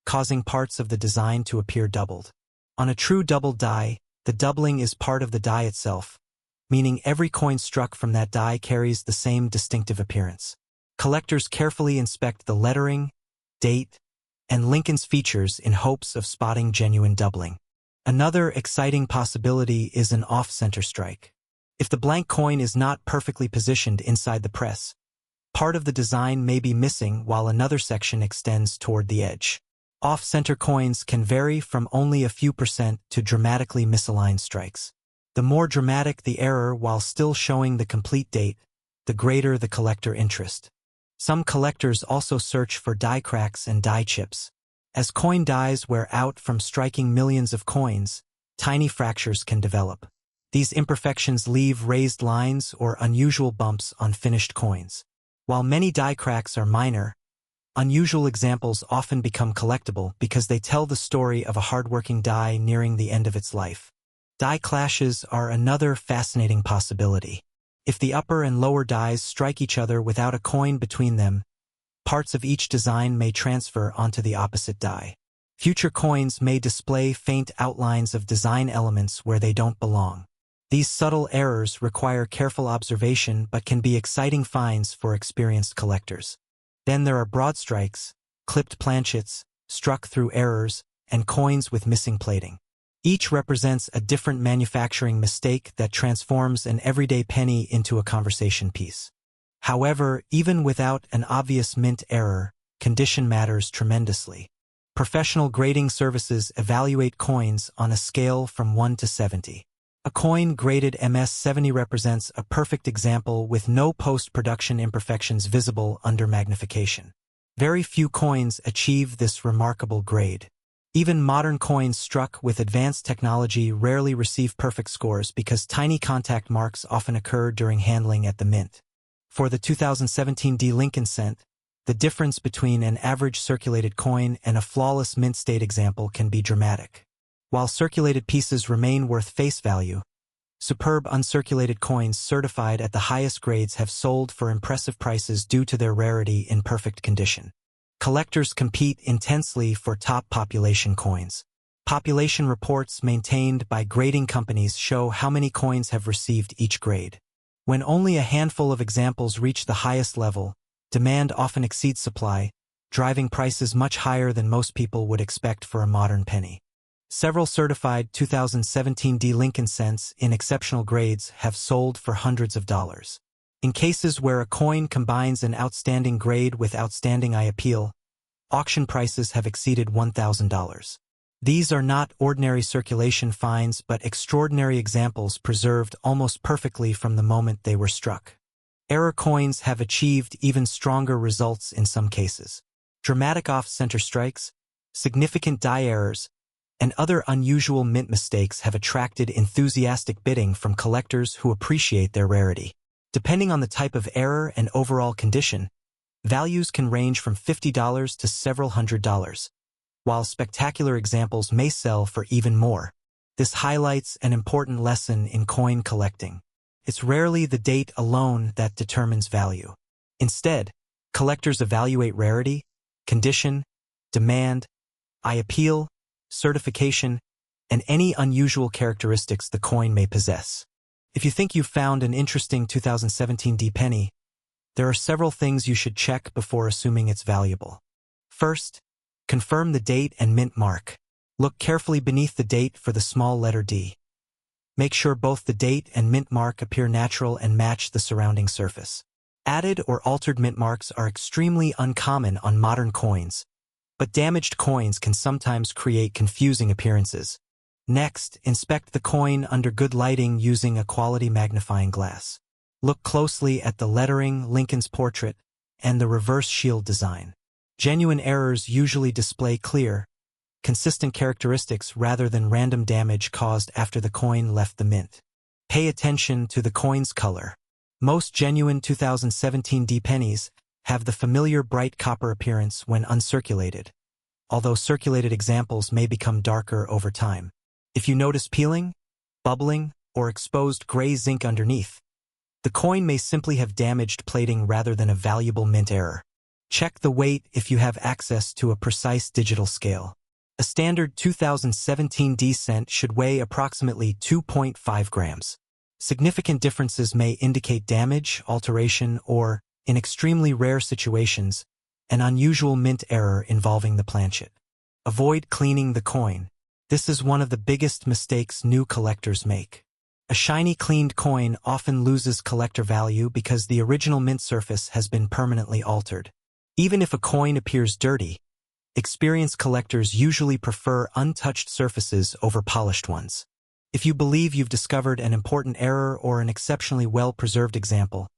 causing parts of the design to appear doubled. On a true double die, the doubling is part of the die itself, meaning every coin struck from that die carries the same distinctive appearance. Collectors carefully inspect the lettering, date, and Lincoln's features in hopes of spotting genuine doubling. Another exciting possibility is an off-center strike. If the blank coin is not perfectly positioned inside the press, part of the design may be missing while another section extends toward the edge. Off-center coins can vary from only a few percent to dramatically misaligned strikes. The more dramatic the error while still showing the complete date, the greater the collector interest. Some collectors also search for die cracks and die chips. As coin dies wear out from striking millions of coins, tiny fractures can develop. These imperfections leave raised lines or unusual bumps on finished coins. While many die cracks are minor, unusual examples often become collectible because they tell the story of a hardworking die nearing the end of its life. Die clashes are another fascinating possibility. If the upper and lower dies strike each other without a coin between them, parts of each design may transfer onto the opposite die. Future coins may display faint outlines of design elements where they don't belong. These subtle errors require careful observation but can be exciting finds for experienced collectors. Then there are broad strikes, clipped planchets, struck through errors, and coins with missing plating. Each represents a different manufacturing mistake that transforms an everyday penny into a conversation piece. However, even without an obvious mint error, condition matters tremendously. Professional grading services evaluate coins on a scale from 1 to 70. A coin graded MS-70 represents a perfect example with no post-production imperfections visible under magnification. Very few coins achieve this remarkable grade. Even modern coins struck with advanced technology rarely receive perfect scores because tiny contact marks often occur during handling at the mint. For the 2017 D Lincoln cent, the difference between an average circulated coin and a flawless mint state example can be dramatic. While circulated pieces remain worth face value, superb uncirculated coins certified at the highest grades have sold for impressive prices due to their rarity in perfect condition. Collectors compete intensely for top population coins. Population reports maintained by grading companies show how many coins have received each grade. When only a handful of examples reach the highest level, demand often exceeds supply, driving prices much higher than most people would expect for a modern penny. Several certified 2017 D Lincoln cents in exceptional grades have sold for hundreds of dollars. In cases where a coin combines an outstanding grade with outstanding eye appeal, auction prices have exceeded $1,000. These are not ordinary circulation finds but extraordinary examples preserved almost perfectly from the moment they were struck. Error coins have achieved even stronger results in some cases. Dramatic off-center strikes, significant die errors, and other unusual mint mistakes have attracted enthusiastic bidding from collectors who appreciate their rarity. Depending on the type of error and overall condition, values can range from $50 to several $100s, while spectacular examples may sell for even more. This highlights an important lesson in coin collecting. It's rarely the date alone that determines value. Instead, collectors evaluate rarity, condition, demand, eye appeal, certification, and any unusual characteristics the coin may possess. If you think you've found an interesting 2017 D penny, there are several things you should check before assuming it's valuable. First, confirm the date and mint mark. Look carefully beneath the date for the small letter D. Make sure both the date and mint mark appear natural and match the surrounding surface. Added or altered mint marks are extremely uncommon on modern coins, but damaged coins can sometimes create confusing appearances. Next, inspect the coin under good lighting using a quality magnifying glass. Look closely at the lettering, Lincoln's portrait, and the reverse shield design. Genuine errors usually display clear, consistent characteristics rather than random damage caused after the coin left the mint. Pay attention to the coin's color. Most genuine 2017 D pennies have the familiar bright copper appearance when uncirculated, although circulated examples may become darker over time. If you notice peeling, bubbling, or exposed gray zinc underneath, the coin may simply have damaged plating rather than a valuable mint error. Check the weight if you have access to a precise digital scale. A standard 2017 D cent should weigh approximately 2.5 grams. Significant differences may indicate damage, alteration, or, in extremely rare situations, an unusual mint error involving the planchet. Avoid cleaning the coin. This is one of the biggest mistakes new collectors make. A shiny cleaned coin often loses collector value because the original mint surface has been permanently altered. Even if a coin appears dirty, experienced collectors usually prefer untouched surfaces over polished ones. If you believe you've discovered an important error or an exceptionally well-preserved example,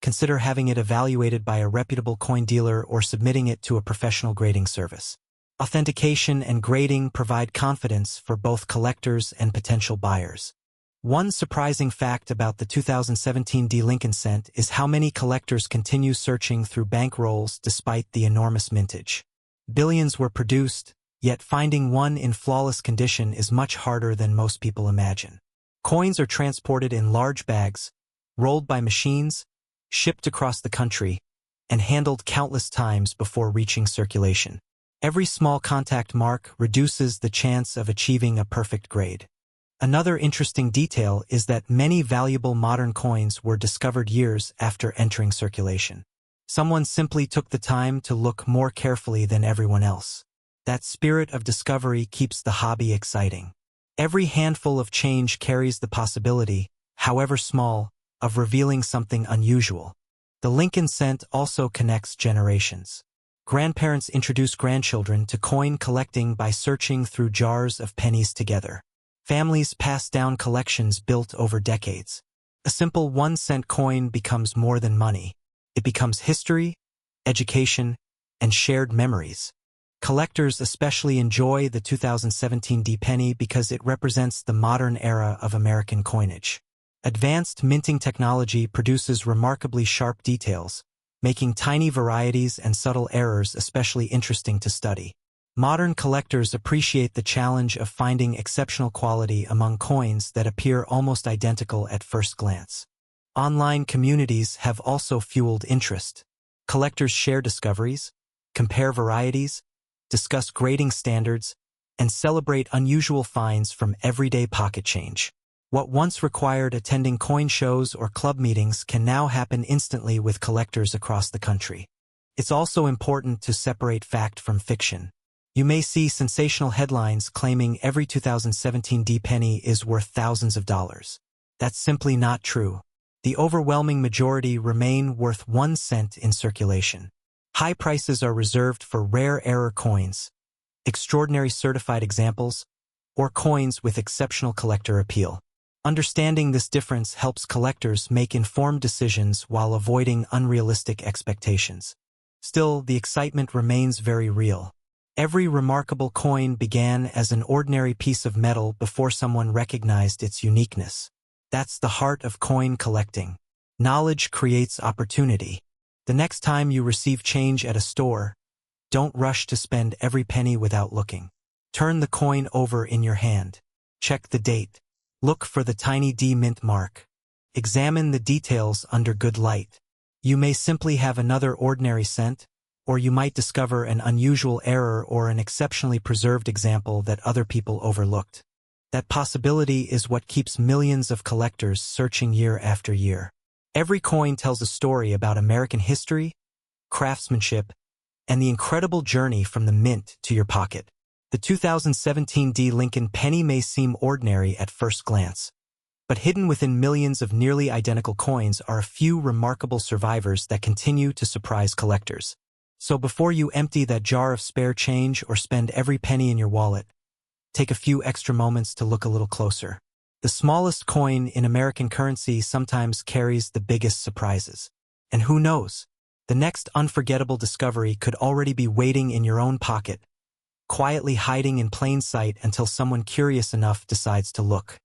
consider having it evaluated by a reputable coin dealer or submitting it to a professional grading service. Authentication and grading provide confidence for both collectors and potential buyers. One surprising fact about the 2017 D Lincoln cent is how many collectors continue searching through bank rolls despite the enormous mintage. Billions were produced, yet finding one in flawless condition is much harder than most people imagine. Coins are transported in large bags, rolled by machines, shipped across the country, and handled countless times before reaching circulation. Every small contact mark reduces the chance of achieving a perfect grade. Another interesting detail is that many valuable modern coins were discovered years after entering circulation. Someone simply took the time to look more carefully than everyone else. That spirit of discovery keeps the hobby exciting. Every handful of change carries the possibility, however small, of revealing something unusual. The Lincoln cent also connects generations. Grandparents introduce grandchildren to coin collecting by searching through jars of pennies together. Families pass down collections built over decades. A simple 1-cent coin becomes more than money. It becomes history, education, and shared memories. Collectors especially enjoy the 2017 D penny because it represents the modern era of American coinage. Advanced minting technology produces remarkably sharp details, making tiny varieties and subtle errors especially interesting to study. Modern collectors appreciate the challenge of finding exceptional quality among coins that appear almost identical at first glance. Online communities have also fueled interest. Collectors share discoveries, compare varieties, discuss grading standards, and celebrate unusual finds from everyday pocket change. What once required attending coin shows or club meetings can now happen instantly with collectors across the country. It's also important to separate fact from fiction. You may see sensational headlines claiming every 2017 D penny is worth thousands of dollars. That's simply not true. The overwhelming majority remain worth 1 cent in circulation. High prices are reserved for rare error coins, extraordinary certified examples, or coins with exceptional collector appeal. Understanding this difference helps collectors make informed decisions while avoiding unrealistic expectations. Still, the excitement remains very real. Every remarkable coin began as an ordinary piece of metal before someone recognized its uniqueness. That's the heart of coin collecting. Knowledge creates opportunity. The next time you receive change at a store, don't rush to spend every penny without looking. Turn the coin over in your hand. Check the date. Look for the tiny D mint mark. Examine the details under good light. You may simply have another ordinary cent, or you might discover an unusual error or an exceptionally preserved example that other people overlooked. That possibility is what keeps millions of collectors searching year after year. Every coin tells a story about American history, craftsmanship, and the incredible journey from the mint to your pocket. The 2017 D Lincoln Penny may seem ordinary at first glance, but hidden within millions of nearly identical coins are a few remarkable survivors that continue to surprise collectors. So before you empty that jar of spare change or spend every penny in your wallet, take a few extra moments to look a little closer. The smallest coin in American currency sometimes carries the biggest surprises. And who knows? The next unforgettable discovery could already be waiting in your own pocket, quietly hiding in plain sight until someone curious enough decides to look.